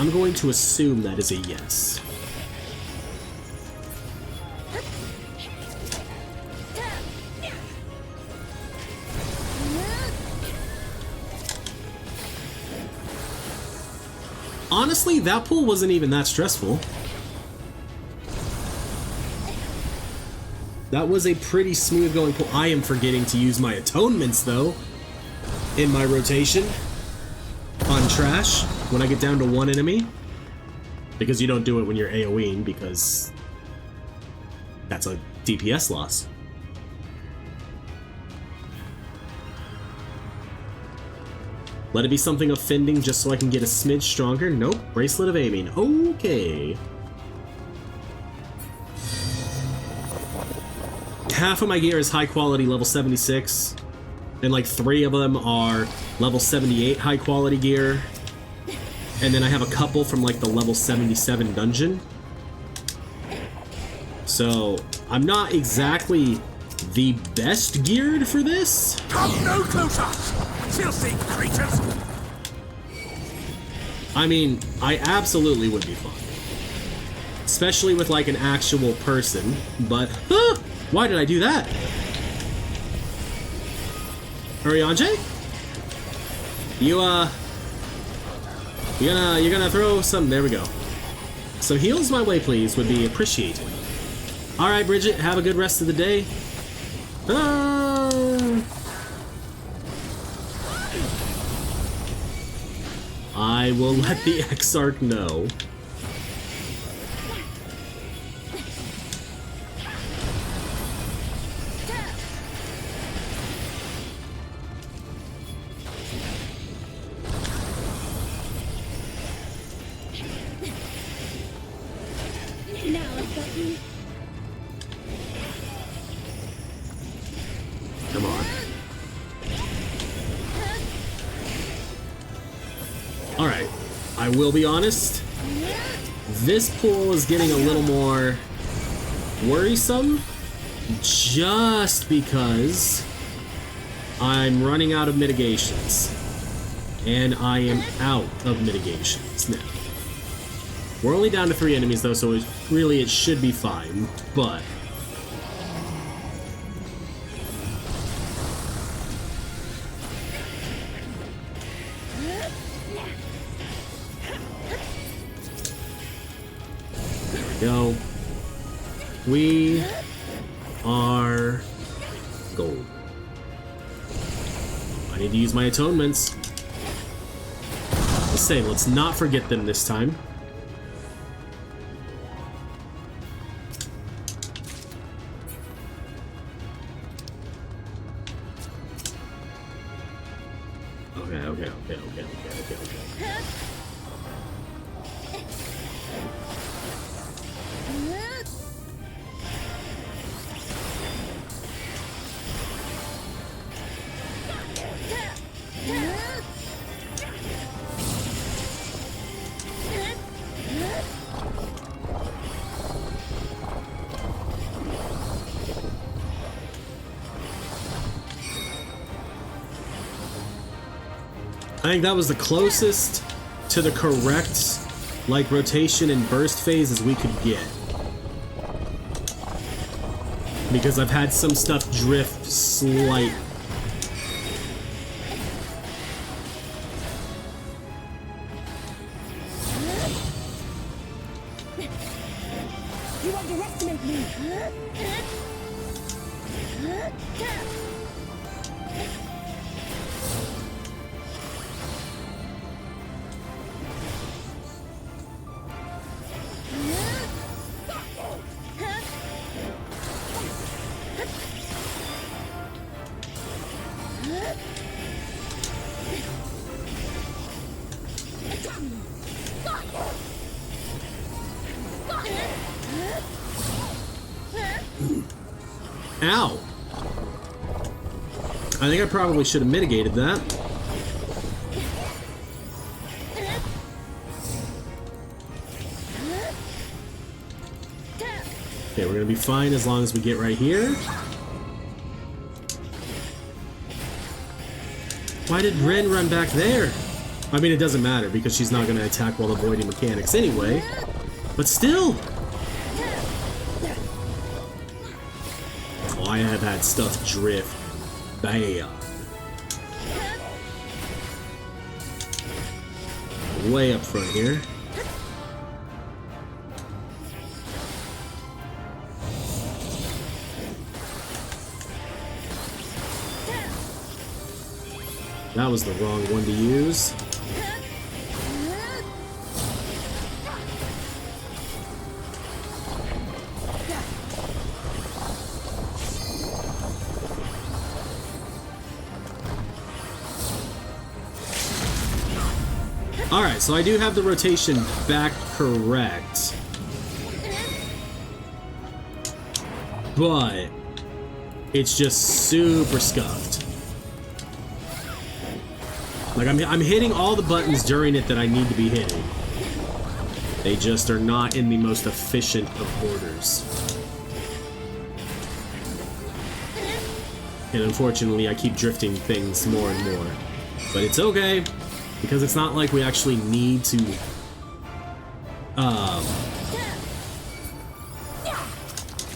I'm going to assume that is a yes. Honestly, that pool wasn't even that stressful. That was a pretty smooth going pull. I am forgetting to use my atonements though in my rotation on trash when I get down to one enemy, because you don't do it when you're AoEing because that's a DPS loss. Let it be something offending just so I can get a smidge stronger. Nope. Bracelet of Aiming. Okay. Half of my gear is high quality level 76, and like 3 of them are level 78 high quality gear, and then I have a couple from like the level 77 dungeon. So I'm not exactly the best geared for this. Come no closer, filthy creatures! I mean, I absolutely would be fine, especially with like an actual person, but why did I do that? Urianger? You're gonna throw some, there we go. Some heals my way, please, would be appreciated. Alright, Bridget, have a good rest of the day. I will let the Exarch know. Come on. Alright, I will be honest. This pool is getting a little more worrisome just because I'm running out of mitigations. And I am out of mitigations now. We're only down to 3 enemies though, so it should be fine, but there we go. We are gold. I need to use my atonements. Let's say, let's not forget them this time. Okay. I think that was the closest to the correct, like, rotation and burst phase as we could get. Because I've had some stuff drift slight. You underestimate me. Ow! I think I probably should have mitigated that. Okay, we're gonna be fine as long as we get right here. Why did Ren run back there? I mean, it doesn't matter because she's not gonna attack while avoiding mechanics anyway. But still! Oh, I have had stuff drift bad. Way up front here. That was the wrong one to use. Alright, so I do have the rotation back correct. But it's just super scuffed. Like, I'm hitting all the buttons during it that I need to be hitting. They just are not in the most efficient of orders. And unfortunately, I keep drifting things more and more. But it's okay, because it's not like we actually need to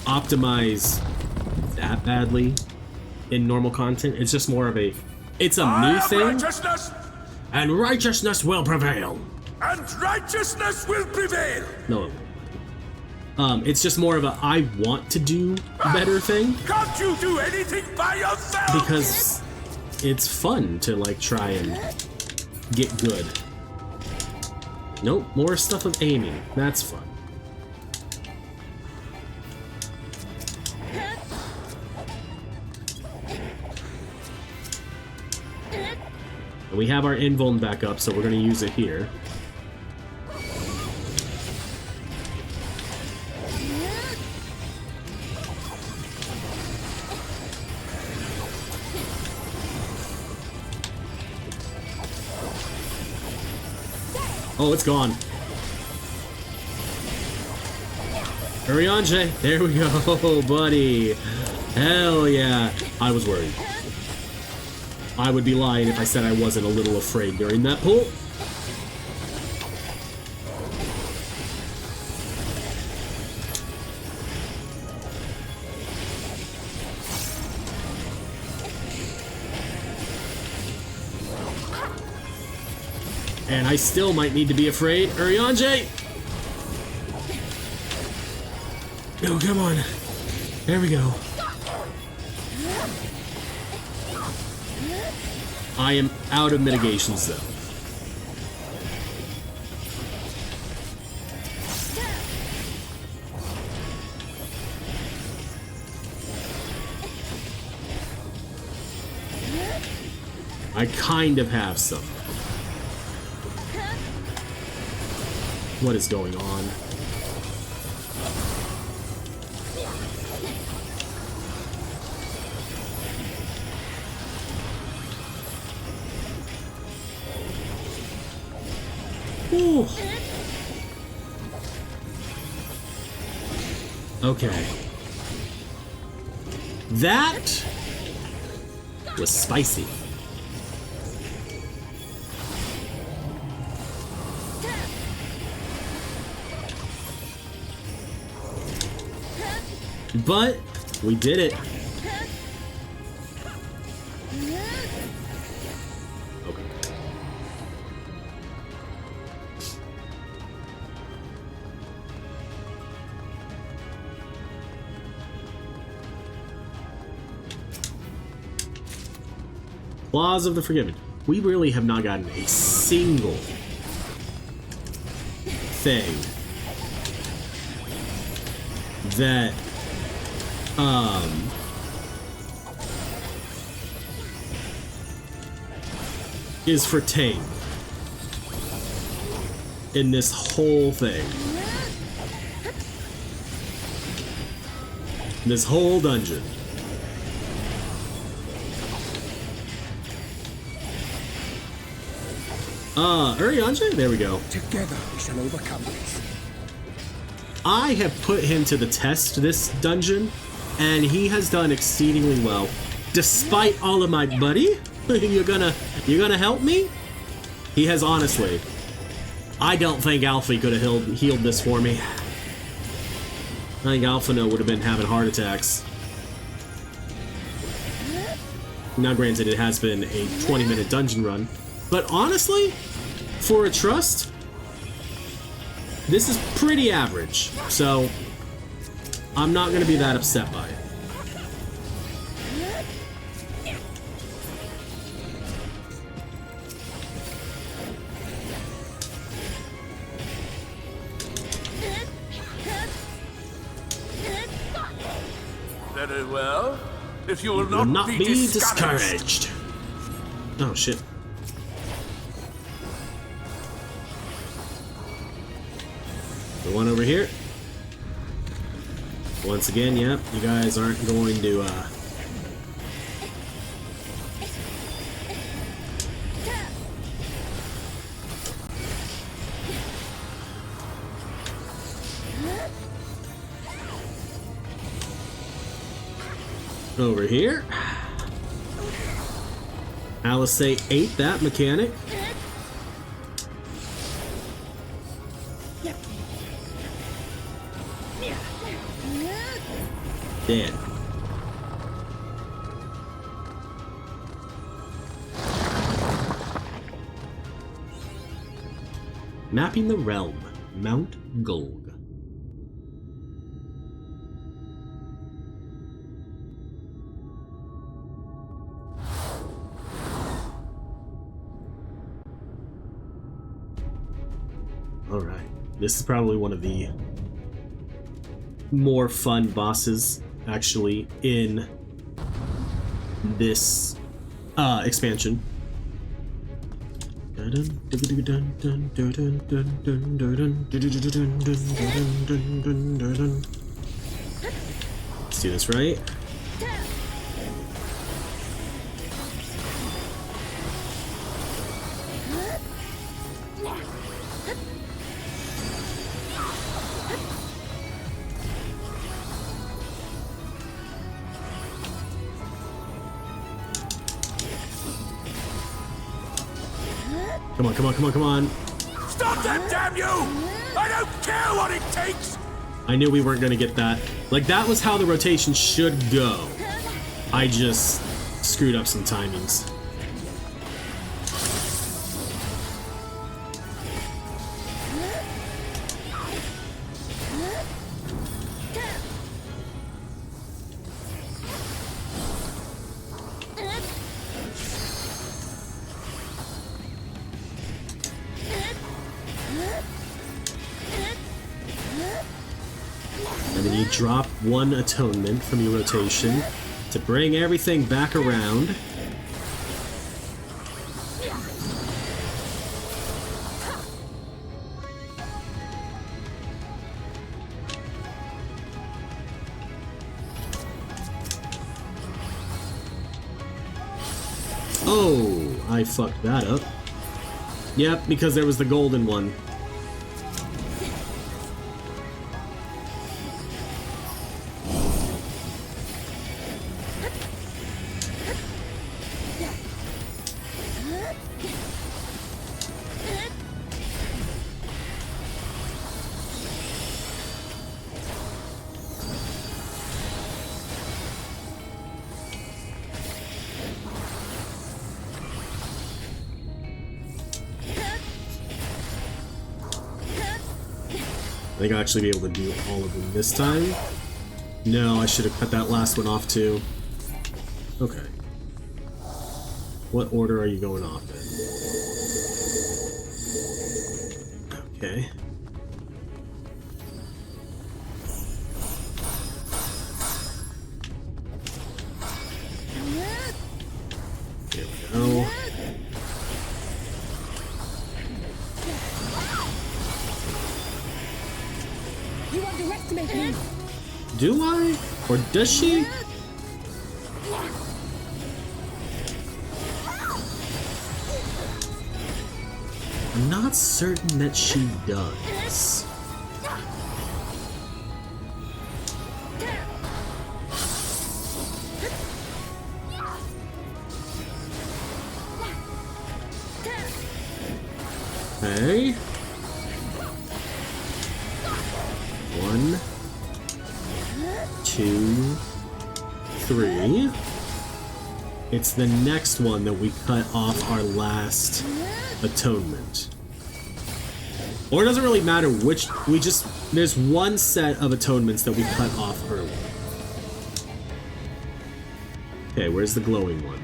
optimize that badly in normal content. It's just more of a, it's a new thing, righteousness, and righteousness will prevail. and righteousness will prevail. No, it's just more of a I want to do better thing. Can't you do anything by yourself? Because it's fun to like try and get good. Nope, more stuff with aiming. That's fun. And we have our invuln back up, so we're going to use it here. Oh, it's gone. Urianger, there we go, buddy. Hell yeah. I was worried. I would be lying if I said I wasn't a little afraid during that pull. And I still might need to be afraid. Urianger! Oh, come on. There we go. I am out of mitigations though. I kind of have some. What is going on? Ooh. Okay. That was spicy. But we did it. Okay. Laws of the Forgiven. We really have not gotten a single thing that is for Tame in this whole thing. This whole dungeon. Urianger? There we go. Together we shall overcome this. I have put him to the test this dungeon, and he has done exceedingly well. Despite all of my buddy, you're gonna help me? He has honestly. I don't think Alfie could have healed this for me. I think Alphino would have been having heart attacks. Now granted, it has been a 20-minute dungeon run, but honestly, for a trust, this is pretty average, so I'm not going to be that upset by it. Very well. If you will Will not be discouraged. Oh shit. The one over here. Once again, yep, you guys aren't going to over here. Alice ate that mechanic. Dead. Mapping the realm. Mount Gulg. Alright. This is probably one of the more fun bosses, actually, in this expansion. Let's do this right. Come on, come on, come on, come on. Stop them, damn you! I don't care what it takes! I knew we weren't going to get that. Like, that was how the rotation should go. I just screwed up some timings. drop 1 atonement from your rotation to bring everything back around. Oh, I fucked that up. Yep, because there was the golden one. I think I'll actually be able to do all of them this time. No, I should have cut that last one off too. Okay. What order are you going off in? Okay. There we go. You underestimate me. Do I? Or does she? I'm not certain that she does. Okay. 1, 2, 3. It's the next one that we cut off our last atonement. Or it doesn't really matter which, there's one set of atonements that we cut off early. Okay, where's the glowing one?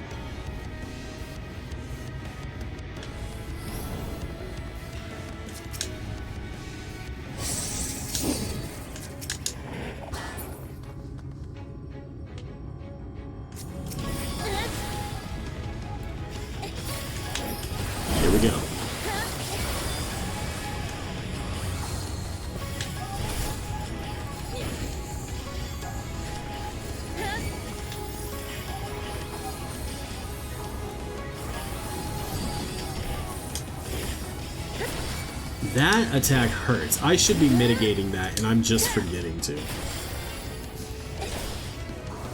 Here we go. That attack hurts. I should be mitigating that, and I'm just forgetting to.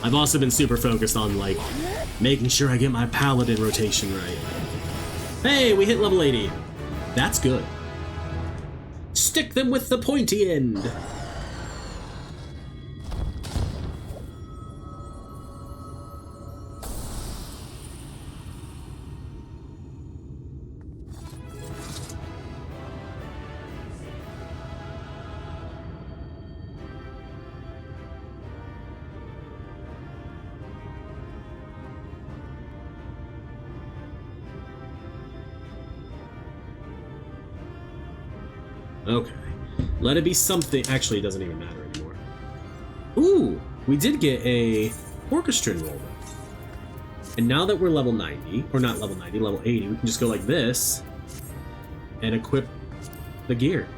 I've also been super focused on, like, making sure I get my paladin rotation right. Hey, we hit level 80. That's good. Stick them with the pointy end. Okay. Let it be something. Actually, it doesn't even matter anymore. Ooh, we did get a orchestra roller. And now that we're level 90, or not level 90, level 80, we can just go like this and equip the gear.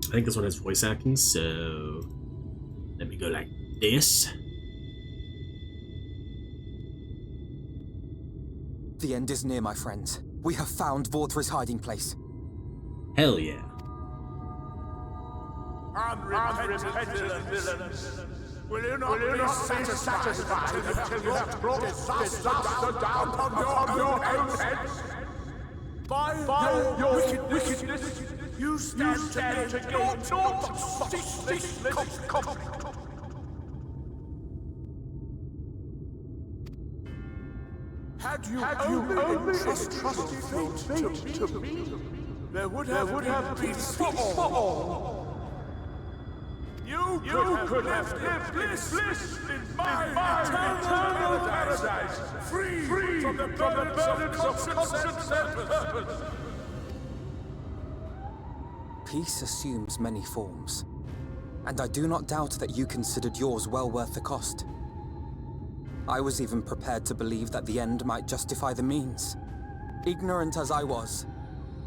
I think this one has voice acting, so let me go like this. The end is near, my friends. We have found Vauthra's hiding place. Hell yeah. Unrepentant villains! Will you not be satisfied until you have brought disaster down upon your heads? By your wickedness, you stand to gain naught but ceaseless conflict. Had you only trusted fate to me, there would have been peace for all. You could have lived bliss in my eternal paradise, free from the burdens of conscience and purpose. Peace assumes many forms, and I do not doubt that you considered yours well worth the cost. I was even prepared to believe that the end might justify the means. Ignorant as I was,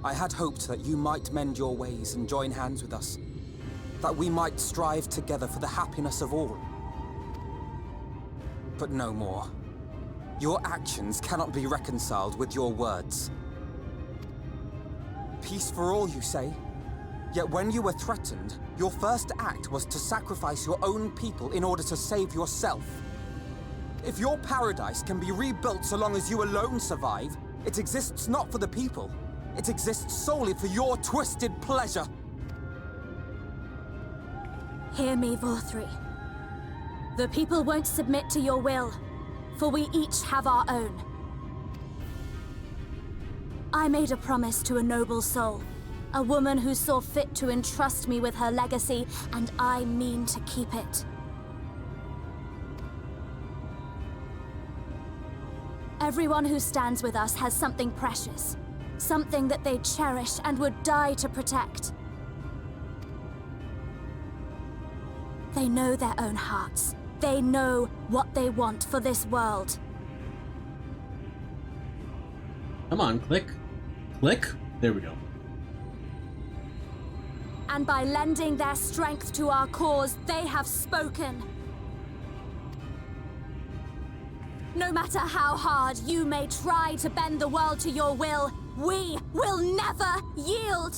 I had hoped that you might mend your ways and join hands with us, that we might strive together for the happiness of all. But no more. Your actions cannot be reconciled with your words. Peace for all, you say? Yet when you were threatened, your first act was to sacrifice your own people in order to save yourself. If your paradise can be rebuilt so long as you alone survive, it exists not for the people. It exists solely for your twisted pleasure. Hear me, Vorthri. The people won't submit to your will, for we each have our own. I made a promise to a noble soul, a woman who saw fit to entrust me with her legacy, and I mean to keep it. Everyone who stands with us has something precious, something that they cherish and would die to protect. They know their own hearts. They know what they want for this world. Come on, click. Click. There we go. And by lending their strength to our cause, they have spoken. No matter how hard you may try to bend the world to your will, we will never yield!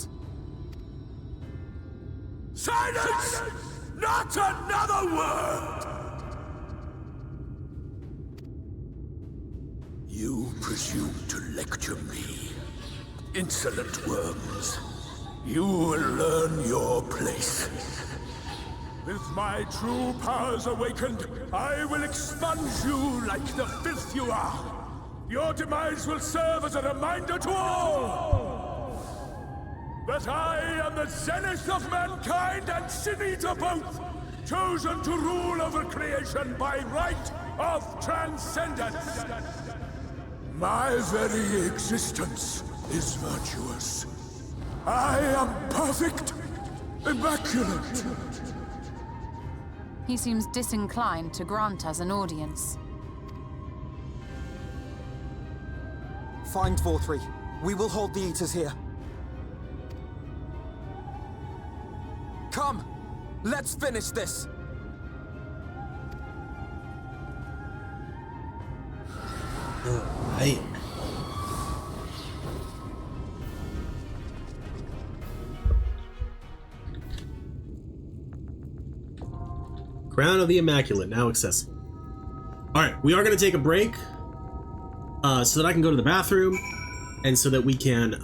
Silence! Not another word! You presume to lecture me. Insolent worms. You will learn your place. With my true powers awakened, I will expunge you like the filth you are. Your demise will serve as a reminder to all that I am the zenith of mankind and Sin-Eater both, chosen to rule over creation by right of transcendence. My very existence is virtuous. I am perfect, immaculate. He seems disinclined to grant us an audience. Find Vorthri. We will hold the Eaters here. Come! Let's finish this! Hey. Crown of the Immaculate, now accessible. Alright, we are going to take a break so that I can go to the bathroom and so that we can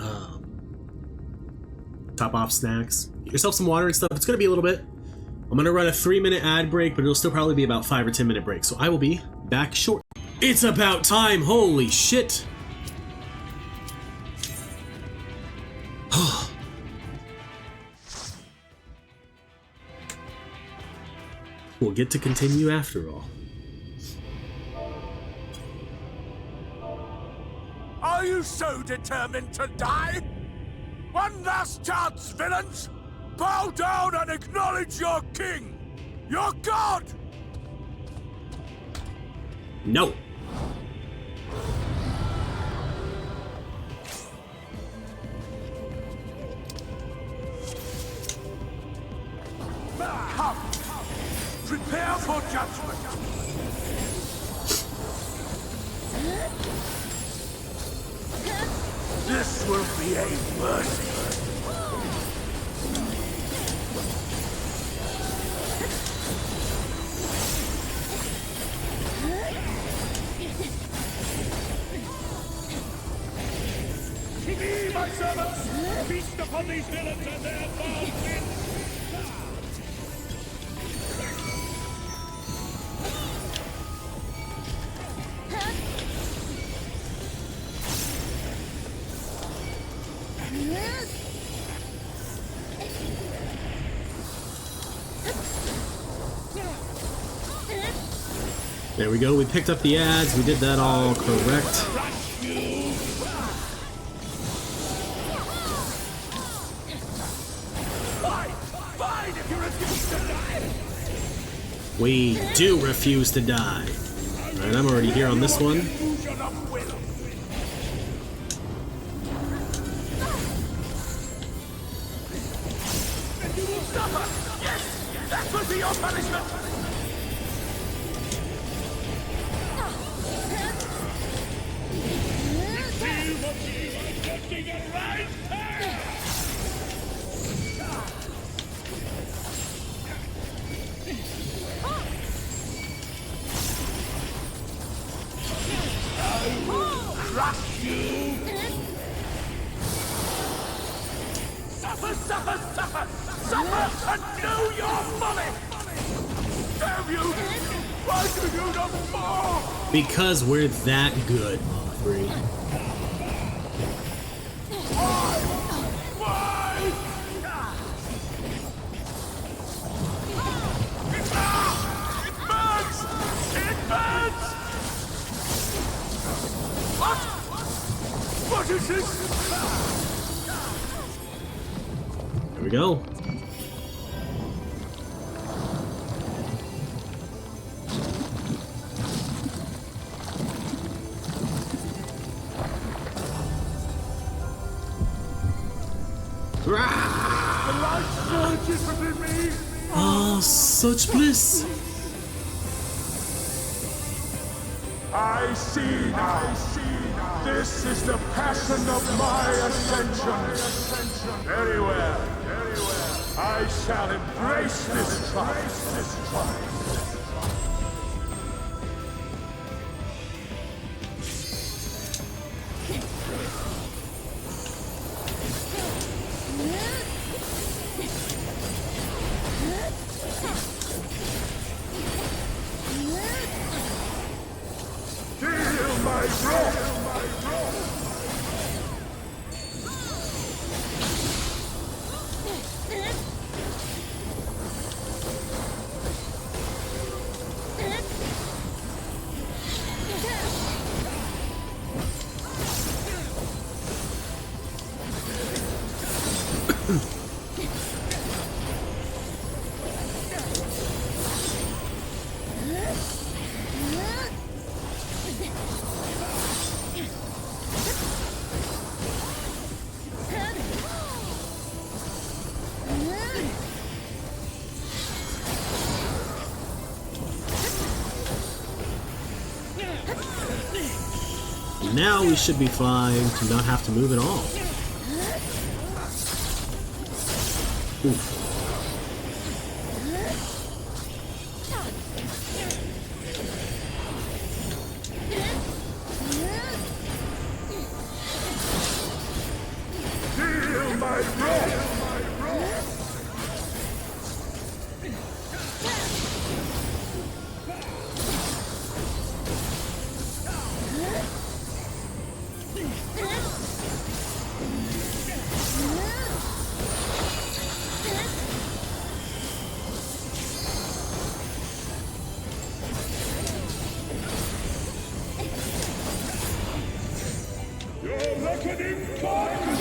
top off snacks. Get yourself some water and stuff. It's going to be a little bit. I'm going to run a 3-minute ad break, but it'll still probably be about 5 or 10 minute break, so I will be back short. It's about time, holy shit! We'll get to continue after all. Are you so determined to die? One last chance, villains! Bow down and acknowledge your king! Your god! No! Come! Prepare for judgment! This will be a mercy! Be my servants! Feast upon these villains and their foul sins! There we go. We picked up the ads. We did that all correct. We do refuse to die. Alright, I'm already here on this one. That will be your punishment! Crush you! Suffer, suffer, suffer! Suffer and know your folly! Damn you! Why do you not fall? Because we're that good, Mothri. Why? It burns! It burns! What? What is this? There we go. The light surges within me! Oh, such bliss! I see now. This is the passion of my ascension. Very well. Very well. I shall embrace this trial. Feel my breath! Now we should be fine to not have to move at all. Oof. Feel my breath! Your reckoning comes!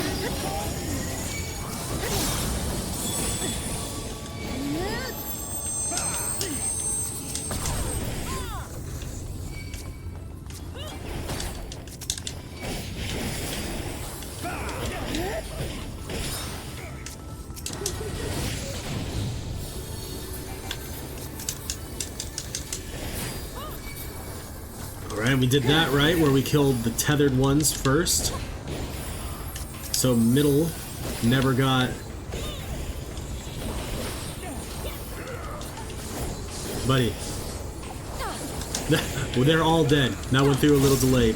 Alright, we did that right, where we killed the tethered ones first. So middle never got... Buddy. Well, they're all dead. That went through a little delayed.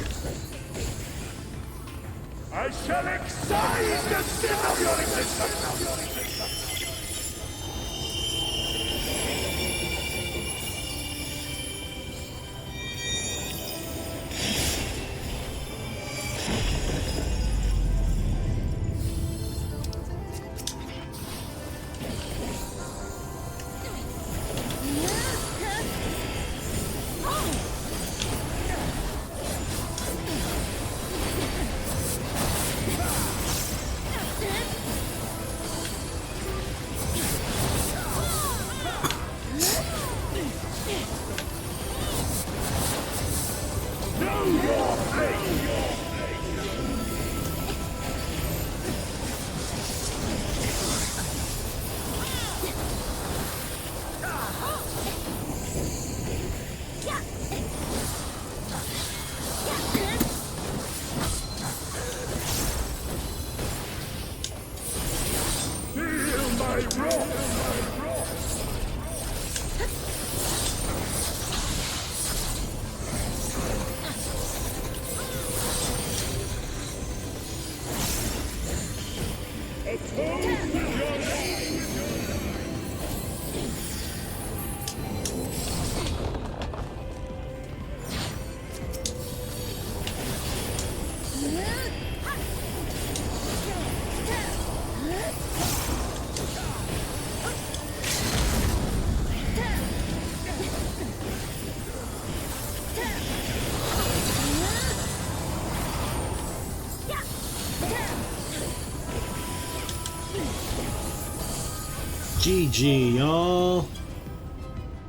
I shall excise the sin of your existence! GG, y'all.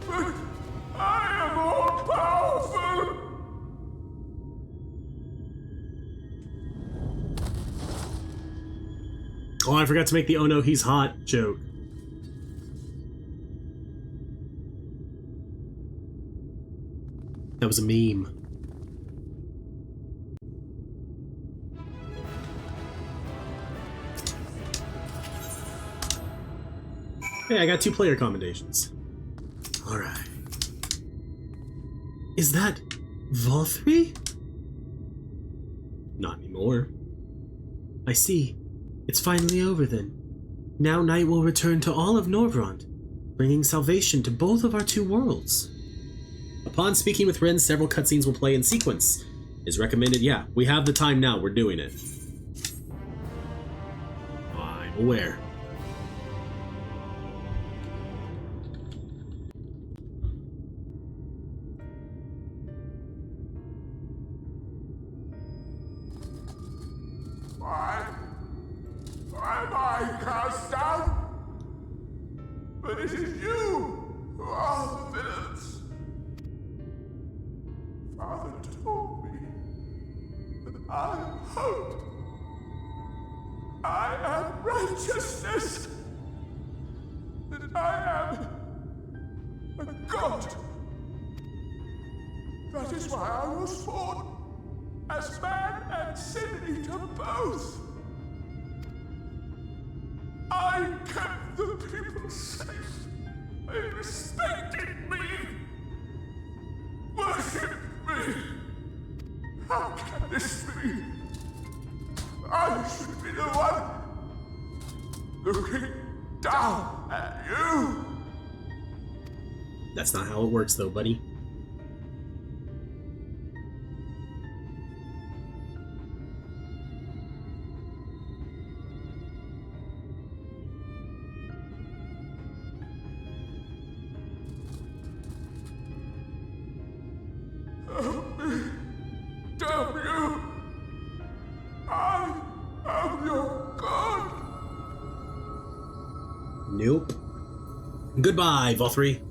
I am all powerful! Oh, I forgot to make the "oh no, he's hot" joke. That was a meme. Hey, I got 2 player commendations. Alright. Is that Valthry? Not anymore. I see. It's finally over then. Now night will return to all of Norvrond, bringing salvation to both of our 2 worlds. Upon speaking with Ren, several cutscenes will play in sequence. Is recommended. Yeah, we have the time now. We're doing it. I'm aware. Why am I cast down? But it is you who are the villains. Father told me that I am hope. I am righteousness. That I am a god. That is why I was born, as man and sin eater both. I kept the people safe. They respected me. Worshipped me. How can this be? I should be the one looking down at you. That's not how it works, though, buddy. Help me. Damn you. I am your god. Nope. Goodbye, Valthry.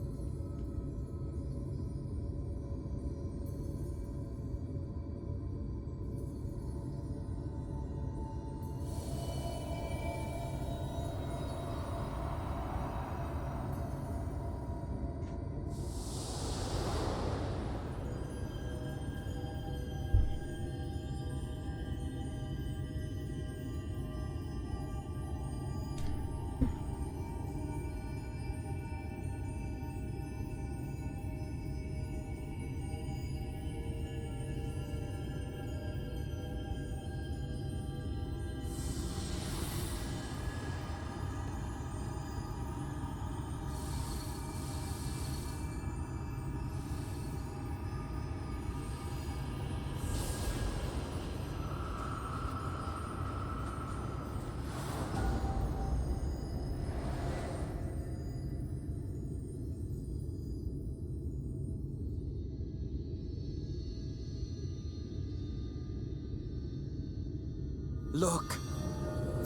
Look!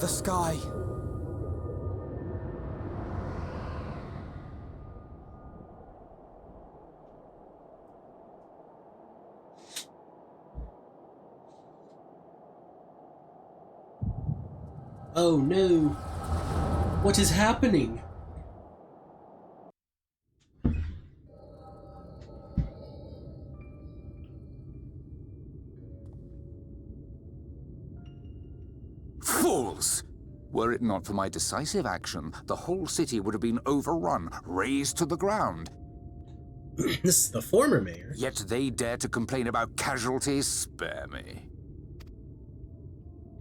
The sky! Oh no! What is happening? Fools! Were it not for my decisive action, the whole city would have been overrun, razed to the ground. This is the former mayor. Yet they dare to complain about casualties? Spare me.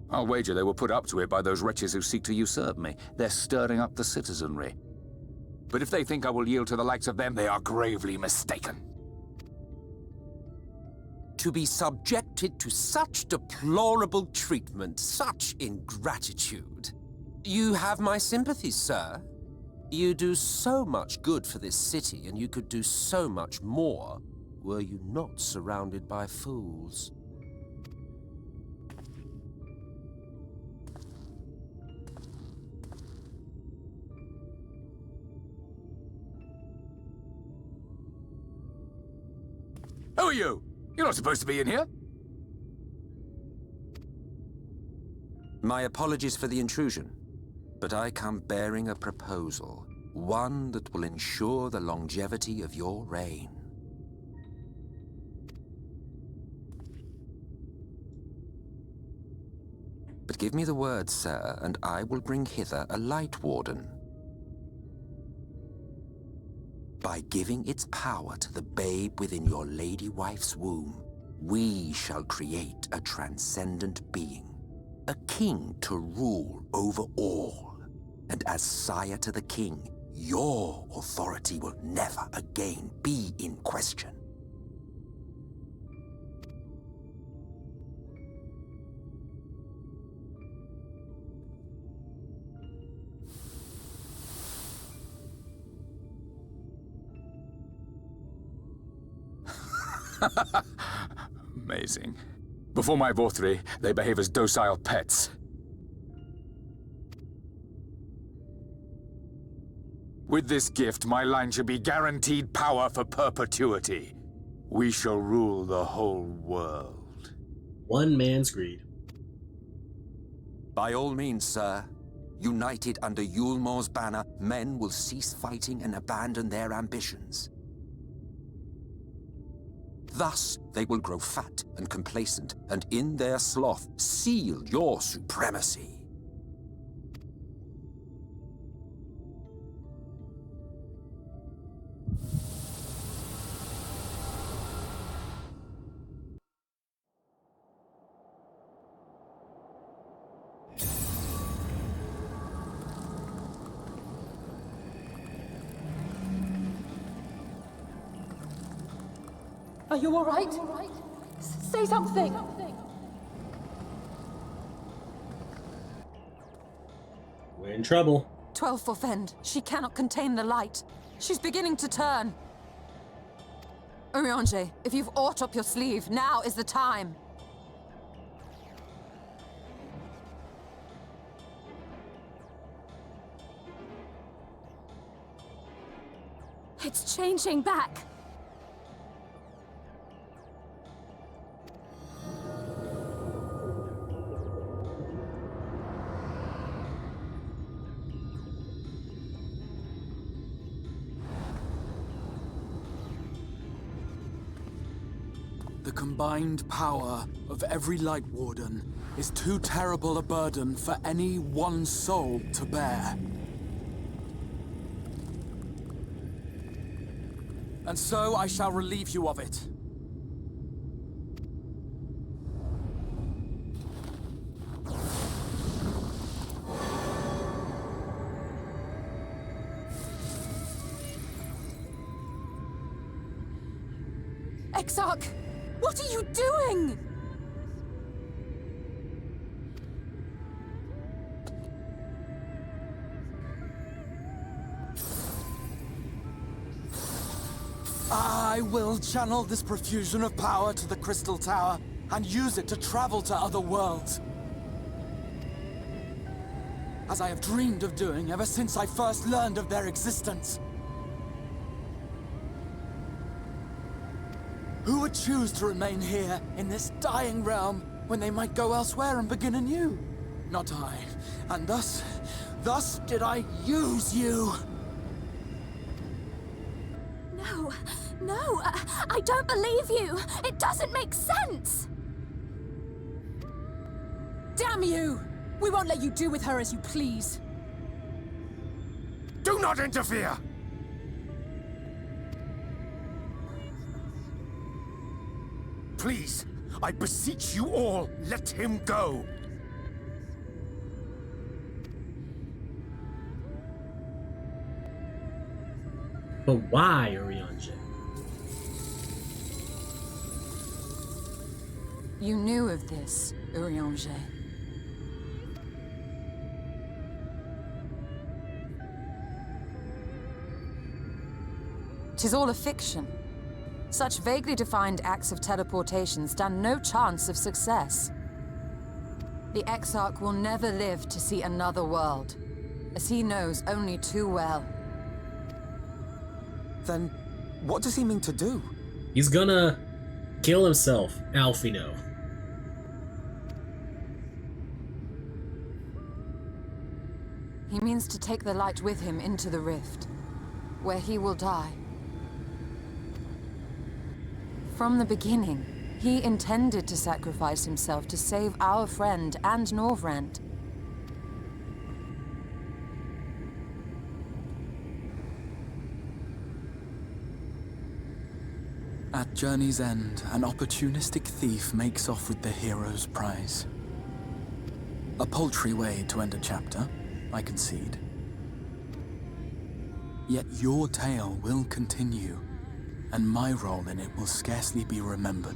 I'll wager they were put up to it by those wretches who seek to usurp me. They're stirring up the citizenry. But if they think I will yield to the likes of them, they are gravely mistaken. To be subjected to such deplorable treatment, such ingratitude. You have my sympathies, sir. You do so much good for this city, and you could do so much more were you not surrounded by fools. Who are you? You're not supposed to be in here. My apologies for the intrusion, but I come bearing a proposal, one that will ensure the longevity of your reign. But give me the word, sir, and I will bring hither a Lightwarden. By giving its power to the babe within your lady wife's womb, we shall create a transcendent being, a king to rule over all. And as sire to the king, your authority will never again be in question. Amazing. Before my Vorthri, they behave as docile pets. With this gift, my line shall be guaranteed power for perpetuity. We shall rule the whole world. One man's greed. By all means, sir. United under Yulmor's banner, men will cease fighting and abandon their ambitions. Thus, they will grow fat and complacent, and in their sloth, seal your supremacy. Are you all right? Say something! We're in trouble. 12 for Fend. She cannot contain the light. She's beginning to turn. Urianger, if you've aught up your sleeve, now is the time. It's changing back. The combined power of every Lightwarden is too terrible a burden for any one soul to bear. And so I shall relieve you of it. Exarch! What are you doing? I will channel this profusion of power to the Crystal Tower and use it to travel to other worlds. As I have dreamed of doing ever since I first learned of their existence. Who would choose to remain here, in this dying realm, when they might go elsewhere and begin anew? Not I. And thus did I use you. No, I don't believe you. It doesn't make sense. Damn you! We won't let you do with her as you please. Do not interfere! Please, I beseech you all, let him go! But why, Urianger? You knew of this, Urianger. Tis all a fiction. Such vaguely defined acts of teleportation stand no chance of success. The Exarch will never live to see another world, as he knows only too well. Then, what does he mean to do? He's gonna kill himself, Alfino. He means to take the light with him into the rift, where he will die. From the beginning, he intended to sacrifice himself to save our friend and Norvrent. At journey's end, an opportunistic thief makes off with the hero's prize. A paltry way to end a chapter, I concede. Yet your tale will continue, and my role in it will scarcely be remembered.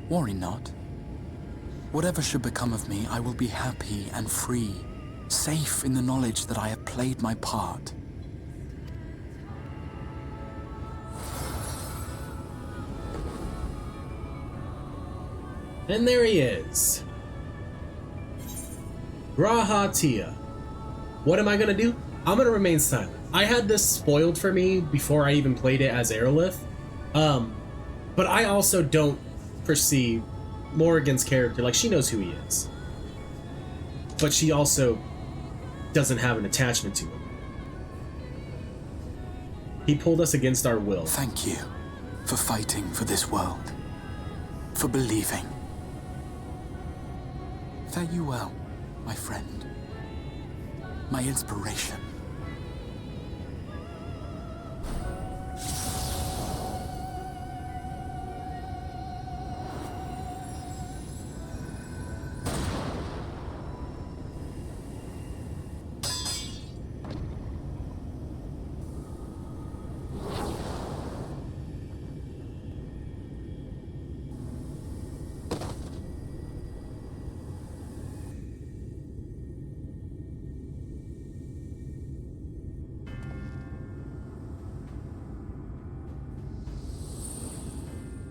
Worry not. Whatever should become of me, I will be happy and free, safe in the knowledge that I have played my part. And there he is. Grahatia. What am I gonna do? I'm gonna remain silent. I had this spoiled for me before I even played it as Aerolith. But I also don't perceive Morrigan's character, like, she knows who he is. But she also doesn't have an attachment to him. He pulled us against our will. Thank you for fighting for this world, for believing. Fare you well, my friend, my inspiration.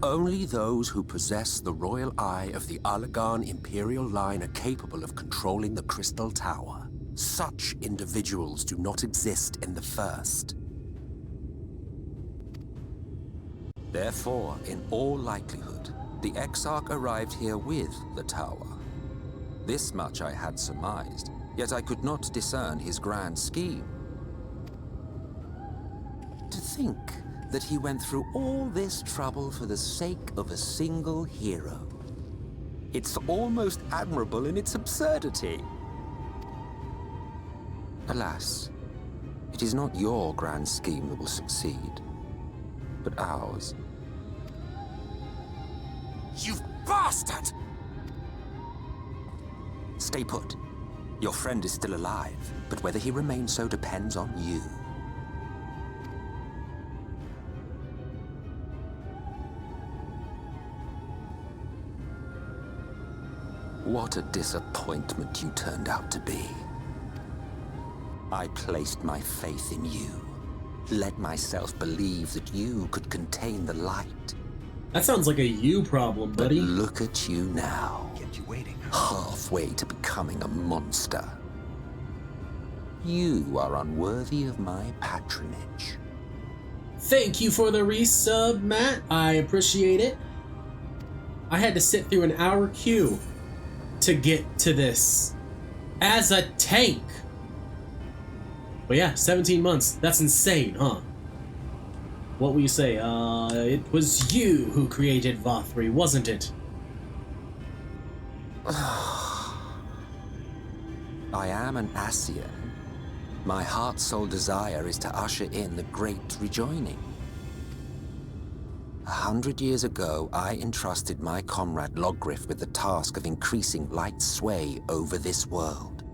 Only those who possess the royal eye of the Allagan Imperial line are capable of controlling the Crystal Tower. Such individuals do not exist in the First. Therefore, in all likelihood, the Exarch arrived here with the tower. This much I had surmised, yet I could not discern his grand scheme. To think that he went through all this trouble for the sake of a single hero. It's almost admirable in its absurdity. Alas, it is not your grand scheme that will succeed, but ours. You bastard! Stay put. Your friend is still alive, but whether he remains so depends on you. What a disappointment you turned out to be. I placed my faith in you. Let myself believe that you could contain the light. That sounds like a you problem, buddy. But look at you now. Kept you waiting. Halfway to becoming a monster. You are unworthy of my patronage. Thank you for the resub, Matt. I appreciate it. I had to sit through an hour queue to get to this as a tank. But yeah, 17 months. That's insane, huh? What will you say? It was you who created Vothri, wasn't it? I am an Ascian. My heart's sole desire is to usher in the Great Rejoining. 100 years ago, I entrusted my comrade Logriff with the task of increasing light's sway over this world.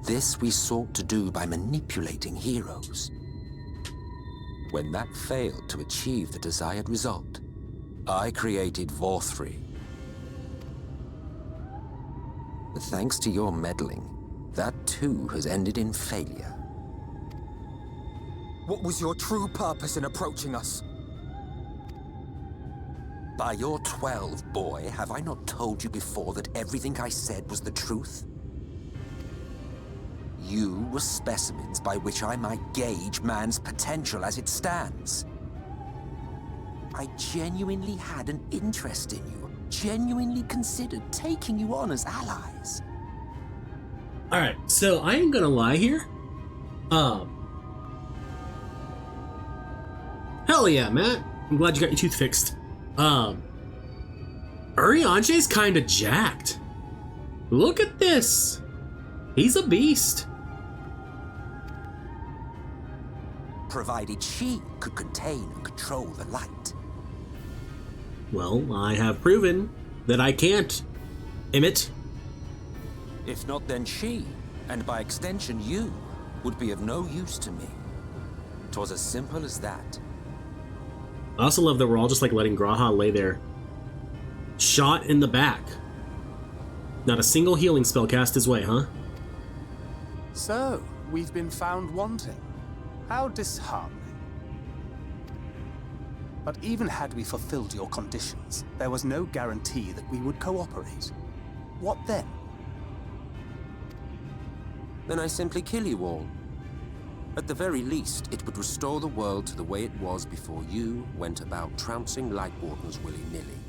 This we sought to do by manipulating heroes. When that failed to achieve the desired result, I created Vothri. But thanks to your meddling, that too has ended in failure. What was your true purpose in approaching us? By your 12, boy, have I not told you before that everything I said was the truth? You were specimens by which I might gauge man's potential as it stands. I genuinely had an interest in you, genuinely considered taking you on as allies. Alright, so I ain't gonna lie here. Hell yeah, Matt. I'm glad you got your tooth fixed. Urianger's kinda jacked. Look at this. He's a beast. Provided she could contain and control the light. Well, I have proven that I can't, Emmett. If not, then she, and by extension you, would be of no use to me. 'Twas as simple as that. I also love that we're all just like letting Graha lay there. Shot in the back. Not a single healing spell cast his way, huh? So, we've been found wanting. How disheartening. But even had we fulfilled your conditions, there was no guarantee that we would cooperate. What then? Then I simply kill you all. At the very least, it would restore the world to the way it was before you went about trouncing Lightwardens willy-nilly.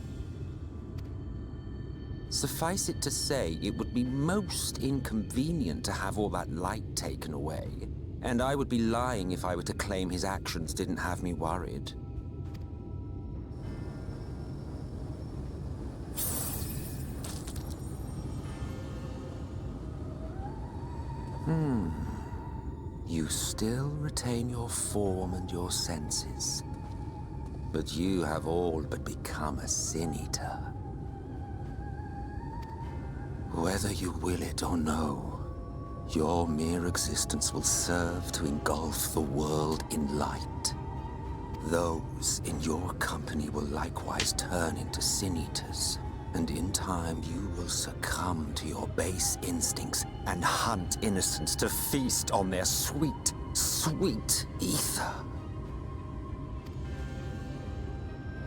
Suffice it to say, it would be most inconvenient to have all that light taken away, and I would be lying if I were to claim his actions didn't have me worried. You still retain your form and your senses, but you have all but become a Sin-Eater. Whether you will it or no, your mere existence will serve to engulf the world in light. Those in your company will likewise turn into Sin-Eaters, and in time you will succumb to your base instincts and hunt innocents to feast on their sweet, sweet ether.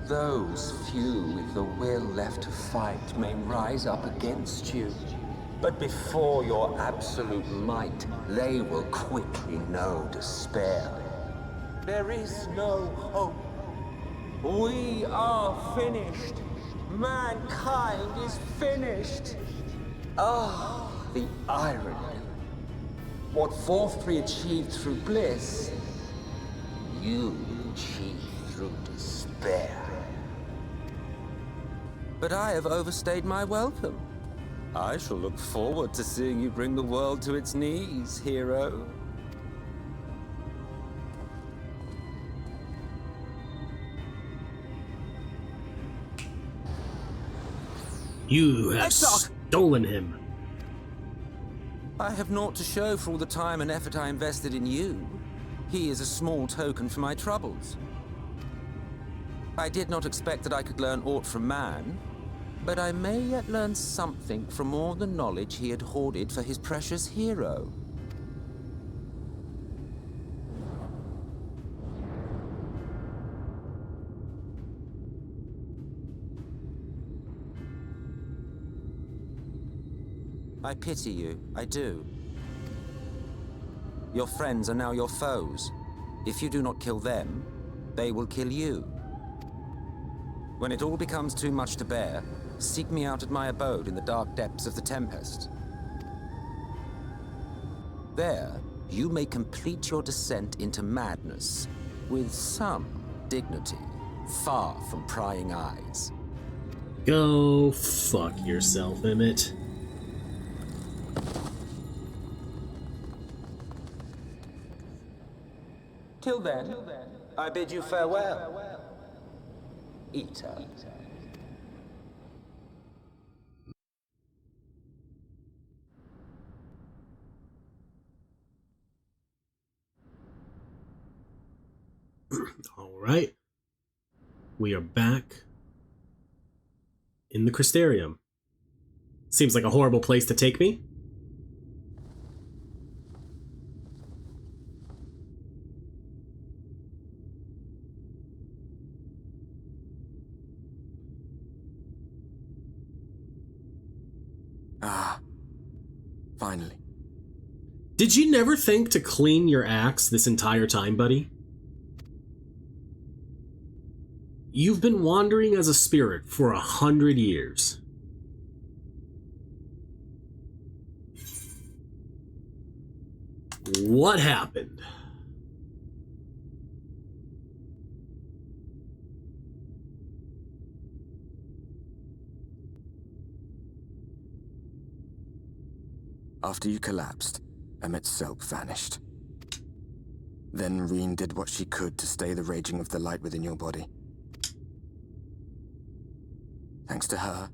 Those few with the will left to fight may rise up against you, but before your absolute might, they will quickly know despair. There is no hope. We are finished. Mankind is finished. Ah, the irony. What Vothri achieved through bliss, you achieved through despair. But I have overstayed my welcome. I shall look forward to seeing you bring the world to its knees, hero. You have stolen him. I have naught to show for all the time and effort I invested in you. He is a small token for my troubles. I did not expect that I could learn aught from man, but I may yet learn something from all the knowledge he had hoarded for his precious hero. I pity you, I do. Your friends are now your foes. If you do not kill them, they will kill you. When it all becomes too much to bear, seek me out at my abode in the dark depths of the Tempest. There, you may complete your descent into madness with some dignity, far from prying eyes. Go fuck yourself, Emmett. Till then, I bid you farewell, Eater. All right. We are back in the Crystarium. Seems like a horrible place to take me. Ah, finally. Did you never think to clean your axe this entire time, buddy? You've been wandering as a spirit for 100 years. What happened? After you collapsed, Emmett's self vanished. Then Reen did what she could to stay the raging of the light within your body. Thanks to her,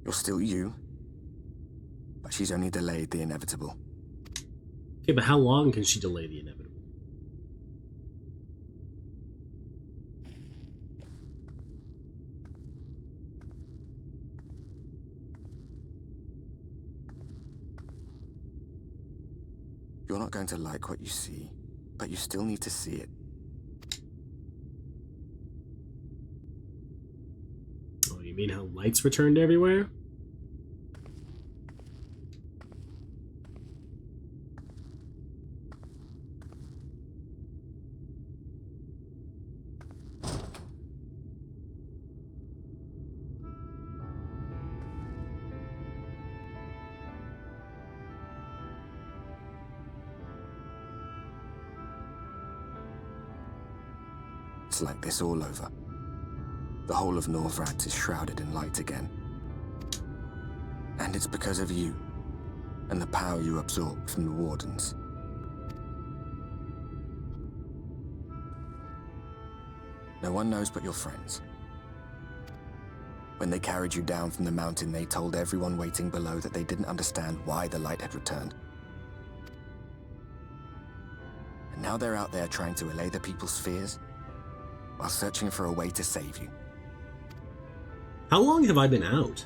you're still you, but she's only delayed the inevitable. Okay, but how long can she delay the inevitable? You're not going to like what you see, but you still need to see it. Oh, you mean how lights returned everywhere? It's like this all over. The whole of Norvrad is shrouded in light again. And it's because of you, and the power you absorbed from the Wardens. No one knows but your friends. When they carried you down from the mountain, they told everyone waiting below that they didn't understand why the light had returned. And now they're out there trying to allay the people's fears, while searching for a way to save you. How long have I been out?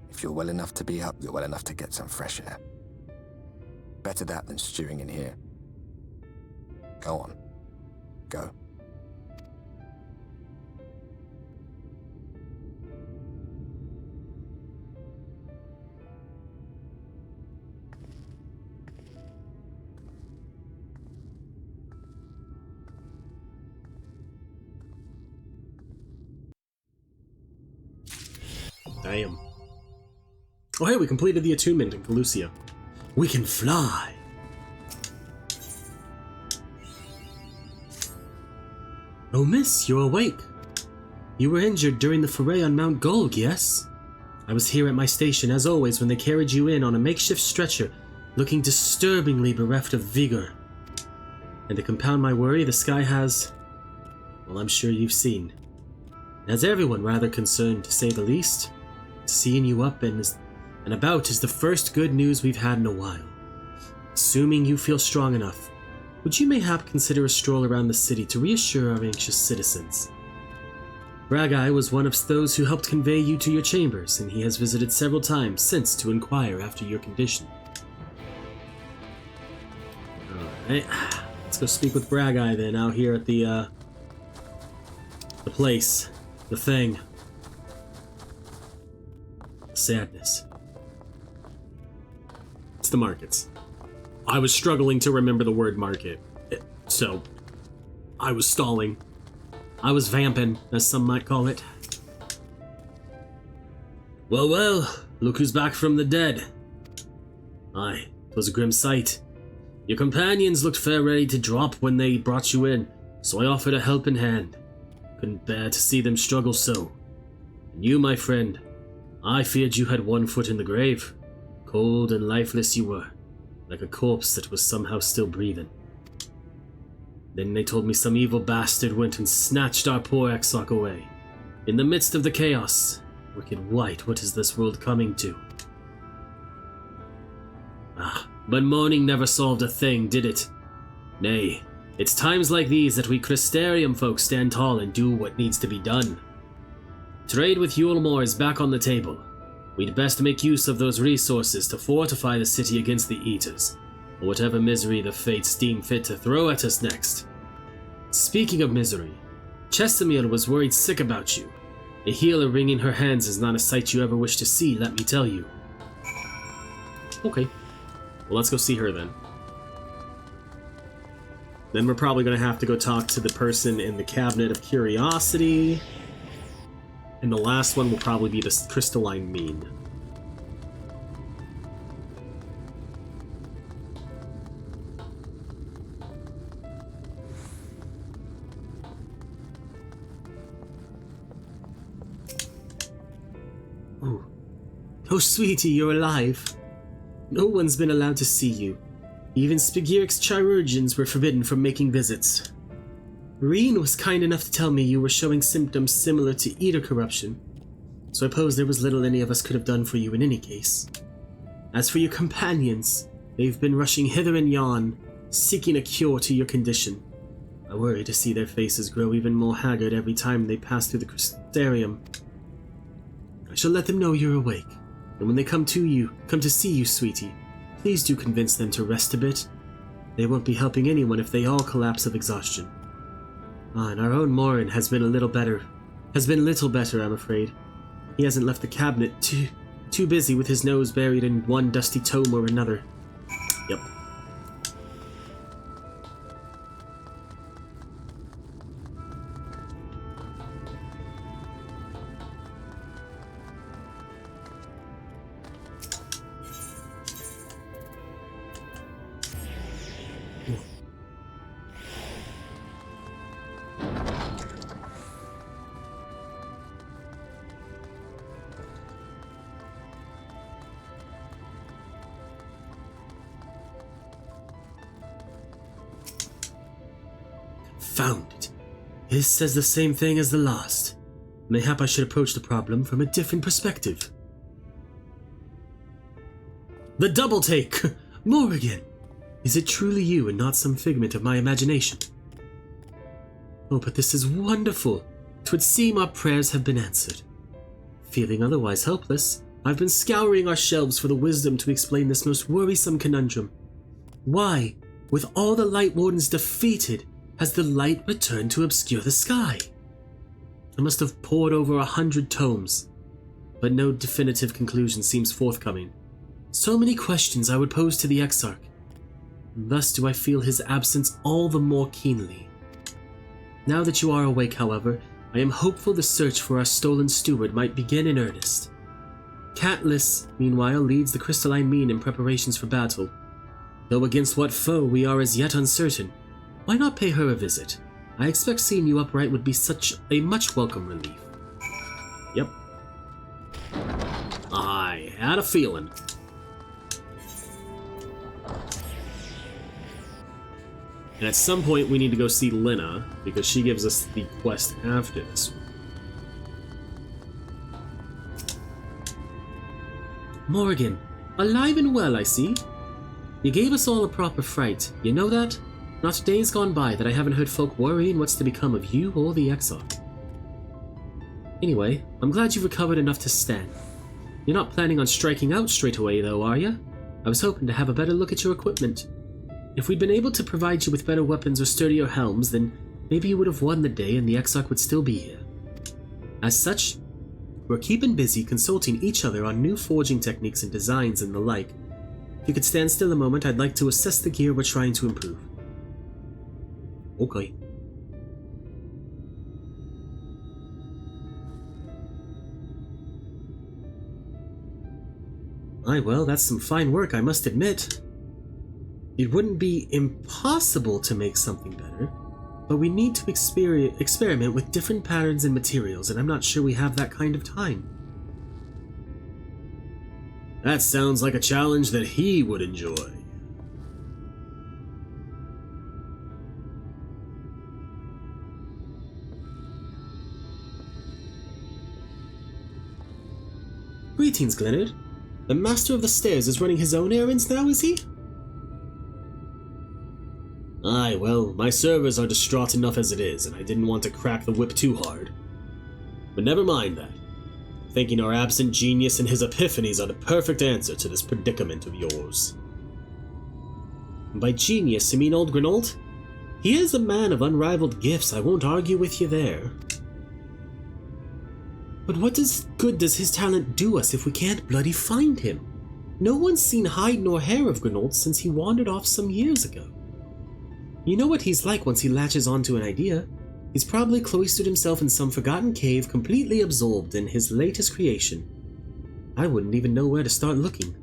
If you're well enough to be up, you're well enough to get some fresh air. Better that than stewing in here. Go on. Go. Damn. Oh hey, we completed the attunement in Calusia. We can fly! Oh miss, you're awake. You were injured during the foray on Mount Golg, yes? I was here at my station as always when they carried you in on a makeshift stretcher, looking disturbingly bereft of vigor. And to compound my worry, the sky has... well, I'm sure you've seen. Has everyone rather concerned, to say the least? Seeing you up and about is the first good news we've had in a while. Assuming you feel strong enough, would you mayhap consider a stroll around the city to reassure our anxious citizens? Bragai was one of those who helped convey you to your chambers, and he has visited several times since to inquire after your condition. Alright, let's go speak with Bragai then, out here at the place. The thing. Sadness. It's the markets. I was struggling to remember the word market, so I was stalling. I was vamping, as some might call it. Well, well, look who's back from the dead. Aye, 'twas a grim sight. Your companions looked fair ready to drop when they brought you in, so I offered a helping hand. Couldn't bear to see them struggle so. And you, my friend, I feared you had one foot in the grave. Cold and lifeless you were, like a corpse that was somehow still breathing. Then they told me some evil bastard went and snatched our poor Exarch away. In the midst of the chaos, wicked white, what is this world coming to? Ah, but mourning never solved a thing, did it? Nay, it's times like these that we Crystarium folk stand tall and do what needs to be done. Trade with Yulmore is back on the table. We'd best make use of those resources to fortify the city against the Eaters, or whatever misery the fates deem fit to throw at us next. Speaking of misery, Chestermere was worried sick about you. A healer wringing her hands is not a sight you ever wish to see, let me tell you. Okay, well let's go see her then. Then we're probably going to have to go talk to the person in the Cabinet of Curiosity. And the last one will probably be the Crystalline Mean. Oh, sweetie, you're alive. No one's been allowed to see you. Even Spigiric's chirurgeons were forbidden from making visits. Reen was kind enough to tell me you were showing symptoms similar to Eater corruption, so I suppose there was little any of us could have done for you in any case. As for your companions, they've been rushing hither and yon, seeking a cure to your condition. I worry to see their faces grow even more haggard every time they pass through the Crystarium. I shall let them know you're awake, and when they come to see you, sweetie, please do convince them to rest a bit. They won't be helping anyone if they all collapse of exhaustion. And our own Morrighan has been little better, I'm afraid. He hasn't left the cabinet, too busy with his nose buried in one dusty tome or another. Yep. Found it. This says the same thing as the last. Mayhap I should approach the problem from a different perspective. The double take! Morrighan! Is it truly you and not some figment of my imagination? Oh, but this is wonderful. 'Twould seem our prayers have been answered. Feeling otherwise helpless, I've been scouring our shelves for the wisdom to explain this most worrisome conundrum. Why, with all the Lightwardens defeated, has the light returned to obscure the sky? I must have pored over 100 tomes, but no definitive conclusion seems forthcoming. So many questions I would pose to the Exarch. Thus do I feel his absence all the more keenly. Now that you are awake, however, I am hopeful the search for our stolen steward might begin in earnest. Catliss, meanwhile, leads the Crystalline Mean in preparations for battle. Though against what foe we are as yet uncertain, why not pay her a visit? I expect seeing you upright would be such a much welcome relief. Yep. I had a feeling. And at some point we need to go see Lina, because she gives us the quest after this one. Morrighan, alive and well, I see. You gave us all a proper fright, you know that? Not days gone by that I haven't heard folk worrying what's to become of you or the Exarch. Anyway, I'm glad you've recovered enough to stand. You're not planning on striking out straight away, though, are you? I was hoping to have a better look at your equipment. If we'd been able to provide you with better weapons or sturdier helms, then maybe you would have won the day and the Exarch would still be here. As such, we're keeping busy consulting each other on new forging techniques and designs and the like. If you could stand still a moment, I'd like to assess the gear we're trying to improve. Okay. Aye, well, that's some fine work, I must admit. It wouldn't be impossible to make something better, but we need to experiment with different patterns and materials, and I'm not sure we have that kind of time. That sounds like a challenge that he would enjoy. Greetings, Glenard. The Master of the Stairs is running his own errands now, is he? Aye, well, my servers are distraught enough as it is, and I didn't want to crack the whip too hard. But never mind that. Thinking our absent genius and his epiphanies are the perfect answer to this predicament of yours. And by genius, you mean old Grenold? He is a man of unrivaled gifts, I won't argue with you there. But what good does his talent do us if we can't bloody find him? No one's seen hide nor hair of Grenold since he wandered off some years ago. You know what he's like once he latches onto an idea. He's probably cloistered himself in some forgotten cave, completely absorbed in his latest creation. I wouldn't even know where to start looking.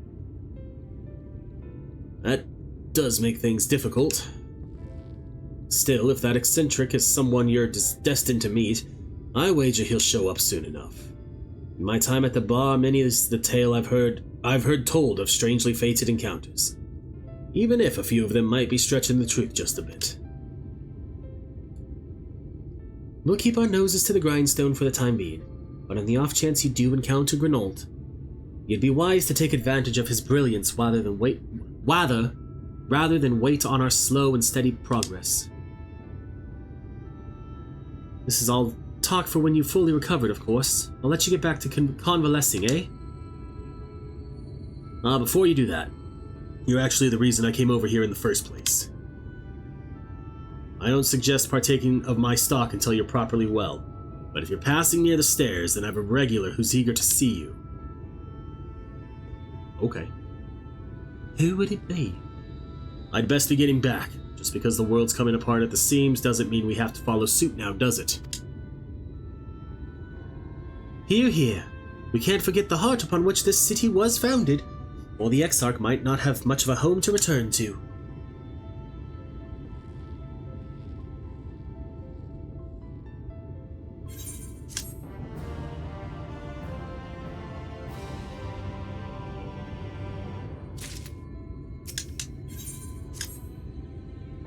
That does make things difficult. Still, if that eccentric is someone you're destined to meet, I wager he'll show up soon enough. In my time at the bar, many is the tale I've heard told of strangely fated encounters, even if a few of them might be stretching the truth just a bit. We'll keep our noses to the grindstone for the time being, but on the off chance you do encounter Grenold, you'd be wise to take advantage of his brilliance rather than wait on our slow and steady progress. This is all talk for when you've fully recovered, of course. I'll let you get back to convalescing, eh? Before you do that, you're actually the reason I came over here in the first place. I don't suggest partaking of my stock until you're properly well, but if you're passing near the stairs, then I have a regular who's eager to see you. Okay. Who would it be? I'd best be getting back. Just because the world's coming apart at the seams doesn't mean we have to follow suit now, does it? Hear, hear. We can't forget the heart upon which this city was founded, or the Exarch might not have much of a home to return to.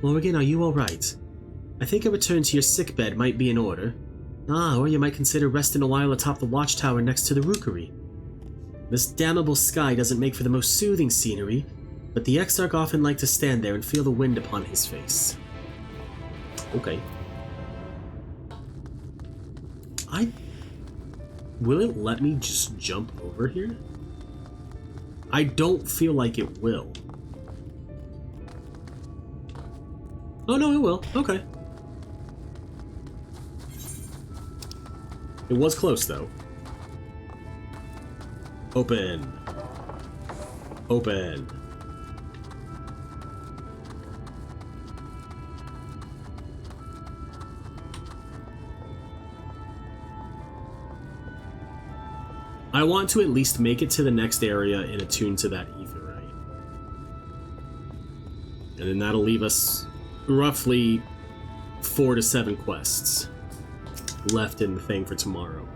Morrighan, are you alright? I think a return to your sickbed might be in order. Or you might consider resting a while atop the watchtower next to the rookery. This damnable sky doesn't make for the most soothing scenery, but the Exarch often liked to stand there and feel the wind upon his face. Okay. Will it let me just jump over here? I don't feel like it will. Oh no, it will. Okay. It was close, though. Open. Open. I want to at least make it to the next area and attune to that etherite. And then that'll leave us roughly 4 to 7 quests left in the thing for tomorrow.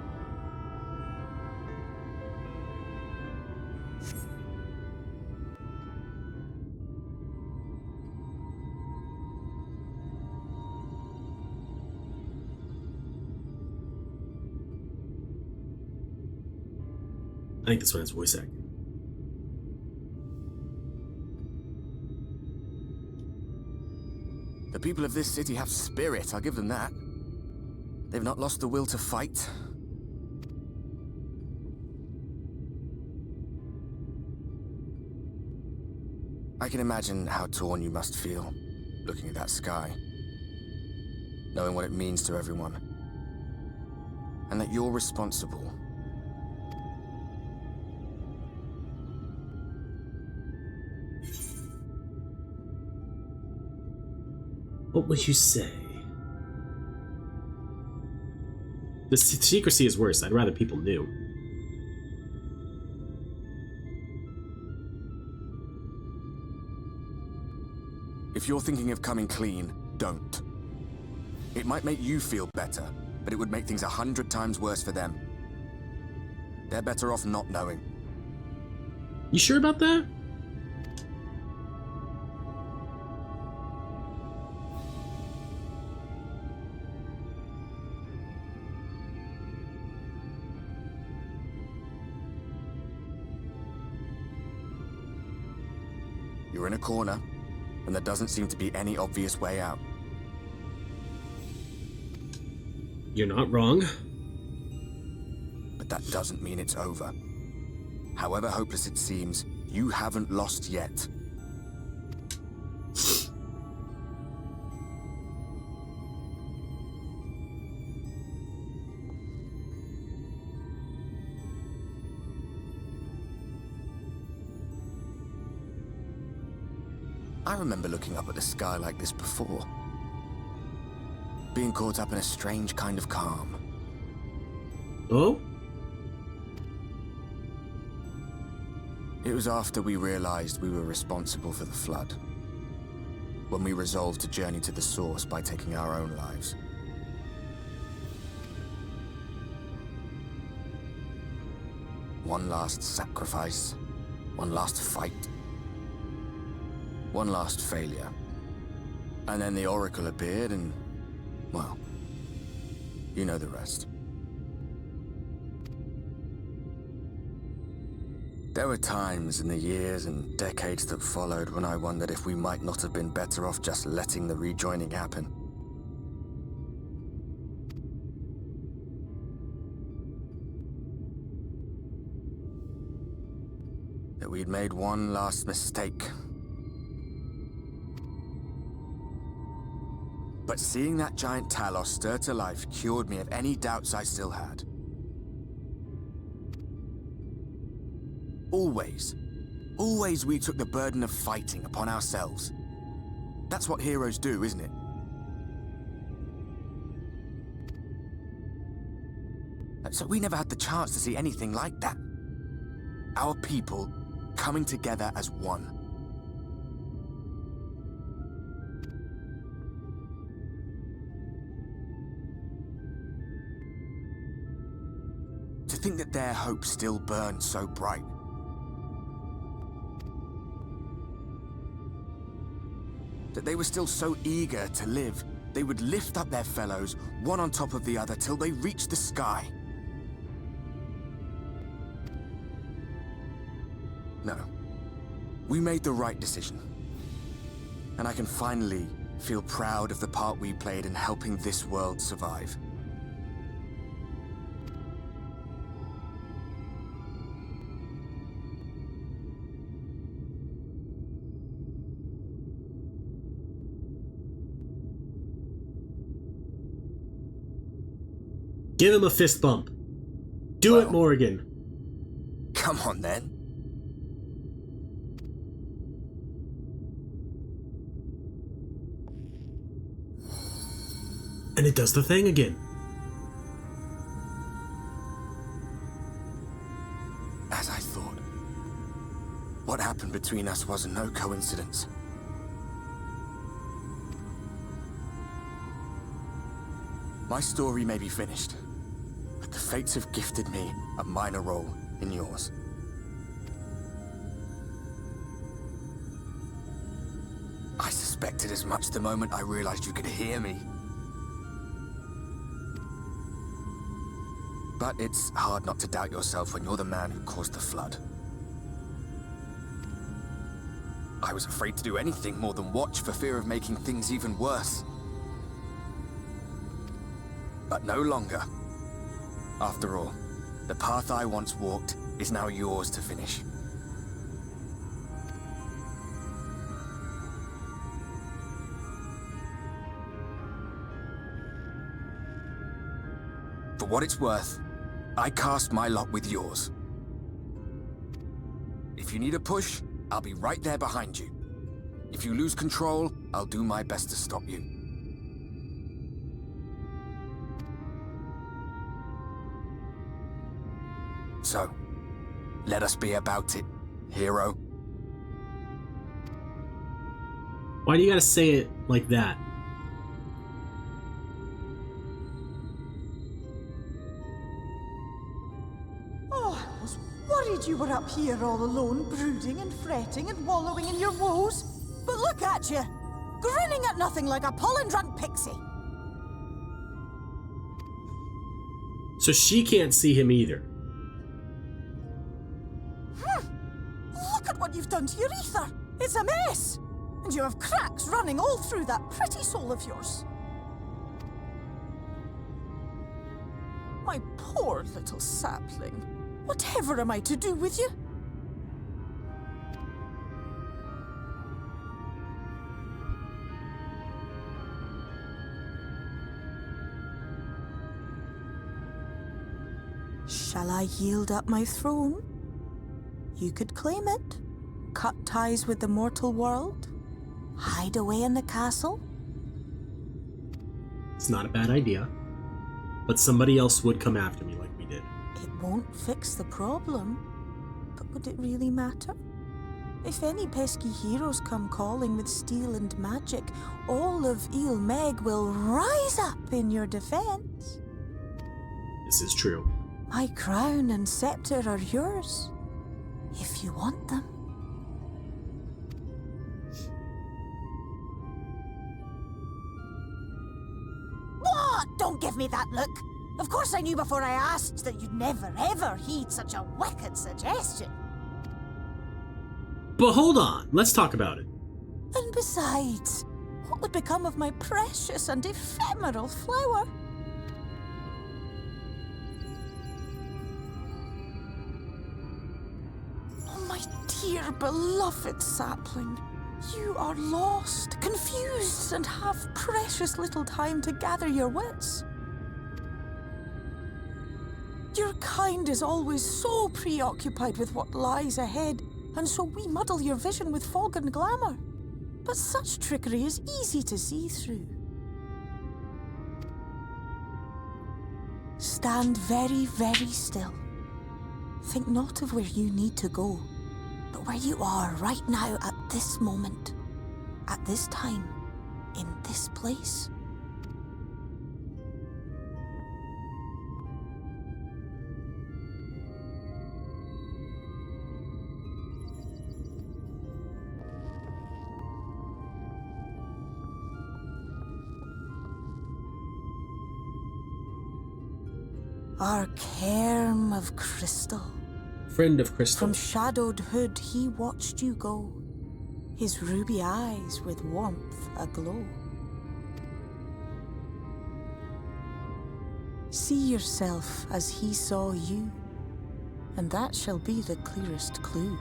I think this one has voice acting. The people of this city have spirit, I'll give them that. They've not lost the will to fight. I can imagine how torn you must feel, looking at that sky, knowing what it means to everyone, and that you're responsible. What would you say? The secrecy is worse. I'd rather people knew. If you're thinking of coming clean, don't. It might make you feel better, but it would make things 100 times worse for them. They're better off not knowing. You sure about that? You're in a corner, and there doesn't seem to be any obvious way out. You're not wrong. But that doesn't mean it's over. However hopeless it seems, you haven't lost yet. I remember looking up at the sky like this before. Being caught up in a strange kind of calm. Oh? It was after we realized we were responsible for the flood. When we resolved to journey to the source by taking our own lives. One last sacrifice. One last fight. One last failure. And then the Oracle appeared and, well, you know the rest. There were times in the years and decades that followed when I wondered if we might not have been better off just letting the rejoining happen. That we'd made one last mistake. But seeing that giant Talos stir to life cured me of any doubts I still had. Always we took the burden of fighting upon ourselves. That's what heroes do, isn't it? So we never had the chance to see anything like that. Our people coming together as one. To think that their hope still burned so bright. That they were still so eager to live, they would lift up their fellows, one on top of the other, till they reached the sky. No. We made the right decision. And I can finally feel proud of the part we played in helping this world survive. Give him a fist bump. Do it, Morrighan. Come on, then. And it does the thing again. As I thought. What happened between us was no coincidence. My story may be finished, but the fates have gifted me a minor role in yours. I suspected as much the moment I realized you could hear me. But it's hard not to doubt yourself when you're the man who caused the flood. I was afraid to do anything more than watch for fear of making things even worse. But no longer. After all, the path I once walked is now yours to finish. For what it's worth, I cast my lot with yours. If you need a push, I'll be right there behind you. If you lose control, I'll do my best to stop you. So, let us be about it, hero. Why do you gotta say it like that? Oh, I was worried you were up here all alone, brooding and fretting and wallowing in your woes. But look at you, grinning at nothing like a pollen-drunk pixie. So she can't see him either. Look at what you've done to your ether. It's a mess. And you have cracks running all through that pretty soul of yours. My poor little sapling. Whatever am I to do with you? Shall I yield up my throne? You could claim it, cut ties with the mortal world, hide away in the castle. It's not a bad idea. But somebody else would come after me like we did. It won't fix the problem, but would it really matter? If any pesky heroes come calling with steel and magic, all of Il Meg will rise up in your defense. This is true. My crown and scepter are yours, if you want them. What? Don't give me that look. Of course I knew before I asked that you'd never ever heed such a wicked suggestion. But hold on, let's talk about it. And besides, what would become of my precious and ephemeral flower? Dear beloved sapling, you are lost, confused, and have precious little time to gather your wits. Your kind is always so preoccupied with what lies ahead, and so we muddle your vision with fog and glamour. But such trickery is easy to see through. Stand very, very still. Think not of where you need to go, but where you are right now at this moment, at this time, in this place. Our cairn of crystal. Friend of crystal. From shadowed hood he watched you go, his ruby eyes with warmth aglow. See yourself as he saw you, and that shall be the clearest clue.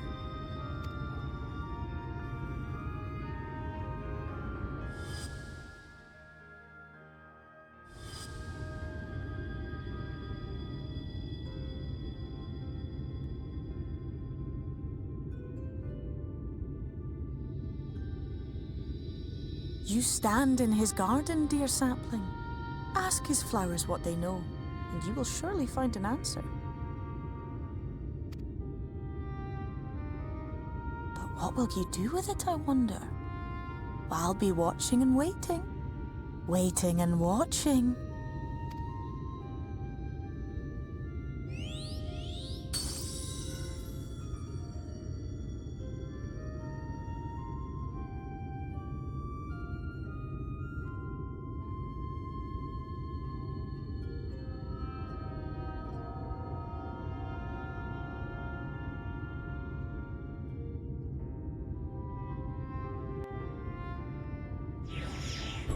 You stand in his garden, dear sapling. Ask his flowers what they know, and you will surely find an answer. But what will you do with it, I wonder? I'll be watching and waiting. Waiting and watching.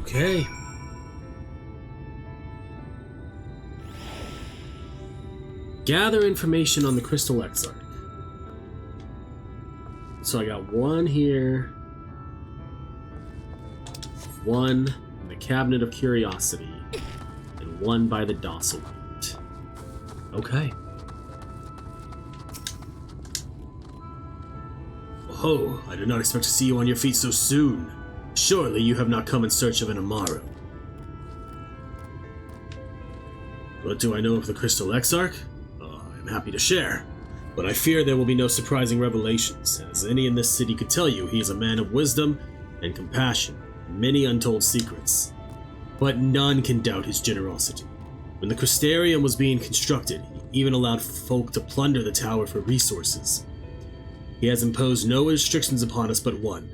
Okay. Gather information on the Crystal Exarch. So I got one here, one in the Cabinet of Curiosity, and one by the Docile Root. Okay. Oh, I did not expect to see you on your feet so soon. Surely you have not come in search of an Amaru. What do I know of the Crystal Exarch? Oh, I am happy to share. But I fear there will be no surprising revelations. As any in this city could tell you, he is a man of wisdom and compassion, and many untold secrets. But none can doubt his generosity. When the Crystarium was being constructed, he even allowed folk to plunder the tower for resources. He has imposed no restrictions upon us but one.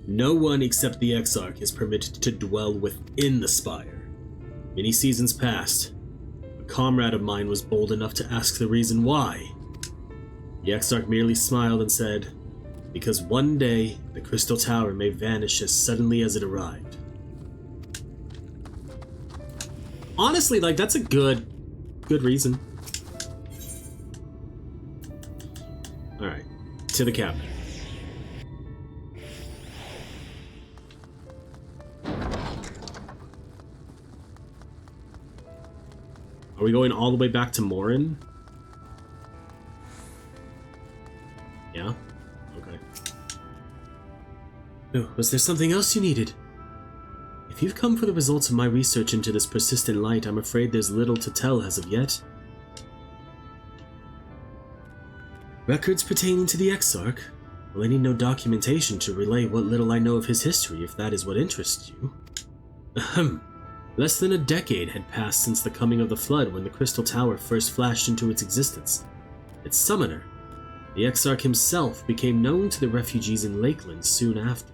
No one except the Exarch is permitted to dwell within the spire. Many seasons passed. A comrade of mine was bold enough to ask the reason why. The Exarch merely smiled and said, because one day the Crystal Tower may vanish as suddenly as it arrived. Honestly, like, that's a good reason. Alright, to the cabinet. Are we going all the way back to Morrighan? Yeah? Okay. Oh, was there something else you needed? If you've come for the results of my research into this persistent light, I'm afraid there's little to tell as of yet. Records pertaining to the Exarch? Well, I need no documentation to relay what little I know of his history, if that is what interests you. Ahem. Less than a decade had passed since the coming of the Flood when the Crystal Tower first flashed into its existence. Its summoner, the Exarch himself, became known to the refugees in Lakeland soon after.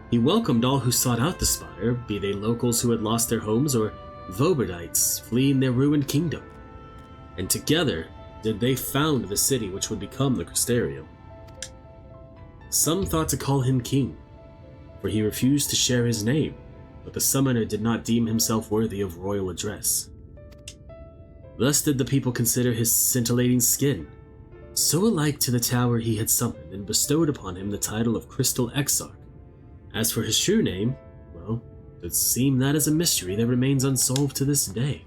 He welcomed all who sought out the spire, be they locals who had lost their homes or Vobardites fleeing their ruined kingdom. And together did they found the city which would become the Crystarium. Some thought to call him king, for he refused to share his name, but the summoner did not deem himself worthy of royal address. Thus did the people consider his scintillating skin, so alike to the tower he had summoned, and bestowed upon him the title of Crystal Exarch. As for his true name, well, it seemed that is a mystery that remains unsolved to this day.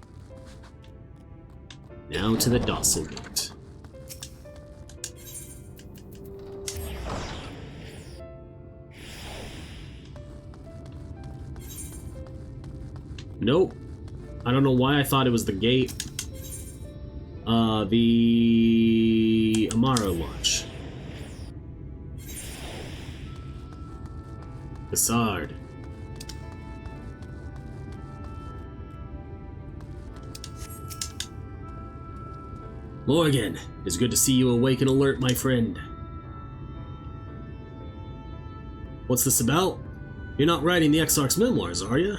Now to the Docile Gate. Nope. I don't know why I thought it was the gate. The Amaro Lodge. Facade. Morrighan, it is good to see you awake and alert, my friend. What's this about? You're not writing the Exarch's memoirs, are you?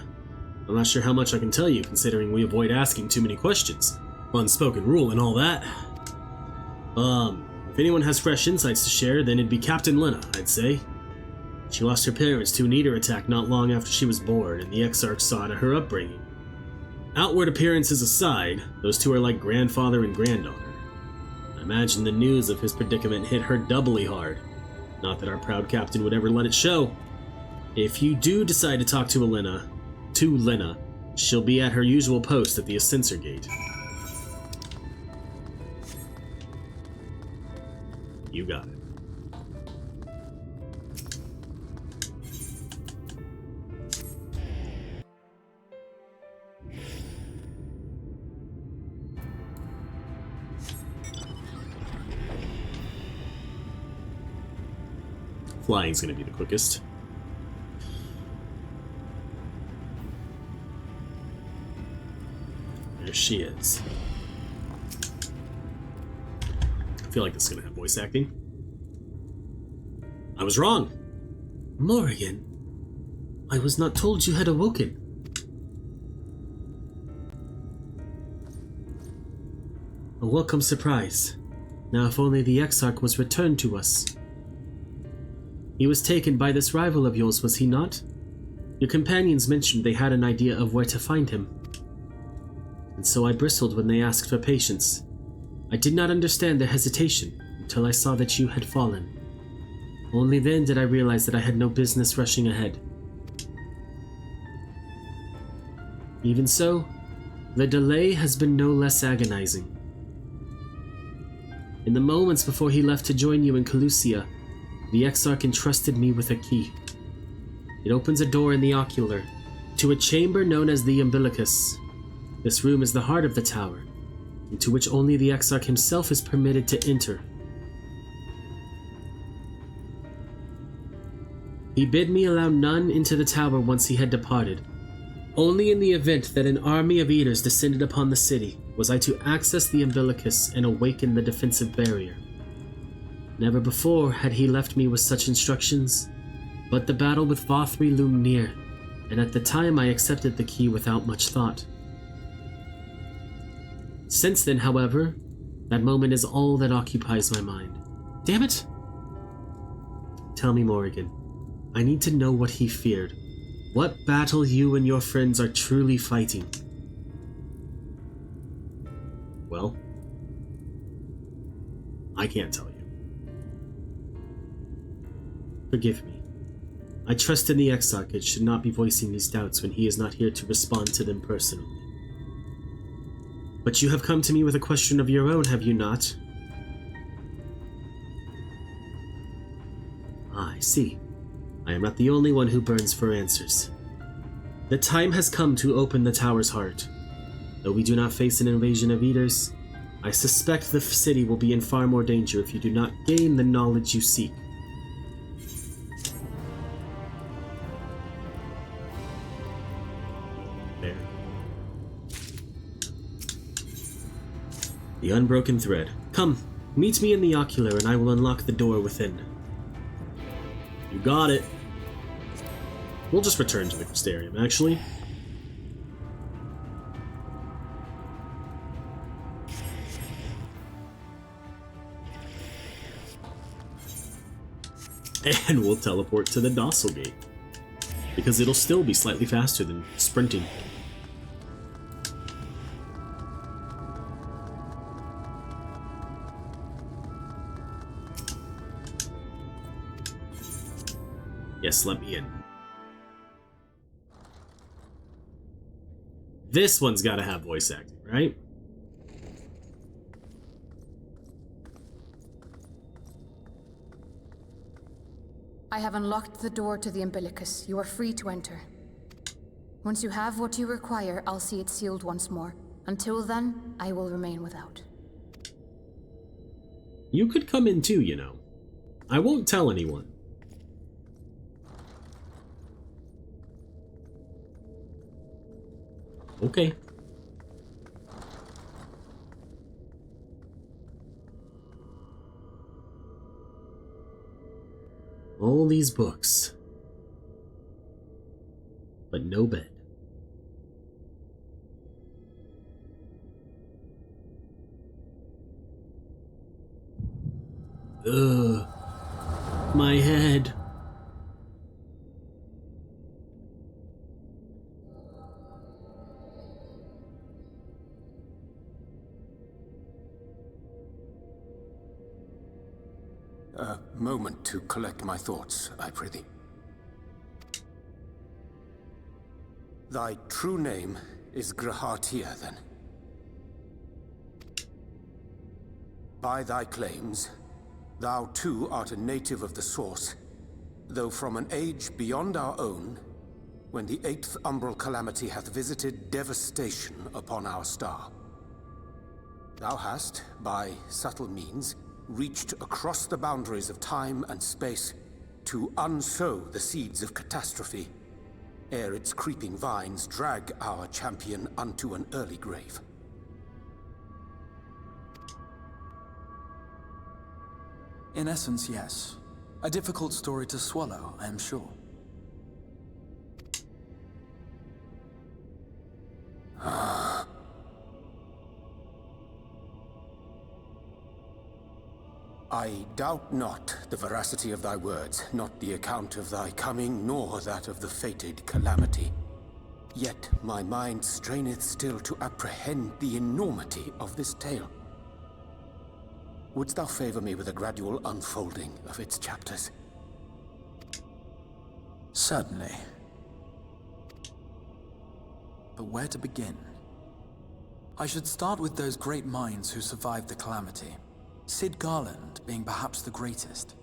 I'm not sure how much I can tell you, considering we avoid asking too many questions. Unspoken rule and all that. If anyone has fresh insights to share, then it'd be Captain Lena, I'd say. She lost her parents to an eater attack not long after she was born, and the Exarch saw to her upbringing. Outward appearances aside, those two are like grandfather and granddaughter. I imagine the news of his predicament hit her doubly hard. Not that our proud captain would ever let it show. If you do decide to talk to Lena, she'll be at her usual post at the Ascensor Gate. You got it. Flying's gonna be the quickest. There she is. I feel like this is gonna have voice acting. I was wrong. Morrighan, I was not told you had awoken. A welcome surprise. Now if only the Exarch was returned to us. He was taken by this rival of yours, was he not? Your companions mentioned they had an idea of where to find him. And so I bristled when they asked for patience. I did not understand their hesitation until I saw that you had fallen. Only then did I realize that I had no business rushing ahead. Even so, The delay has been no less agonizing. In the moments before he left to join you in Calusia, the Exarch entrusted me with a key. It opens a door in the ocular to a chamber known as the Umbilicus. This room is the heart of the tower, into which only the Exarch himself is permitted to enter. He bid me allow none into the tower once he had departed. Only in the event that an army of eaters descended upon the city was I to access the Umbilicus and awaken the defensive barrier. Never before had he left me with such instructions, but the battle with Vothri loomed near, and at the time I accepted the key without much thought. Since then, however, that moment is all that occupies my mind. Damn it! Tell me, Morrighan. I need to know what he feared. What battle you and your friends are truly fighting. Well, I can't tell you. Forgive me. I trust in the Exarch and should not be voicing these doubts when he is not here to respond to them personally. But you have come to me with a question of your own, have you not? Ah, I see. I am not the only one who burns for answers. The time has come to open the tower's heart. Though we do not face an invasion of eaters, I suspect the city will be in far more danger if you do not gain the knowledge you seek. There. The unbroken thread. Come, meet me in the ocular and I will unlock the door within. You got it. We'll just return to the Crystarium, actually. And we'll teleport to the Docile Gate, because it'll still be slightly faster than sprinting. Yes, let me in. This one's gotta have voice acting, right? I have unlocked the door to the Umbilicus. You are free to enter. Once you have what you require, I'll see it sealed once more. Until then, I will remain without. You could come in too, you know. I won't tell anyone. Okay. All these books, but no bed. Ugh, my head. A moment to collect my thoughts, I prithee. Thy true name is Grahatia, then? By thy claims, thou too art a native of the Source, though from an age beyond our own, when the 8th umbral calamity hath visited devastation upon our star. Thou hast, by subtle means, reached across the boundaries of time and space to unsow the seeds of catastrophe, ere its creeping vines drag our champion unto an early grave. In essence, yes. A difficult story to swallow, I am sure. I doubt not the veracity of thy words, not the account of thy coming, nor that of the fated calamity. Yet my mind straineth still to apprehend the enormity of this tale. Wouldst thou favor me with a gradual unfolding of its chapters? Certainly. But where to begin? I should start with those great minds who survived the calamity, Cid Garland being perhaps the greatest.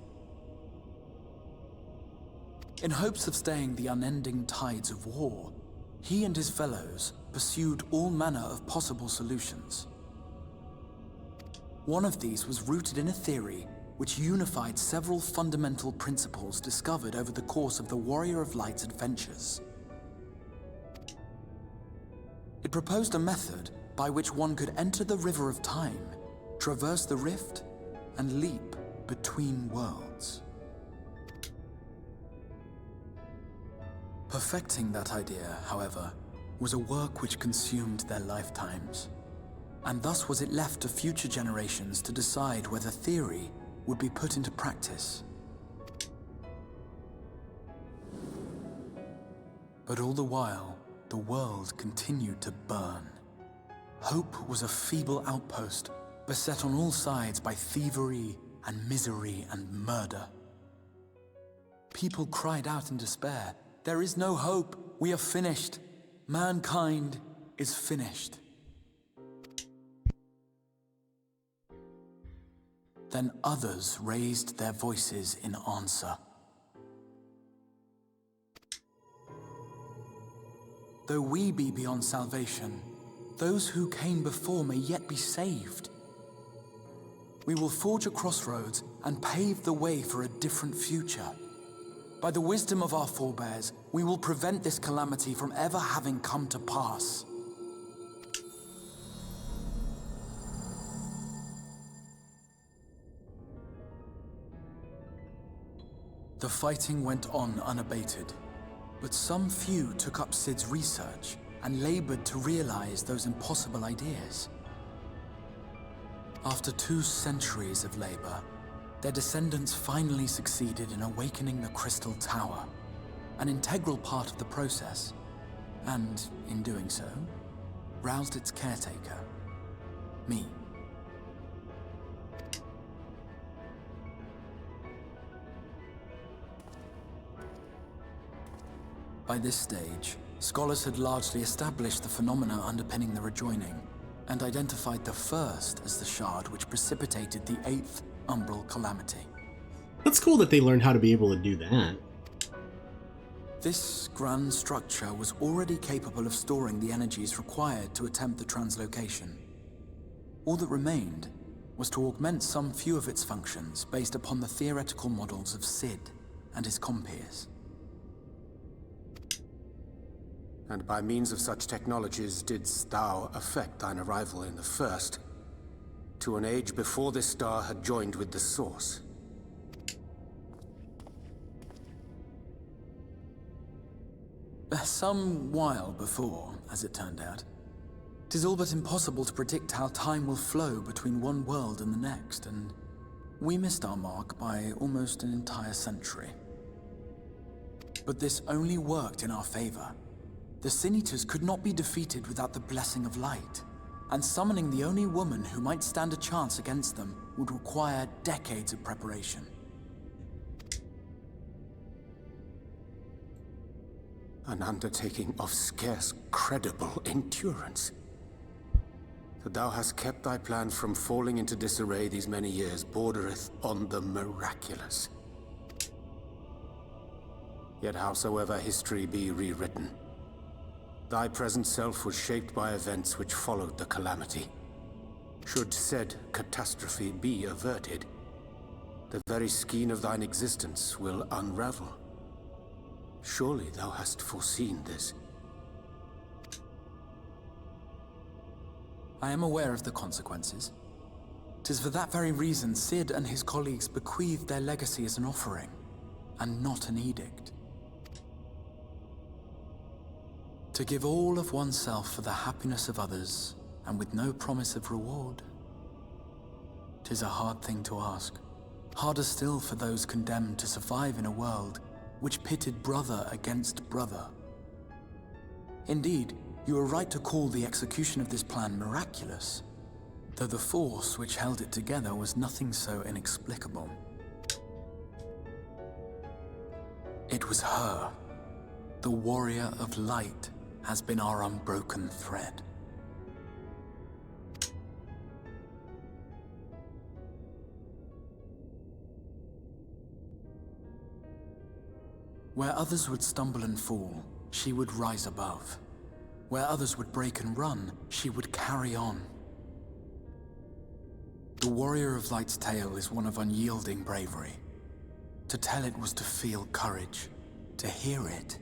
In hopes of staying the unending tides of war, he and his fellows pursued all manner of possible solutions. One of these was rooted in a theory which unified several fundamental principles discovered over the course of the Warrior of Light's adventures. It proposed a method by which one could enter the River of Time, traverse the rift, and leap between worlds. Perfecting that idea, however, was a work which consumed their lifetimes, and thus was it left to future generations to decide whether theory would be put into practice. But all the while, the world continued to burn. Hope was a feeble outpost, beset on all sides by thievery and misery and murder. People cried out in despair, "There is no hope, we are finished. Mankind is finished." Then others raised their voices in answer. Though we be beyond salvation, those who came before may yet be saved. We will forge a crossroads and pave the way for a different future. By the wisdom of our forebears, we will prevent this calamity from ever having come to pass. The fighting went on unabated, but some few took up Cid's research and labored to realize those impossible ideas. After 2 centuries of labor, their descendants finally succeeded in awakening the Crystal Tower, an integral part of the process, and, in doing so, roused its caretaker, me. By this stage, scholars had largely established the phenomena underpinning the rejoining, and identified the first as the shard which precipitated the 8th umbral calamity. That's cool that they learned how to be able to do that. This grand structure was already capable of storing the energies required to attempt the translocation. All that remained was to augment some few of its functions based upon the theoretical models of Cid and his compeers. And by means of such technologies didst thou effect thine arrival in the first, to an age before this star had joined with the Source. Some while before, as it turned out. 'Tis all but impossible to predict how time will flow between one world and the next, and we missed our mark by almost an entire century. But this only worked in our favor. The Sin Eaters could not be defeated without the blessing of light, and summoning the only woman who might stand a chance against them would require decades of preparation. An undertaking of scarce credible endurance. That thou hast kept thy plan from falling into disarray these many years bordereth on the miraculous. Yet howsoever history be rewritten, thy present self was shaped by events which followed the calamity. Should said catastrophe be averted, the very skein of thine existence will unravel. Surely thou hast foreseen this. I am aware of the consequences. 'Tis for that very reason Cid and his colleagues bequeathed their legacy as an offering, and not an edict. To give all of oneself for the happiness of others, and with no promise of reward. 'Tis a hard thing to ask. Harder still for those condemned to survive in a world which pitted brother against brother. Indeed, you are right to call the execution of this plan miraculous, though the force which held it together was nothing so inexplicable. It was her, the Warrior of Light, has been our unbroken thread. Where others would stumble and fall, she would rise above. Where others would break and run, she would carry on. The Warrior of Light's tale is one of unyielding bravery. To tell it was to feel courage. To hear it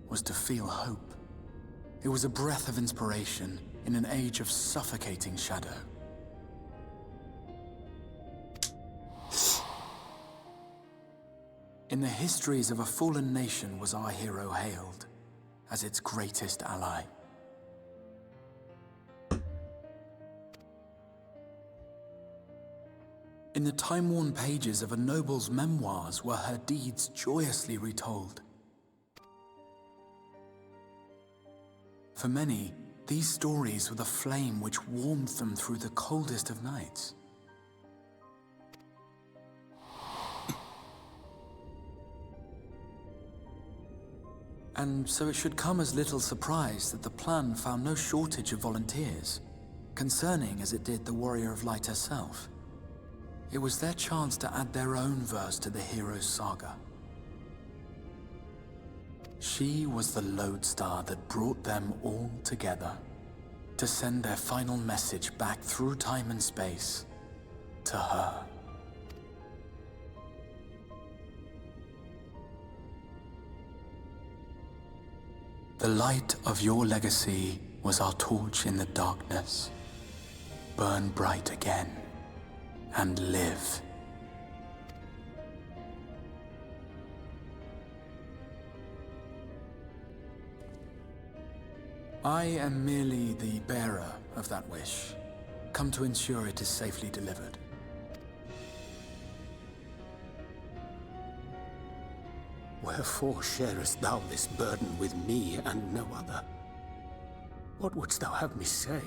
was to feel hope. It was a breath of inspiration in an age of suffocating shadow. In the histories of a fallen nation was our hero hailed as its greatest ally. In the time-worn pages of a noble's memoirs were her deeds joyously retold. For many, these stories were the flame which warmed them through the coldest of nights. And so it should come as little surprise that the plan found no shortage of volunteers, concerning as it did the Warrior of Light herself. It was their chance to add their own verse to the hero's saga. She was the lodestar that brought them all together, to send their final message back through time and space to her. The light of your legacy was our torch in the darkness. Burn bright again and live. I am merely the bearer of that wish, come to ensure it is safely delivered. Wherefore sharest thou this burden with me and no other? What wouldst thou have me say?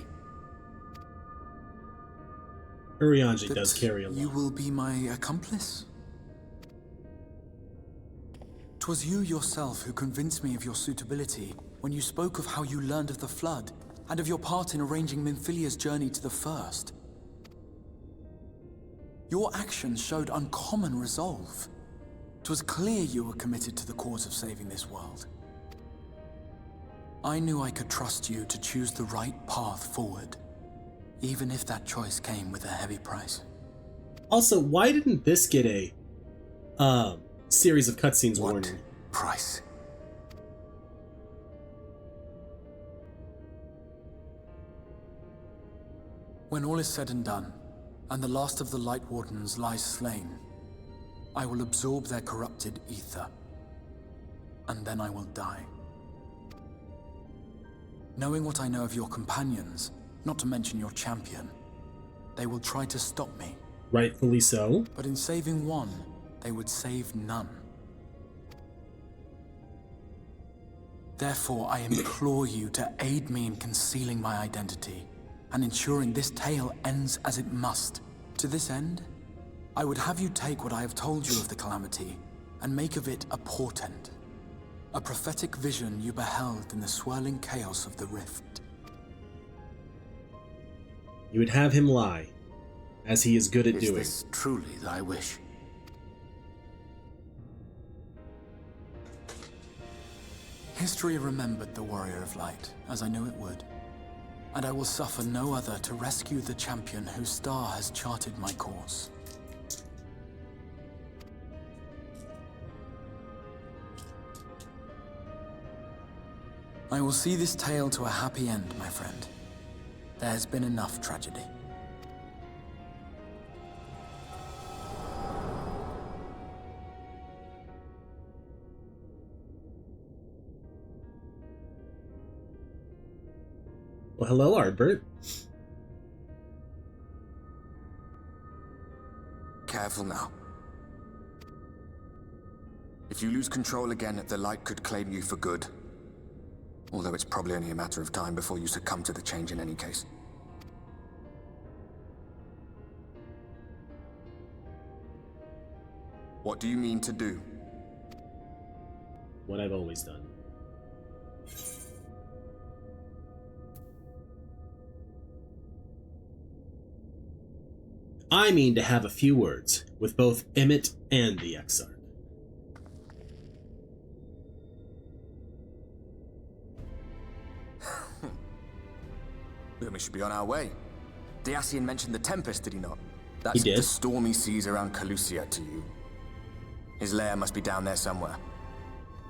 Urianger does carry a lot. You will be my accomplice? 'Twas you yourself who convinced me of your suitability when you spoke of how you learned of the Flood and of your part in arranging Minfilia's journey to the First. Your actions showed uncommon resolve. 'Twas clear you were committed to the cause of saving this world. I knew I could trust you to choose the right path forward, even if that choice came with a heavy price. Also, why didn't this get a series of cutscenes warning? What price? When all is said and done, and the last of the Lightwardens lies slain, I will absorb their corrupted ether, and then I will die. Knowing what I know of your companions, not to mention your champion, they will try to stop me. Rightfully so. But in saving one, they would save none. Therefore, I implore you to aid me in concealing my identity and ensuring this tale ends as it must. To this end, I would have you take what I have told you of the calamity and make of it a portent. A prophetic vision you beheld in the swirling chaos of the rift. You would have him lie, as he is good at doing. Is this truly thy wish? History remembered the Warrior of Light, as I knew it would. And I will suffer no other to rescue the champion whose star has charted my course. I will see this tale to a happy end, my friend. There has been enough tragedy. Well, hello, Ardbert. Careful now. If you lose control again, the light could claim you for good. Although it's probably only a matter of time before you succumb to the change in any case. What do you mean to do? What I've always done. I mean to have a few words with both Emmett and the Exarch. Then we should be on our way. Dacian mentioned the Tempest, did he not? He That's did. the stormy seas around Calusia to you. His lair must be down there somewhere,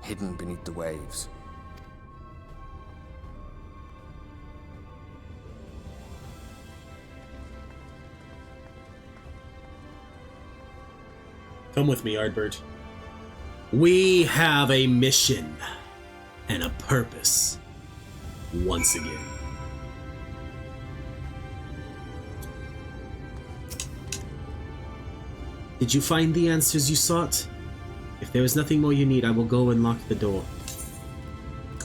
hidden beneath the waves. Come with me, Ardbert. We have a mission and a purpose once again. Did you find the answers you sought? If there is nothing more you need, I will go and lock the door.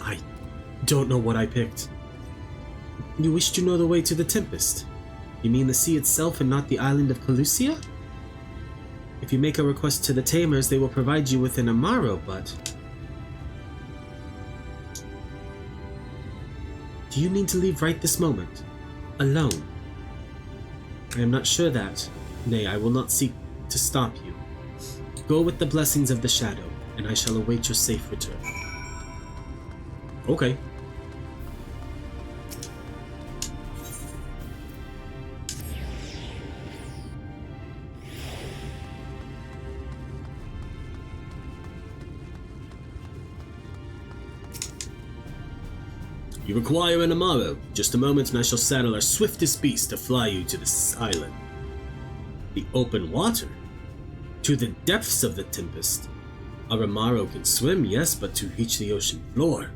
I don't know what I picked. You wish to know the way to the Tempest? You mean the sea itself and not the island of Calusia? If you make a request to the Tamers, they will provide you with an Amaro, but... Do you mean to leave right this moment? Alone? I am not sure that. Nay, I will not seek to stop you. Go with the blessings of the Shadow, and I shall await your safe return. Okay. You require an Amaro. Just a moment and I shall saddle our swiftest beast to fly you to this island. The open water? To the depths of the Tempest. Our Amaro can swim, yes, but to reach the ocean floor.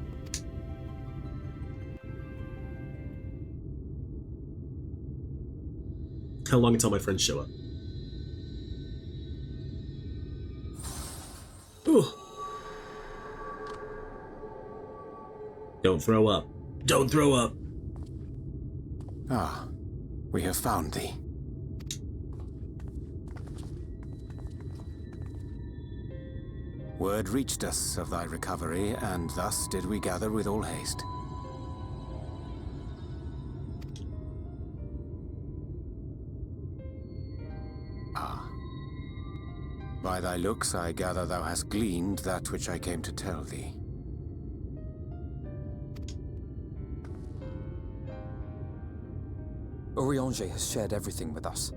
How long until my friends show up? Ooh. Don't throw up. Don't throw up. Ah, we have found thee. Word reached us of thy recovery, and thus did we gather with all haste. Ah. By thy looks, I gather thou hast gleaned that which I came to tell thee. Urianger has shared everything with us.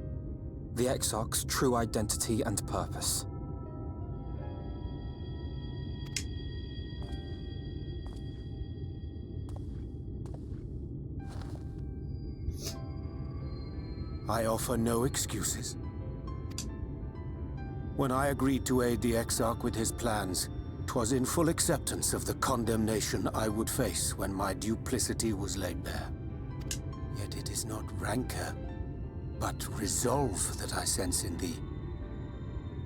The Exarch's true identity and purpose. I offer no excuses. When I agreed to aid the Exarch with his plans, 'twas in full acceptance of the condemnation I would face when my duplicity was laid bare. Yet it is not rancor, but resolve that I sense in thee.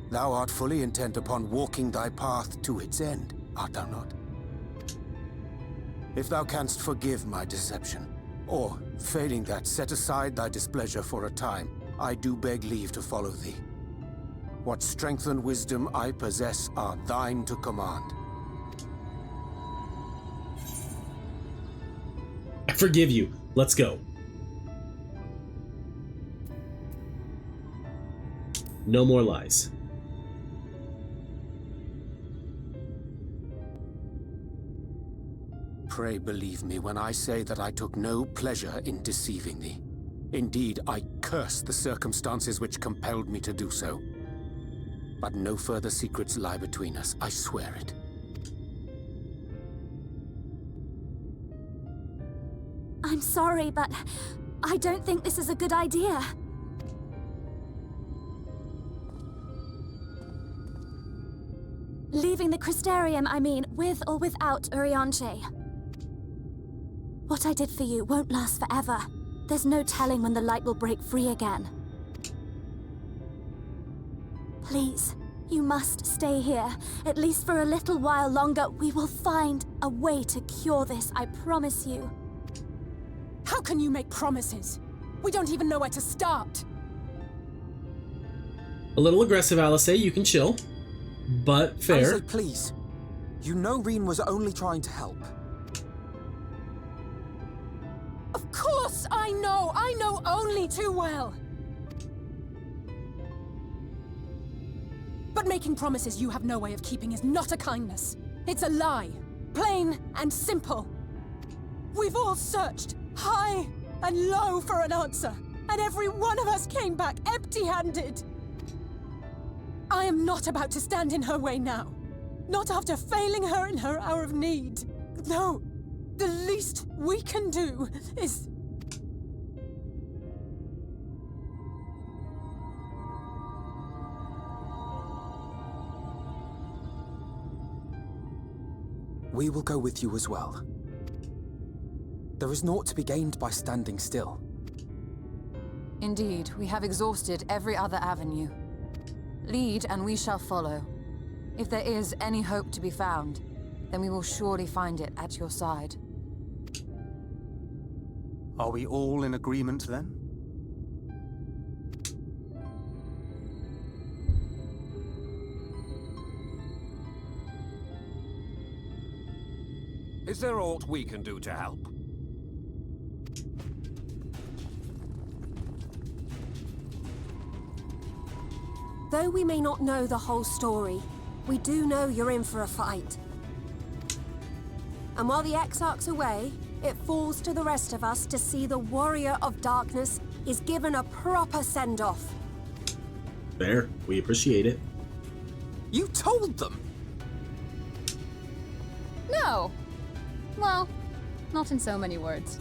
Thou art fully intent upon walking thy path to its end, art thou not? If thou canst forgive my deception, or, failing that, set aside thy displeasure for a time, I do beg leave to follow thee. What strength and wisdom I possess are thine to command. I forgive you. Let's go. No more lies. Pray believe me when I say that I took no pleasure in deceiving thee. Indeed, I curse the circumstances which compelled me to do so. But no further secrets lie between us, I swear it. I'm sorry, but I don't think this is a good idea. Leaving the Crystarium, I mean, with or without Urianger. What I did for you won't last forever. There's no telling when the light will break free again. Please, you must stay here. At least for a little while longer. We will find a way to cure this, I promise you. How can you make promises? We don't even know where to start. A little aggressive, Alice. You can chill. But fair. Alice, please. You know Reen was only trying to help. Of course I know! I know only too well! But making promises you have no way of keeping is not a kindness. It's a lie. Plain and simple. We've all searched, high and low for an answer, and every one of us came back empty-handed. I am not about to stand in her way now. Not after failing her in her hour of need. No, the least we can do is... We will go with you as well. There is naught to be gained by standing still. Indeed, we have exhausted every other avenue. Lead, and we shall follow. If there is any hope to be found, then we will surely find it at your side. Are we all in agreement then? Is there aught we can do to help? Though we may not know the whole story, we do know you're in for a fight. And while the Exarch's away, it falls to the rest of us to see the Warrior of Darkness is given a proper send-off. Fair. We appreciate it. You told them! No! Well, not in so many words.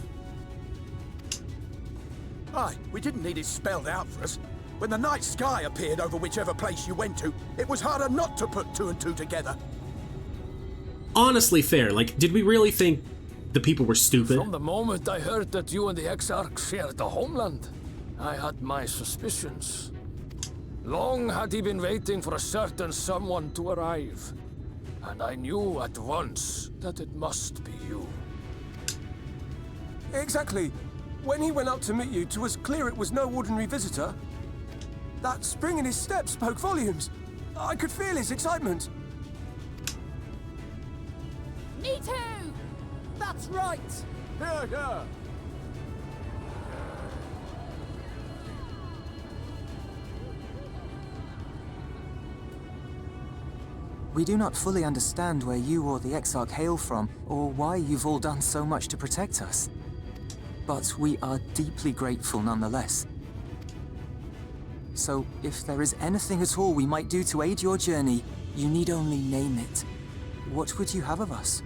Aye, we didn't need it spelled out for us. When the night sky appeared over whichever place you went to, it was harder not to put two and two together. Honestly fair. Like, did we really think the people were stupid? From the moment I heard that you and the Exarch shared the homeland, I had my suspicions. Long had he been waiting for a certain someone to arrive. And I knew at once that it must be you. Exactly. When he went up to meet you, it was clear it was no ordinary visitor. That spring in his step spoke volumes. I could feel his excitement. Me too! That's right! Here, here! We do not fully understand where you or the Exarch hail from, or why you've all done so much to protect us. But we are deeply grateful nonetheless. So, if there is anything at all we might do to aid your journey, you need only name it. What would you have of us?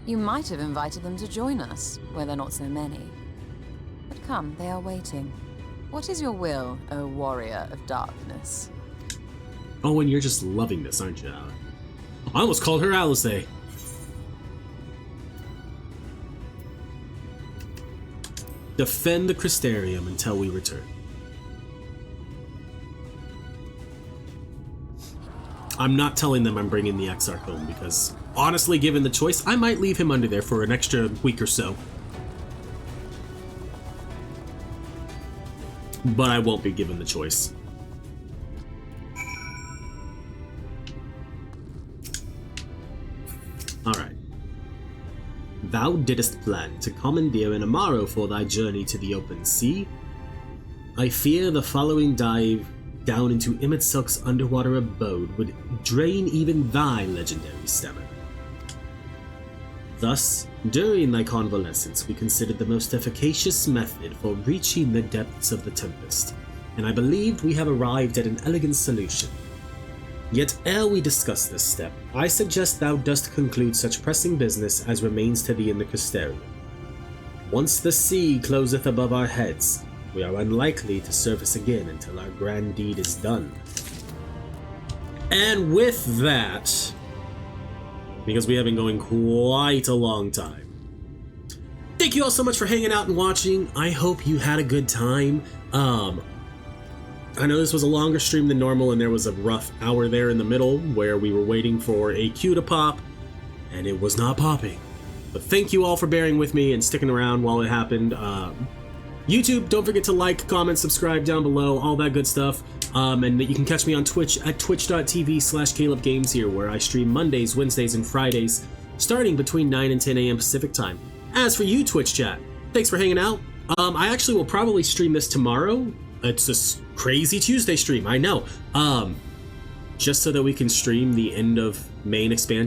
You might have invited them to join us, where there are not so many. But come, they are waiting. What is your will, O Warrior of Darkness? Oh, and you're just loving this, aren't you? I almost called her Alice. Defend the Crystarium until we return. I'm not telling them I'm bringing the Exarch home because, honestly, given the choice, I might leave him under there for an extra week or so. But I won't be given the choice. Alright. Thou didst plan to commandeer an Amaro for thy journey to the open sea. I fear the following dive down into Imitsilk's underwater abode would drain even thy legendary stamina. Thus, during thy convalescence, we considered the most efficacious method for reaching the depths of the Tempest, and I believed we have arrived at an elegant solution. Yet ere we discuss this step, I suggest thou dost conclude such pressing business as remains to thee in the Crystarium. Once the sea closeth above our heads, we are unlikely to surface again until our grand deed is done. And with that, because we have been going quite a long time, thank you all so much for hanging out and watching. I hope you had a good time. I know this was a longer stream than normal, and there was a rough hour there in the middle where we were waiting for a queue to pop, and it was not popping. But thank you all for bearing with me and sticking around while it happened. YouTube, don't forget to like, comment, subscribe down below, all that good stuff. And you can catch me on Twitch at twitch.tv/CalebGames here, where I stream Mondays, Wednesdays, and Fridays, starting between 9 and 10 a.m. Pacific time. As for you, Twitch chat, thanks for hanging out. I actually will probably stream this tomorrow. It's a crazy Tuesday stream, I know. Just so that we can stream the end of main expansion.